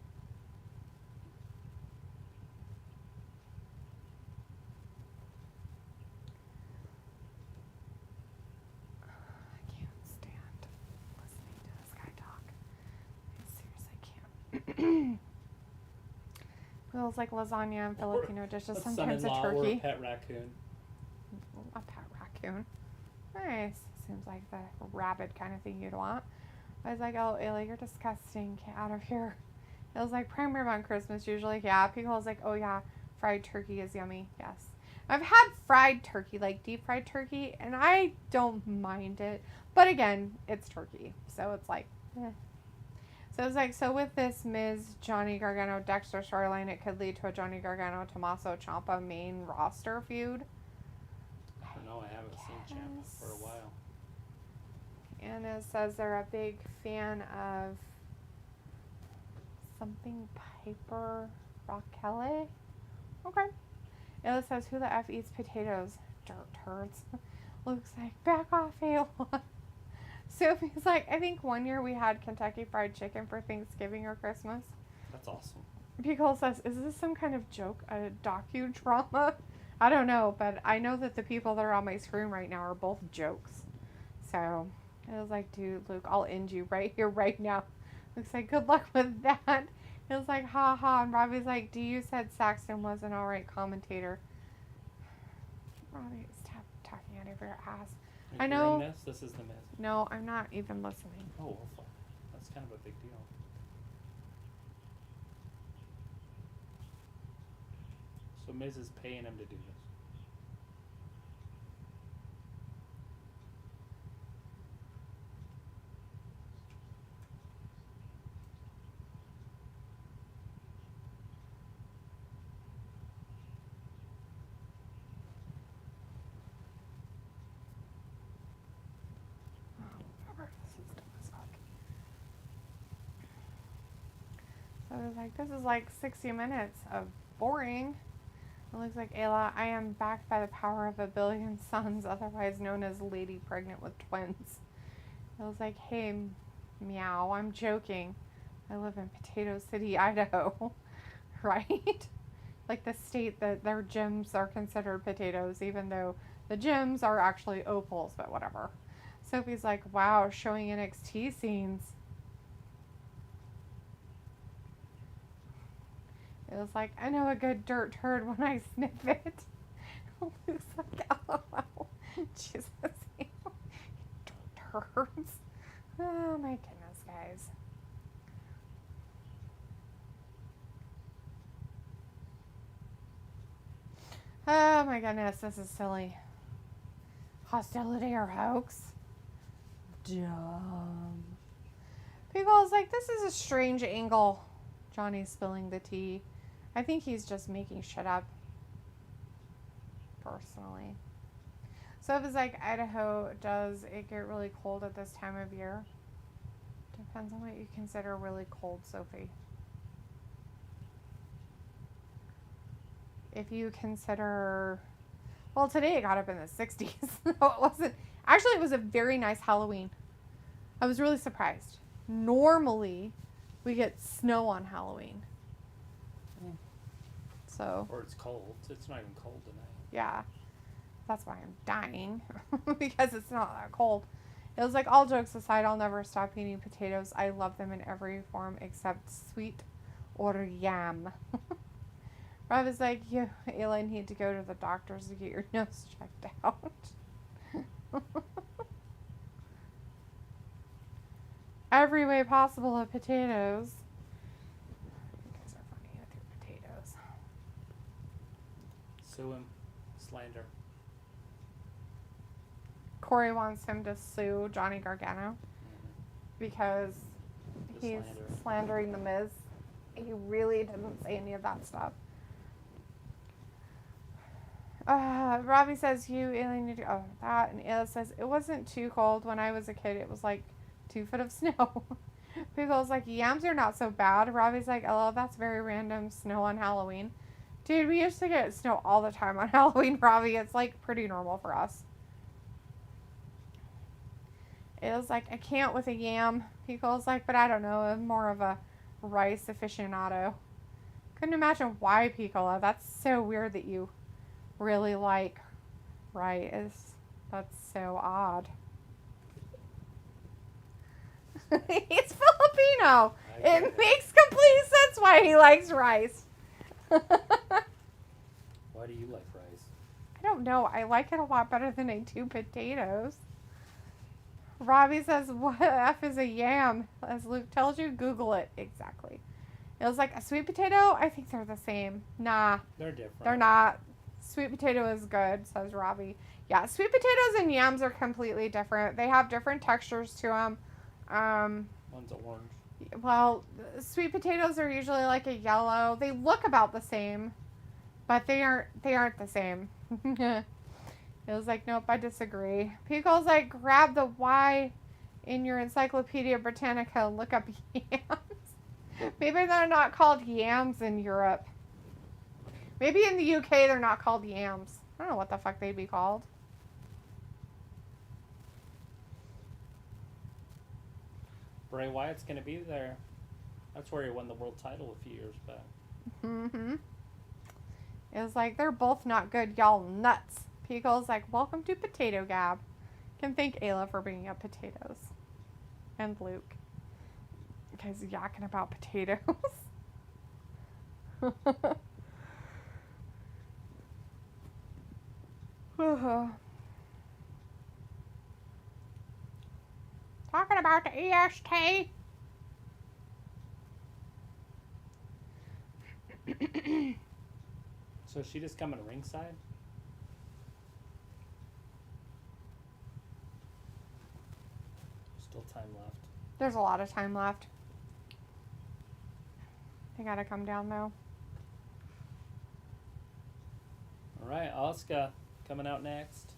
I can't stand listening to this guy talk. I seriously can't. Feels like lasagna and Filipino dishes. A Sometimes a son-in-law or a turkey. pet raccoon. A pet raccoon. Nice. Seems like the rabid kind of thing you'd want. I was like, oh, Ayla, you're disgusting. Get out of here. It was like prime rib on Christmas usually. Yeah. People was like, oh yeah, fried turkey is yummy. Yes. I've had fried turkey, like deep fried turkey, and I don't mind it. But again, it's turkey. So it's like, eh. So it's like, so with this Miz, Johnny Gargano, Dexter storyline, it could lead to a Johnny Gargano, Tommaso Ciampa main roster feud. I don't know. I haven't seen Ciampa for a while. Anna says they're a big fan of something Piper Raquel. Okay. Ella says, who the F eats potatoes? Dirt turds. Looks like, back off, Ayla. Sophie's like, I think one year we had Kentucky Fried Chicken for Thanksgiving or Christmas. That's awesome. Pickle says, is this some kind of joke, a docudrama? I don't know, but I know that the people that are on my screen right now are both jokes. So, it was like, dude, Luke, I'll end you right here, right now. Looks like, good luck with that. It was like, ha ha. And Robbie's like, you said Saxton was an alright commentator. Robbie is talking out of your ass. Are I you know. hearing this? This is the Miz. No, I'm not even listening. Oh, well, fuck. That's kind of a big deal. So Miz is paying him to do this. So it was like, this is like 60 minutes of boring. It looks like, Ayla, I am backed by the power of a billion suns, otherwise known as Lady Pregnant with Twins. It was like, hey, meow, I'm joking. I live in Potato City, Idaho, right? Like the state that their gyms are considered potatoes, even though the gyms are actually opals, but whatever. Sophie's like, wow, showing NXT scenes. It was like, I know a good dirt turd when I sniff it. Luke's like, LOL. Jesus. Turds. Oh my goodness, guys. Oh my goodness, this is silly. Hostility or hoax? Dumb. People's like, this is a strange angle. Johnny's spilling the tea. I think he's just making shit up. Personally. So if it's like Idaho, does it get really cold at this time of year? Depends on what you consider really cold, Sophie. If you consider, well, today it got up in the 60s. No, it wasn't. Actually, it was a very nice Halloween. I was really surprised. Normally, we get snow on Halloween. So. Or it's cold. It's not even cold tonight. Yeah. That's why I'm dying. Because it's not that cold. It was like, all jokes aside, I'll never stop eating potatoes. I love them in every form except sweet or yam. Rob is like, you, Ayla, need to go to the doctors to get your nose checked out. Every way possible of potatoes. You guys are funny with your potatoes. Sue him. Slander. Corey wants him to sue Johnny Gargano because he's slandering The Miz. He really didn't say any of that stuff. Robbie says, you alien need to go. That. And Ayla says, it wasn't too cold when I was a kid. It was like 2 foot of snow. Pickle's like, yams are not so bad. Robbie's like, oh, that's very random. Snow on Halloween. Dude, we used to get snow all the time on Halloween, Robbie. It's like pretty normal for us. It was like, I can't with a yam. Pickle's like, but I don't know. I'm more of a rice aficionado. Couldn't imagine why, Piccolo. That's so weird that you really like rice. That's so odd. He's Filipino. It makes complete sense why he likes rice. Why do you like rice? I don't know. I like it a lot better than I do potatoes. Robbie says, what the F is a yam? As Luke tells you, Google it. Exactly. It was like a sweet potato. I think they're the same. Nah. They're different. They're not. Sweet potato is good, says Robbie. Yeah, sweet potatoes and yams are completely different. They have different textures to them. One's orange. Well, sweet potatoes are usually like a yellow. They look about the same, but they aren't the same. It was like, nope, I disagree. Pickle's like, grab the Y in your Encyclopedia Britannica and look up yams. Maybe they're not called yams in Europe. Maybe in the UK they're not called yams. I don't know what the fuck they'd be called. Bray Wyatt's going to be there. That's where he won the world title a few years back. Mm-hmm. It was like, they're both not good, y'all nuts. Pickle's like, welcome to Potato Gab. Can thank Ayla for bringing up potatoes. And Luke. You guys yakking about potatoes. Talking about the EST. So is she just coming ringside? Still time left. There's a lot of time left. They gotta come down though. Alright, Asuka coming out next.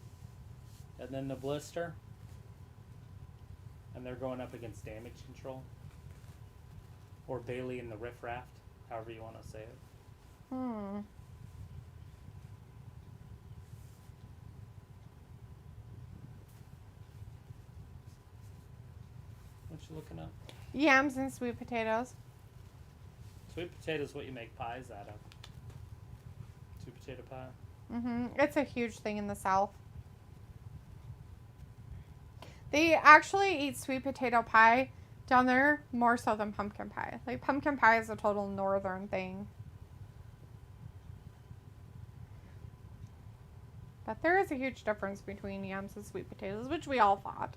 And then the Blister. And they're going up against Damage Control. Or Bailey and the Riff Raft. However you want to say it. What you looking up? Yams and sweet potatoes. Sweet potato is what you make pies out of. Sweet potato pie. It's a huge thing in the South. They actually eat sweet potato pie down there more so than pumpkin pie. Like, pumpkin pie is a total northern thing. But there is a huge difference between yams and sweet potatoes, which we all thought.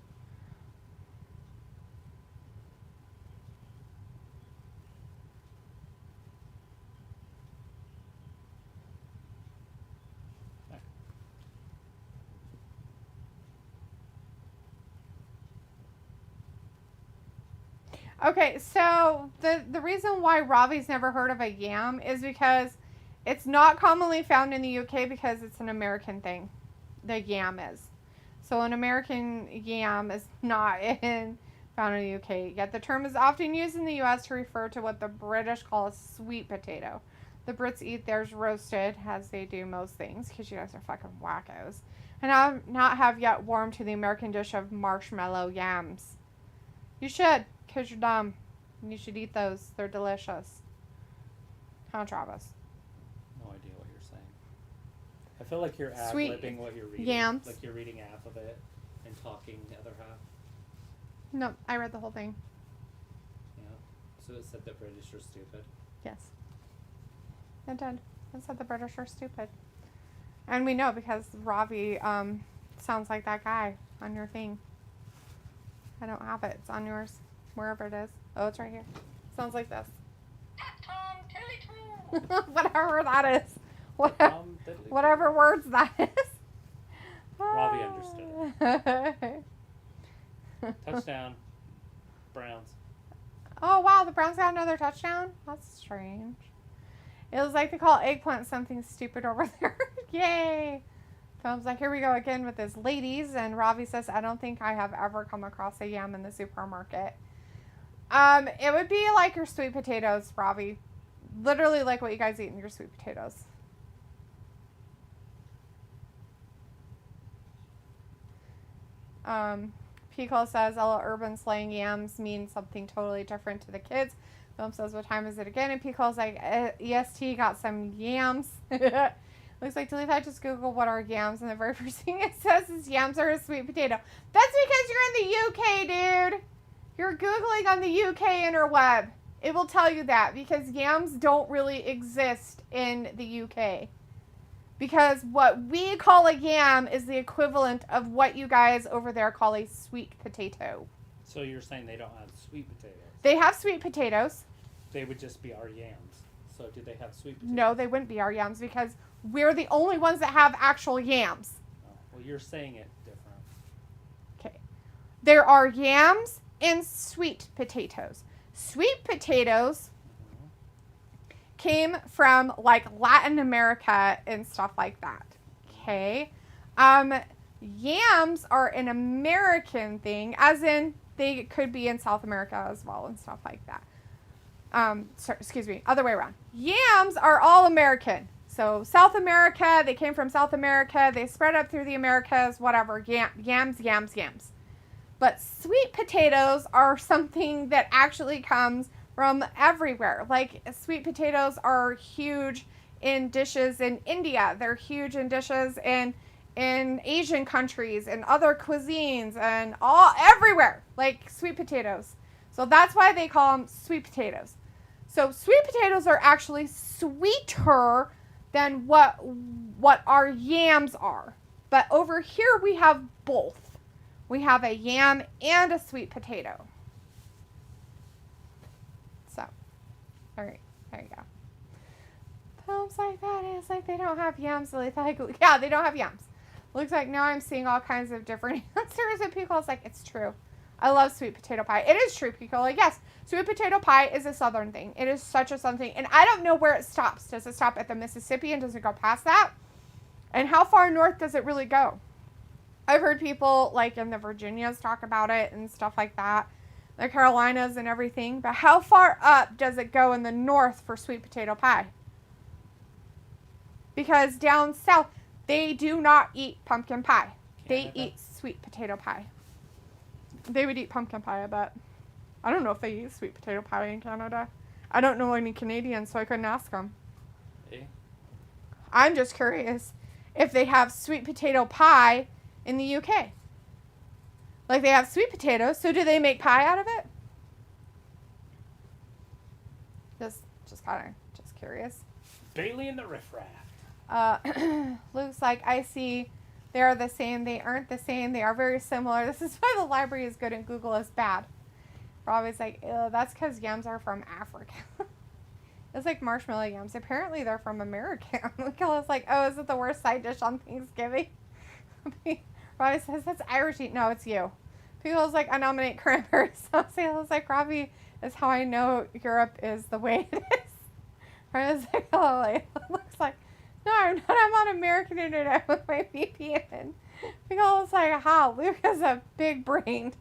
Okay, so the reason why Ravi's never heard of a yam is because it's not commonly found in the UK because it's an American thing. The yam is. So an American yam is not found in the UK. Yet the term is often used in the US to refer to what the British call a sweet potato. The Brits eat theirs roasted, as they do most things, because you guys are fucking wackos. And I've not have yet warmed to the American dish of marshmallow yams. You should. Because you're dumb. You should eat those. They're delicious. Huh, Travis? No idea what you're saying. I feel like you're Sweet ad-libbing what you're reading. yams. Like you're reading half of it and talking the other half. No, I read the whole thing. Yeah. So it said that British are stupid. Yes. It did. It said the British are stupid. And we know because Ravi sounds like that guy on your thing. I don't have it. It's on yours. Wherever it is. Oh, it's right here. Sounds like this. Whatever that is. Whatever words that is. Ravi understood Touchdown. Browns. Oh, wow. The Browns got another touchdown? That's strange. It was like they call eggplant something stupid over there. Yay. Tom's like, here we go again with this ladies. And Ravi says, I don't think I have ever come across a yam in the supermarket. It would be like your sweet potatoes, Ravi. Literally like what you guys eat in your sweet potatoes. Pico says, Ella Urban slang yams means something totally different to the kids. Film says, what time is it again? And Pico's like, EST got some yams. Looks like Delete. I just Googled what are yams, and the very first thing it says is yams are a sweet potato. That's because you're in the UK, dude. You're Googling on the UK interweb. It will tell you that because yams don't really exist in the UK. Because what we call a yam is the equivalent of what you guys over there call a sweet potato. So you're saying they don't have sweet potatoes? They have sweet potatoes. They would just be our yams. So do they have sweet potatoes? No, they wouldn't be our yams because we're the only ones that have actual yams. Oh, well, you're saying it different. Okay. There are yams and sweet potatoes. Sweet potatoes came from like Latin America and stuff like that. Okay. Yams are an American thing, as in they could be in South America as well and stuff like that. Excuse me, other way around. Yams are all American. So South America, they came from South America, they spread up through the Americas, whatever. Yams. But sweet potatoes are something that actually comes from everywhere. Like, sweet potatoes are huge in dishes in India. They're huge in dishes in Asian countries and other cuisines and everywhere. Like, sweet potatoes. So that's why they call them sweet potatoes. So sweet potatoes are actually sweeter than what our yams are. But over here we have both. We have a yam and a sweet potato. So, all right, there you go. Films like that is like they don't have yams. Yeah, they don't have yams. Looks like now I'm seeing all kinds of different answers. And Pico's like, it's true. I love sweet potato pie. It is true, Pico. Like, yes, sweet potato pie is a southern thing. It is such a southern thing. And I don't know where it stops. Does it stop at the Mississippi and does it go past that? And how far north does it really go? I've heard people like in the Virginias talk about it and stuff like that. The Carolinas and everything. But how far up does it go in the north for sweet potato pie? Because down south, they do not eat pumpkin pie. They eat sweet potato pie. They would eat pumpkin pie, I bet. I don't know if they eat sweet potato pie in Canada. I don't know any Canadians, so I couldn't ask them. Hey. I'm just curious if they have sweet potato pie in the UK. Like they have sweet potatoes, so do they make pie out of it? Just curious. Bailey and the riffraff. Luke's like, I see. They are the same. They aren't the same. They are very similar. This is why the library is good and Google is bad. Robbie's like, ew, that's because yams are from Africa. It's like marshmallow yams. Apparently they're from America. Michaela's like, oh, is it the worst side dish on Thanksgiving? Robbie says, that's Irish. No, it's you. People's like, I nominate cranberry sauce. It's like, Robbie is how I know Europe is the way it is. Robbie's like, oh, it looks like, no, I'm not. I'm on American internet with my VPN. People's like, aha, Luke has a big brain.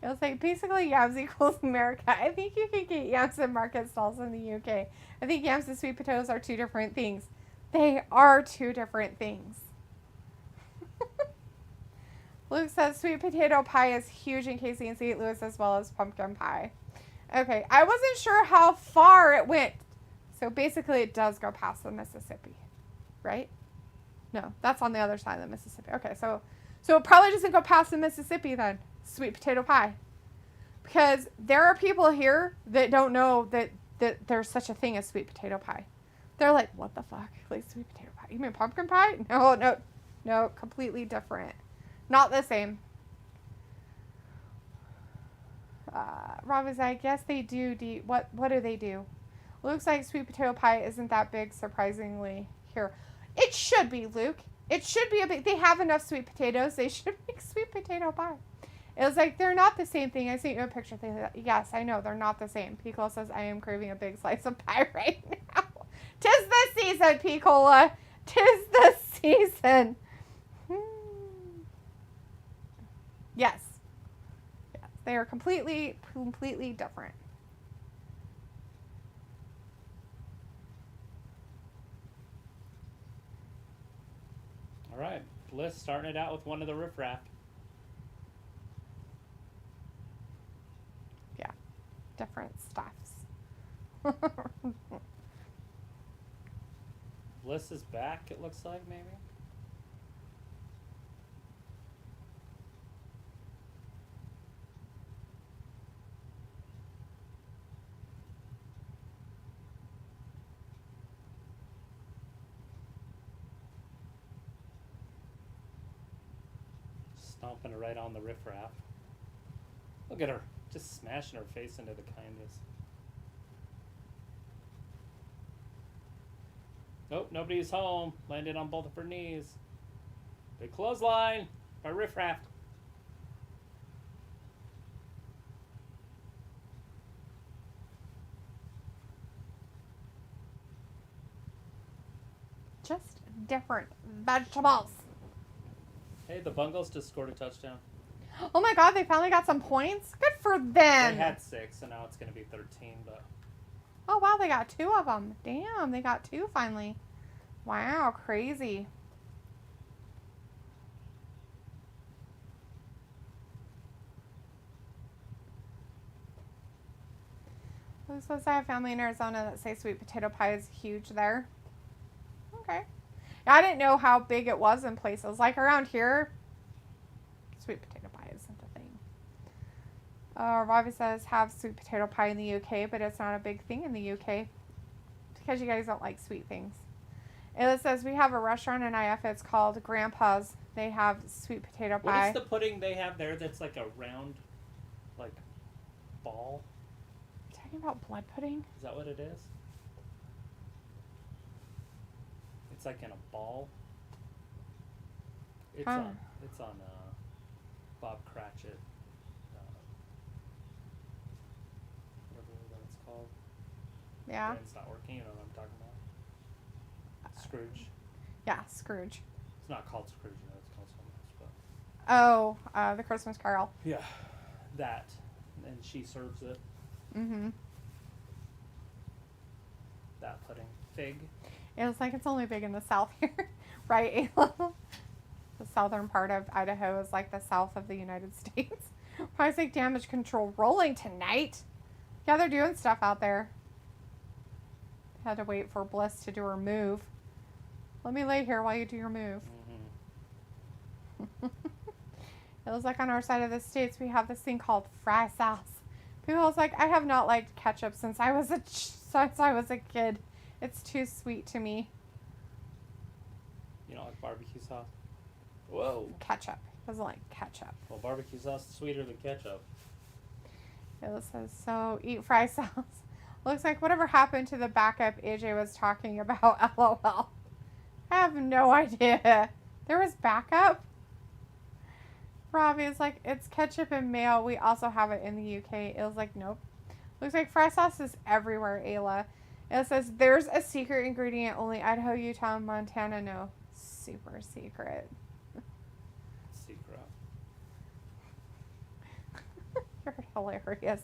It was like, basically, yams equals America. I think you can get yams at market stalls in the UK. I think yams and sweet potatoes are two different things. They are two different things. Luke says sweet potato pie is huge in Casey and St. Louis as well as pumpkin pie. Okay, I wasn't sure how far it went. So basically, it does go past the Mississippi, right? No, that's on the other side of the Mississippi. Okay, so it probably doesn't go past the Mississippi then. Sweet potato pie, because there are people here that don't know that there's such a thing as sweet potato pie. They're like, what the fuck? Like sweet potato pie? You mean pumpkin pie? No, completely different. Not the same. Rob is like, yes, they do. What do they do? Looks like sweet potato pie isn't that big, surprisingly, here. It should be, Luke. It should be a big. They have enough sweet potatoes. They should make sweet potato pie. It was like, they're not the same thing. I sent you a picture. Yes, I know. They're not the same. Picola says, I am craving a big slice of pie right now. 'Tis the season, Picola. 'Tis the season. Yes. They are completely different. All right. Bliss starting it out with one of the riffraff. Yeah. Different stuffs. Bliss is back, it looks like, maybe. Stomping her right on the riffraff. Look at her, just smashing her face into the canvas. Oh, nobody's home. Landed on both of her knees. Big clothesline by riffraff. Just different vegetables. Hey, the Bungles just scored a touchdown. Oh my god, they finally got some points? Good for them. They had 6, so now it's going to be 13, but... Oh wow, they got 2 of them. Damn, they got 2 finally. Wow, crazy. Who says I have family in Arizona that say sweet potato pie is huge there? Okay. I didn't know how big it was in places. Like around here, sweet potato pie isn't a thing. Robbie says have sweet potato pie in the UK, but it's not a big thing in the UK because you guys don't like sweet things. It says we have a restaurant in IF. It's called Grandpa's. They have sweet potato pie. What is the pudding they have there that's like a round, like, ball? You talking about blood pudding? Is that what it is? It's like in a ball. It's on Bob Cratchit. Whatever that's called. Yeah. Brain's not working. You know what I'm talking about? Scrooge. Yeah, Scrooge. It's not called Scrooge. You know, it's called something else. But Oh, the Christmas Carol. yeah, that, and she serves it. Mm-hmm. That pudding. Fig. It was like it's only big in the south here, right? The southern part of Idaho is like the south of the United States. Probably like damage control rolling tonight. Yeah, they're doing stuff out there. Had to wait for Bliss to do her move. Let me lay here while you do your move. Mm-hmm. It was like on our side of the states, we have this thing called fry sauce. People was like, I have not liked ketchup since I was a kid. It's too sweet to me. You don't like barbecue sauce? Whoa. Ketchup. Doesn't like ketchup. Well, barbecue sauce is sweeter than ketchup. It says, so eat fry sauce. Looks like whatever happened to the backup AJ was talking about, LOL. I have no idea. There was backup? Robbie is like, it's ketchup and mayo. We also have it in the UK. It was like, nope. Looks like fry sauce is everywhere, Ayla. It says, there's a secret ingredient only Idaho, Utah, and Montana know. Super secret. Secret. You're hilarious.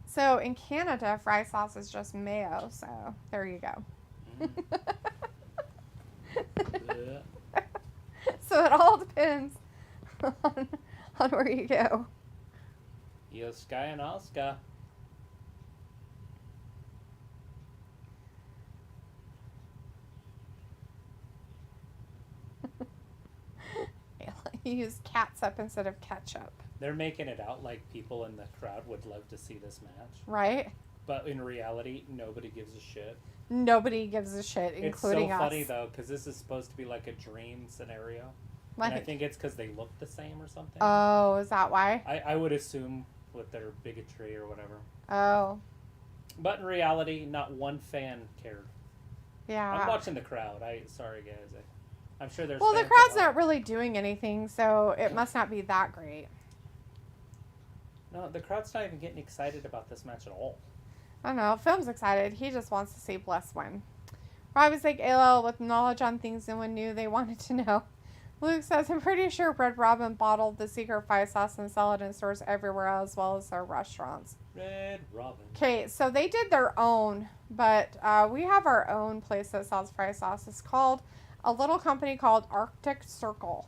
So in Canada, fry sauce is just mayo. So there you go. Yeah. So it all depends on where you go. Yoska and Oscar. You use catsup instead of ketchup. They're making it out like people in the crowd would love to see this match. Right? But in reality, nobody gives a shit. Nobody gives a shit, including us. It's so us. funny, though, because this is supposed to be like a dream scenario. Like, and I think it's because they look the same or something. oh, is that why? I would assume with their bigotry or whatever. Oh. But in reality, not one fan cared. Yeah. I'm watching the crowd. Sorry, guys. I'm sure there's Well, the fans crowd's that not really doing anything, so it must not be that great. No, the crowd's not even getting excited about this match at all. I don't know. Phil's excited. He just wants to see Bliss win. Robbie's like, ALL with knowledge on things no one knew they wanted to know. Luke says, I'm pretty sure Red Robin bottled the secret fry sauce and sell it in stores everywhere as well as their restaurants. Red Robin. Okay, so they did their own, but we have our own place that sells fry sauce. It's called a little company called Arctic Circle.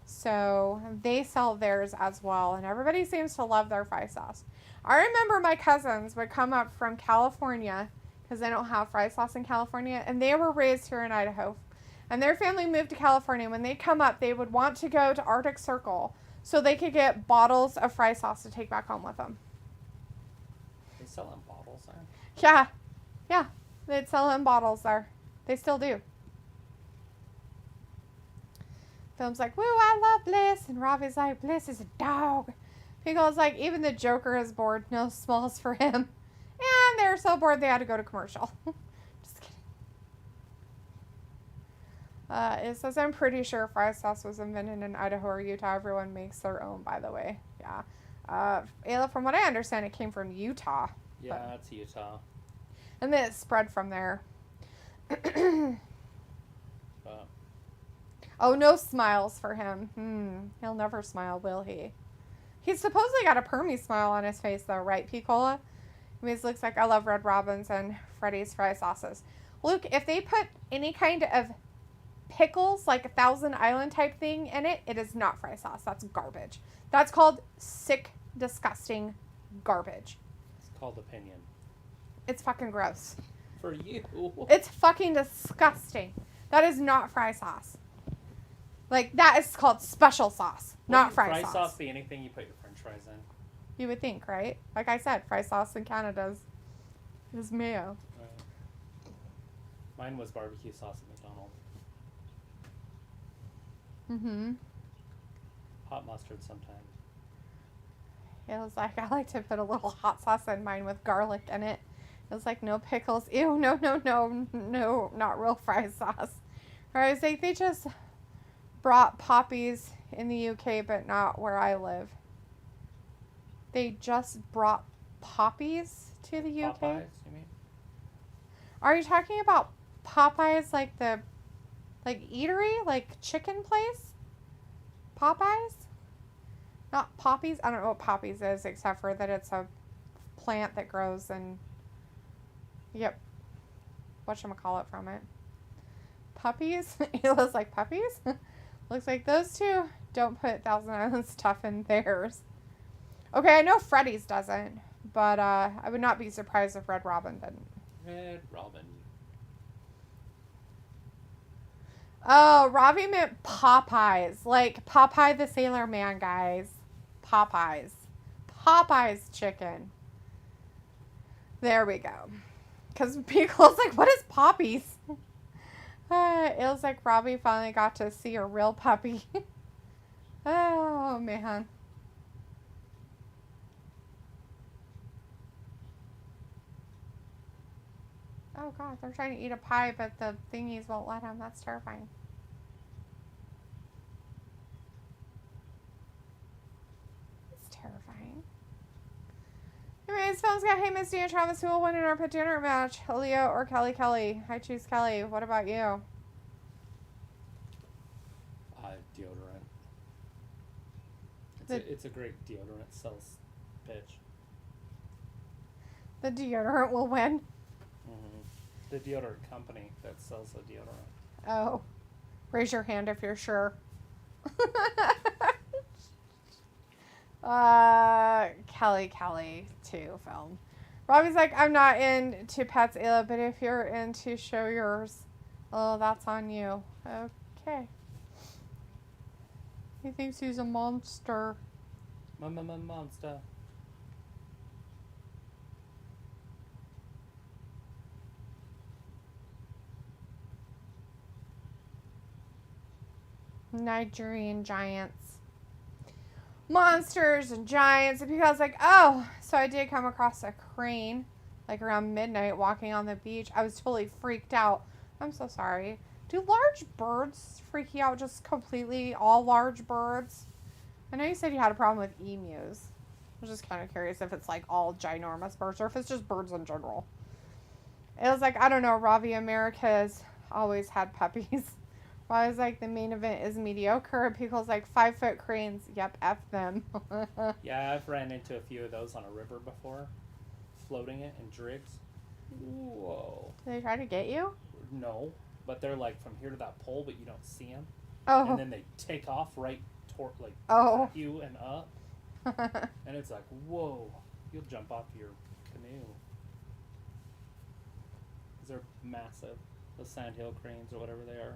So they sell theirs as well, and everybody seems to love their fry sauce. I remember my cousins would come up from California because they don't have fry sauce in California, and they were raised here in Idaho. And their family moved to California. When they come up, they would want to go to Arctic Circle so they could get bottles of fry sauce to take back home with them. They sell in bottles, huh? Yeah. Yeah. They'd sell in bottles there. They still do. Film's like, woo, I love Bliss. And Robbie's like, Bliss is a dog. Pickle's like, even the Joker is bored. No smalls for him. And they're so bored they had to go to commercial. Just kidding. It says, I'm pretty sure fry sauce was invented in Idaho or Utah. Everyone makes their own, by the way. Yeah. Ayla, from what I understand, it came from Utah. Yeah, it's Utah. And then it spread from there. Oh, no smiles for him. He'll never smile, will he? He's supposedly got a permy smile on his face, though, right, Picola? I mean, it looks like I love Red Robin's and Freddy's fry sauces. Luke, if they put any kind of pickles, like a Thousand Island type thing in it, it is not fry sauce. That's garbage. That's called sick, disgusting garbage. It's called opinion. It's fucking gross. For you. It's fucking disgusting. That is not fry sauce. Like, that is called special sauce, not fry sauce. Fry sauce be anything you put your french fries in. You would think, right? Like I said, fry sauce in Canada is mayo. Right. Mine was barbecue sauce at McDonald's. Mm-hmm. Hot mustard sometimes. It was like, I like to put a little hot sauce in mine with garlic in it. It was like, no pickles. Ew, no, not real fry sauce. Or I was like, they just brought poppies in the UK, but not where I live. They just brought poppies to the UK? Popeyes, you mean? Are you talking about Popeyes, like the, like eatery, like chicken place? Popeyes? Not poppies? I don't know what poppies is, except for that it's a plant that grows and, yep, whatchamacallit from it. Puppies? It was like puppies? Looks like those two don't put Thousand Island stuff in theirs. Okay, I know Freddy's doesn't, but I would not be surprised if Red Robin didn't. Red Robin. Oh, Robbie meant Popeyes. Like Popeye the Sailor Man, guys. Popeyes. Popeyes chicken. There we go. Because Pickle's like, what is Poppies? It was like Robbie finally got to see a real puppy. Oh, man. Oh, God. They're trying to eat a pie, but the thingies won't let them. That's terrifying. It's terrifying. Anyways, film's got Hey Misty and Travis, who will win in our pit dinner match? Leo or Kelly Kelly? I choose Kelly. What about you? Deodorant. It's a great deodorant sales pitch. The deodorant will win. Mm-hmm. The deodorant company that sells the deodorant. Oh. Raise your hand if you're sure. Kelly too, film. Robbie's like, I'm not into pets, Ayla, but if you're into, show yours. Oh, that's on you. Okay. He thinks he's a monster. Monster. Nigerian giants. Monsters and giants. And because like, oh, so I did come across a crane like around midnight walking on the beach. I was totally freaked out. I'm so sorry. Do large birds freak you out just completely? All large birds? I know you said you had a problem with emus. I was just kind of curious if it's like all ginormous birds or if it's just birds in general. It was like, I don't know, Ravi America's always had puppies. I was like, the main event is mediocre. And people's like, 5-foot cranes. Yep, F them. Yeah, I've ran into a few of those on a river before. Floating it in drigs. Whoa. Did they try to get you? No, but they're like from here to that pole, but you don't see them. Oh. And then they take off right toward, like, Oh. at you and up. And it's like, whoa, you'll jump off your canoe. 'Cause they're massive. Those sandhill cranes or whatever they are.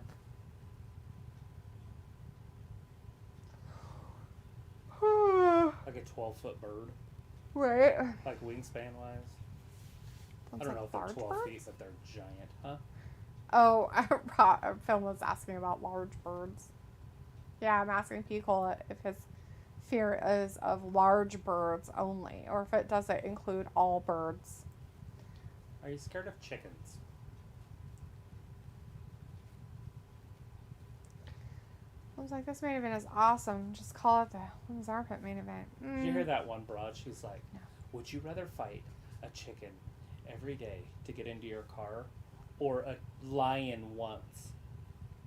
Like a 12-foot bird. Right. Like wingspan wise. Sounds I don't like know if they're large 12 birds? feet, but they're giant, huh? Oh, Phil was asking about large birds. Yeah, I'm asking people if his fear is of large birds only, or if it doesn't include all birds. Are you scared of chickens? I was like, this main event is awesome. Just call it the Women's Armpit main event. Did you hear that one broad? She's like, No. would you rather fight a chicken every day to get into your car or a lion once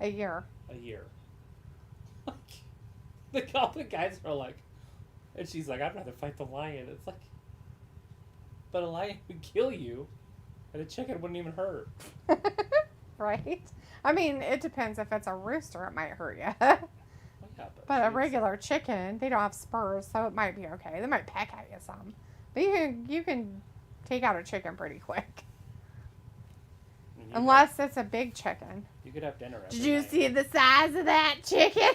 A year. a year? All the guys are like, and she's like, I'd rather fight the lion. It's like, but a lion would kill you and a chicken wouldn't even hurt. Right? I mean, it depends. If it's a rooster, it might hurt you. Well, yeah, But a it's- regular chicken, they don't have spurs, so it might be okay. They might peck at you some. But you can take out a chicken pretty quick. you Unless it's a big chicken. you could have dinner every Did you night. see the size of that chicken?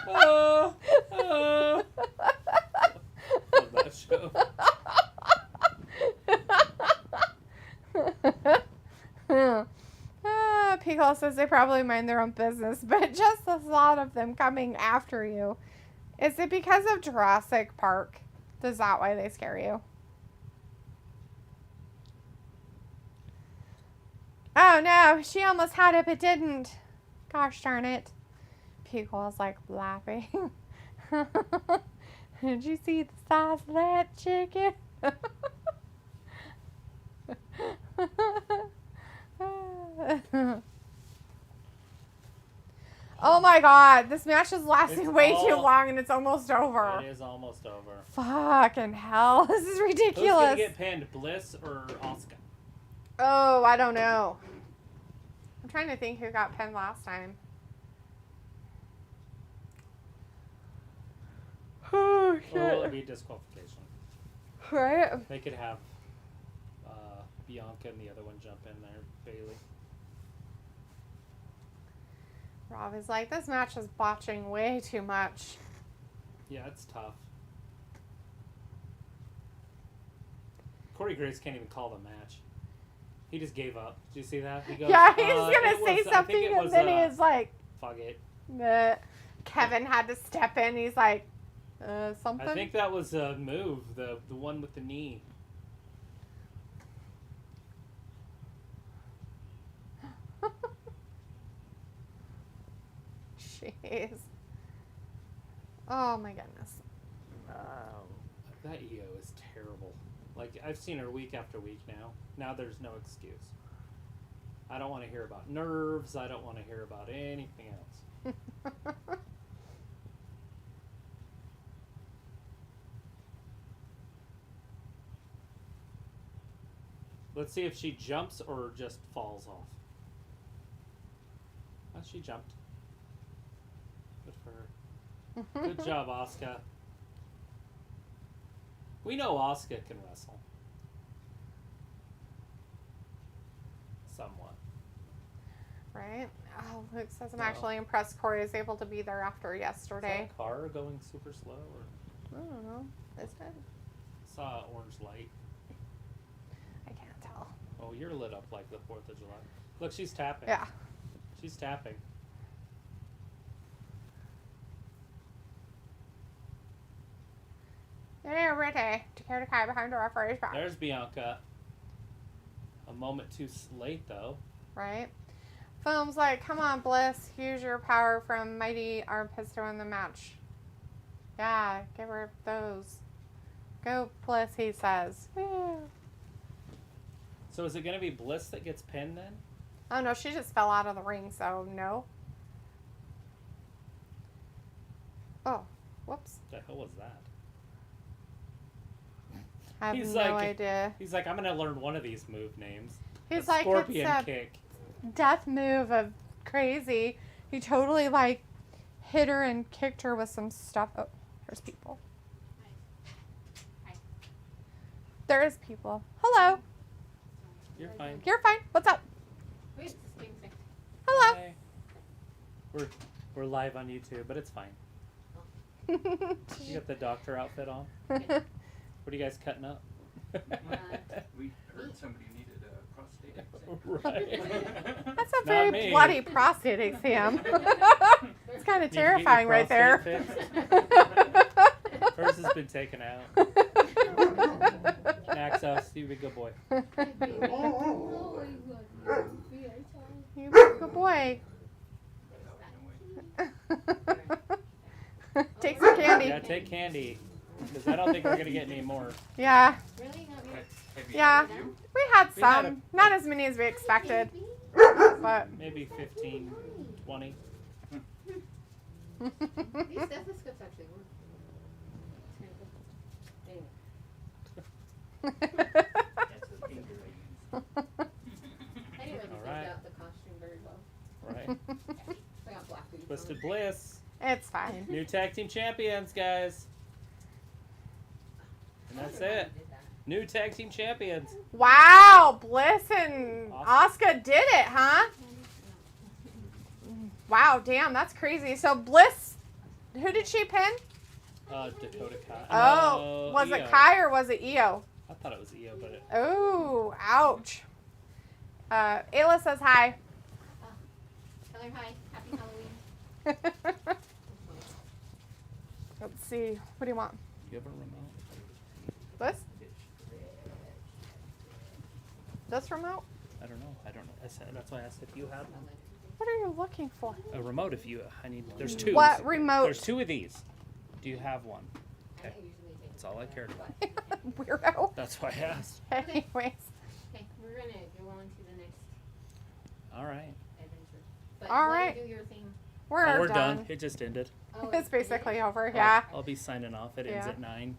Love that show. Pickle says they probably mind their own business, but just the thought of them coming after you. Is it because of Jurassic Park? Is that why they scare you? Oh no, she almost had it but didn't. Gosh darn it. Pickle was like laughing. Did you see the size of that chicken? Oh my god, this match is lasting It's way too all- long and it's almost over. It is almost over. Fucking hell, this is Who's gonna ridiculous. get pinned, Bliss or Asuka? Oh, I don't know. I'm trying to think who got pinned last time. Or will it shit. be disqualification? Right? They could have Bianca and the other one jump in there, Bailey. Rob is like, this match is botching way too much. Yeah, it's tough. Corey Graves can't even call the match. He just gave up. Did you see that? He goes, Yeah, he's gonna it say was- I something think it and was, then he's like, fuck it. Kevin had to step in. He's like, something. I think that was a move, the one with the knee. Jeez. Oh my goodness. That EO is terrible. Like, I've seen her week after week now. Now there's no excuse. I don't want to hear about nerves. I don't want to hear about anything else. Let's see if she jumps or just falls off. Oh, she jumped. Good for her. Good job, Asuka. We know Asuka can wrestle. Somewhat. Right? Oh, Luke says, I'm No. actually impressed Corey was able to be there after Is yesterday. that car going super slow? Or I don't know. Is it? I saw an orange light. I can't tell. Oh, you're lit up like the 4th of July. Look, she's tapping. Yeah. She's tapping. Yeah, ready. Dakota Kai behind the referee's back. There's Bianca. A moment too late, though. Right? Film's like, come on, Bliss. Use your power from Mighty Armpits to win the match. Yeah, give her those. Go, Bliss, he says. Woo. So is it going to be Bliss that gets pinned then? Oh, no, she just fell out of the ring, so no. Oh, whoops. The hell was that? I have He's no like- idea. He's like, I'm going to learn one of these move names. He's A like, Scorpion it's a kick. death move of crazy. He totally, like, hit her and kicked her with some stuff. Oh, there's people. Hi. There is people. Hello. You're fine. You're fine. What's up? Wait, it's the same thing. Hello. Hi. We're live on YouTube, but it's fine. You got the doctor outfit on? What are you guys cutting up? We heard somebody needed a prostate exam. Right. That's a Not very me. bloody prostate exam. It's kind of Need to get your terrifying right there. prostate Hers has been taken out. Naxos, you be a good boy. You be a good boy. Take some candy. Yeah, take candy. Because I don't think we're going to get any more. Yeah. Really? Not me? Have you Yeah. had a few? We had We had some. Not as many as we expected. But Maybe 15, 20. These stethoscopes actually work. Anyway, That's a finger I use. I didn't really think Alright. out the costume very well. Right. I got black boots. Twisted Bliss. it's fine. New tag team champions, guys. And that's it. New tag team champions. Wow, Bliss and Awesome. Asuka did it, huh? Wow, damn, that's crazy. So Bliss, who did she pin? Dakota Kai. Oh, No, was Io. it Kai or was it Io? I thought it was Io, but it, Oh, ouch. Ayla says hi. Tell her hi. Happy Halloween. Let's see. What do you want? you have a remote? This? This remote? I don't know. I said, that's why I asked if you had one. What are you looking for? A remote if you. I need. There's two. What remote? There's two of these. Do you have one? I don't usually take That's all I cared about. but- Weirdo. That's why I asked. Anyways. Okay, we're gonna go on to the next All right. adventure. But All you wanna right. do your thing. We're, done. It just ended. Oh, It's it is? basically over, yeah. I'll be signing off. It ends Yeah. at 9.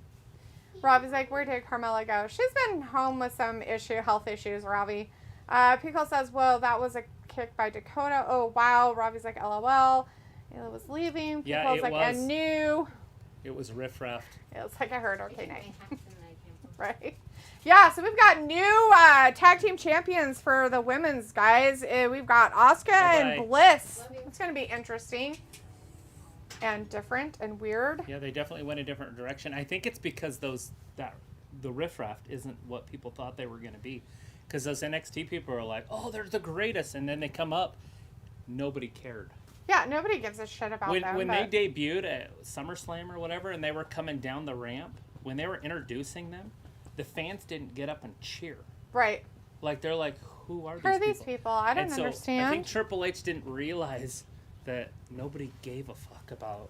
Robbie's like, where did Carmella go? She's been home with some health issues, Robbie. Pico says, well, that was a kick by Dakota. Oh, wow. Robbie's like, LOL. Ayla was leaving. Yeah, Pico's it like, was. and new. It was riff-raff. It looks like I heard I okay think night. my hats and I canceled. Right. Yeah, so we've got new tag team champions for the women's, guys. We've got Asuka Bye-bye. and Bliss. Love you. It's going to be interesting and different and weird. Yeah, they definitely went a different direction. I think it's because the riff-raff isn't what people thought they were going to be. Because those NXT people are like, oh, they're the greatest. And then they come up, nobody cared. Yeah, nobody gives a shit about them. When they debuted at SummerSlam or whatever, and they were coming down the ramp, when they were introducing them, the fans didn't get up and cheer. Right. Like, they're like, who are these Who are people? these people? I don't And so understand. I think Triple H didn't realize that nobody gave a fuck about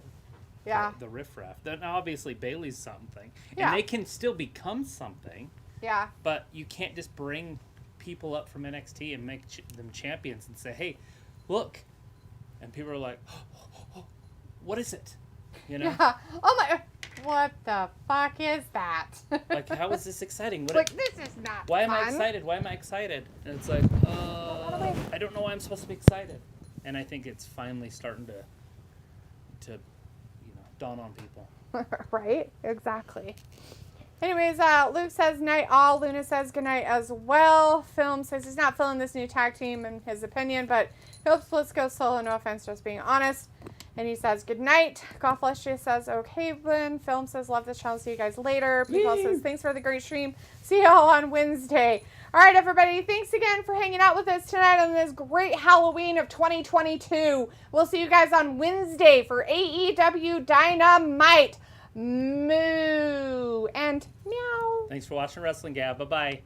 the riff-raff. Then obviously Bayley's something. Yeah. And they can still become something, Yeah. but you can't just bring people up from NXT and make them champions and say, hey, look. And people are like, what is it? You know? Yeah. Oh my. What the fuck is that? Like, how is this exciting? What Like, this is not why am I fun. excited? Why am I excited? And it's like, way. I don't know why I'm supposed to be excited. And I think it's finally starting to dawn on people. Right? Exactly. Anyways, Luke says night all. Luna says good night as well. Film says he's not feeling this new tag team in his opinion, but he hopes Bliss goes solo. No offense, just being honest. And he says good night. Golf Leslie says okay, Blin. Film says love this channel. See you guys later. People says thanks for the great stream. See y'all on Wednesday. All right, everybody. Thanks again for hanging out with us tonight on this great Halloween of 2022. We'll see you guys on Wednesday for AEW Dynamite. Moo and meow. Thanks for watching Wrestling Gab. Bye-bye.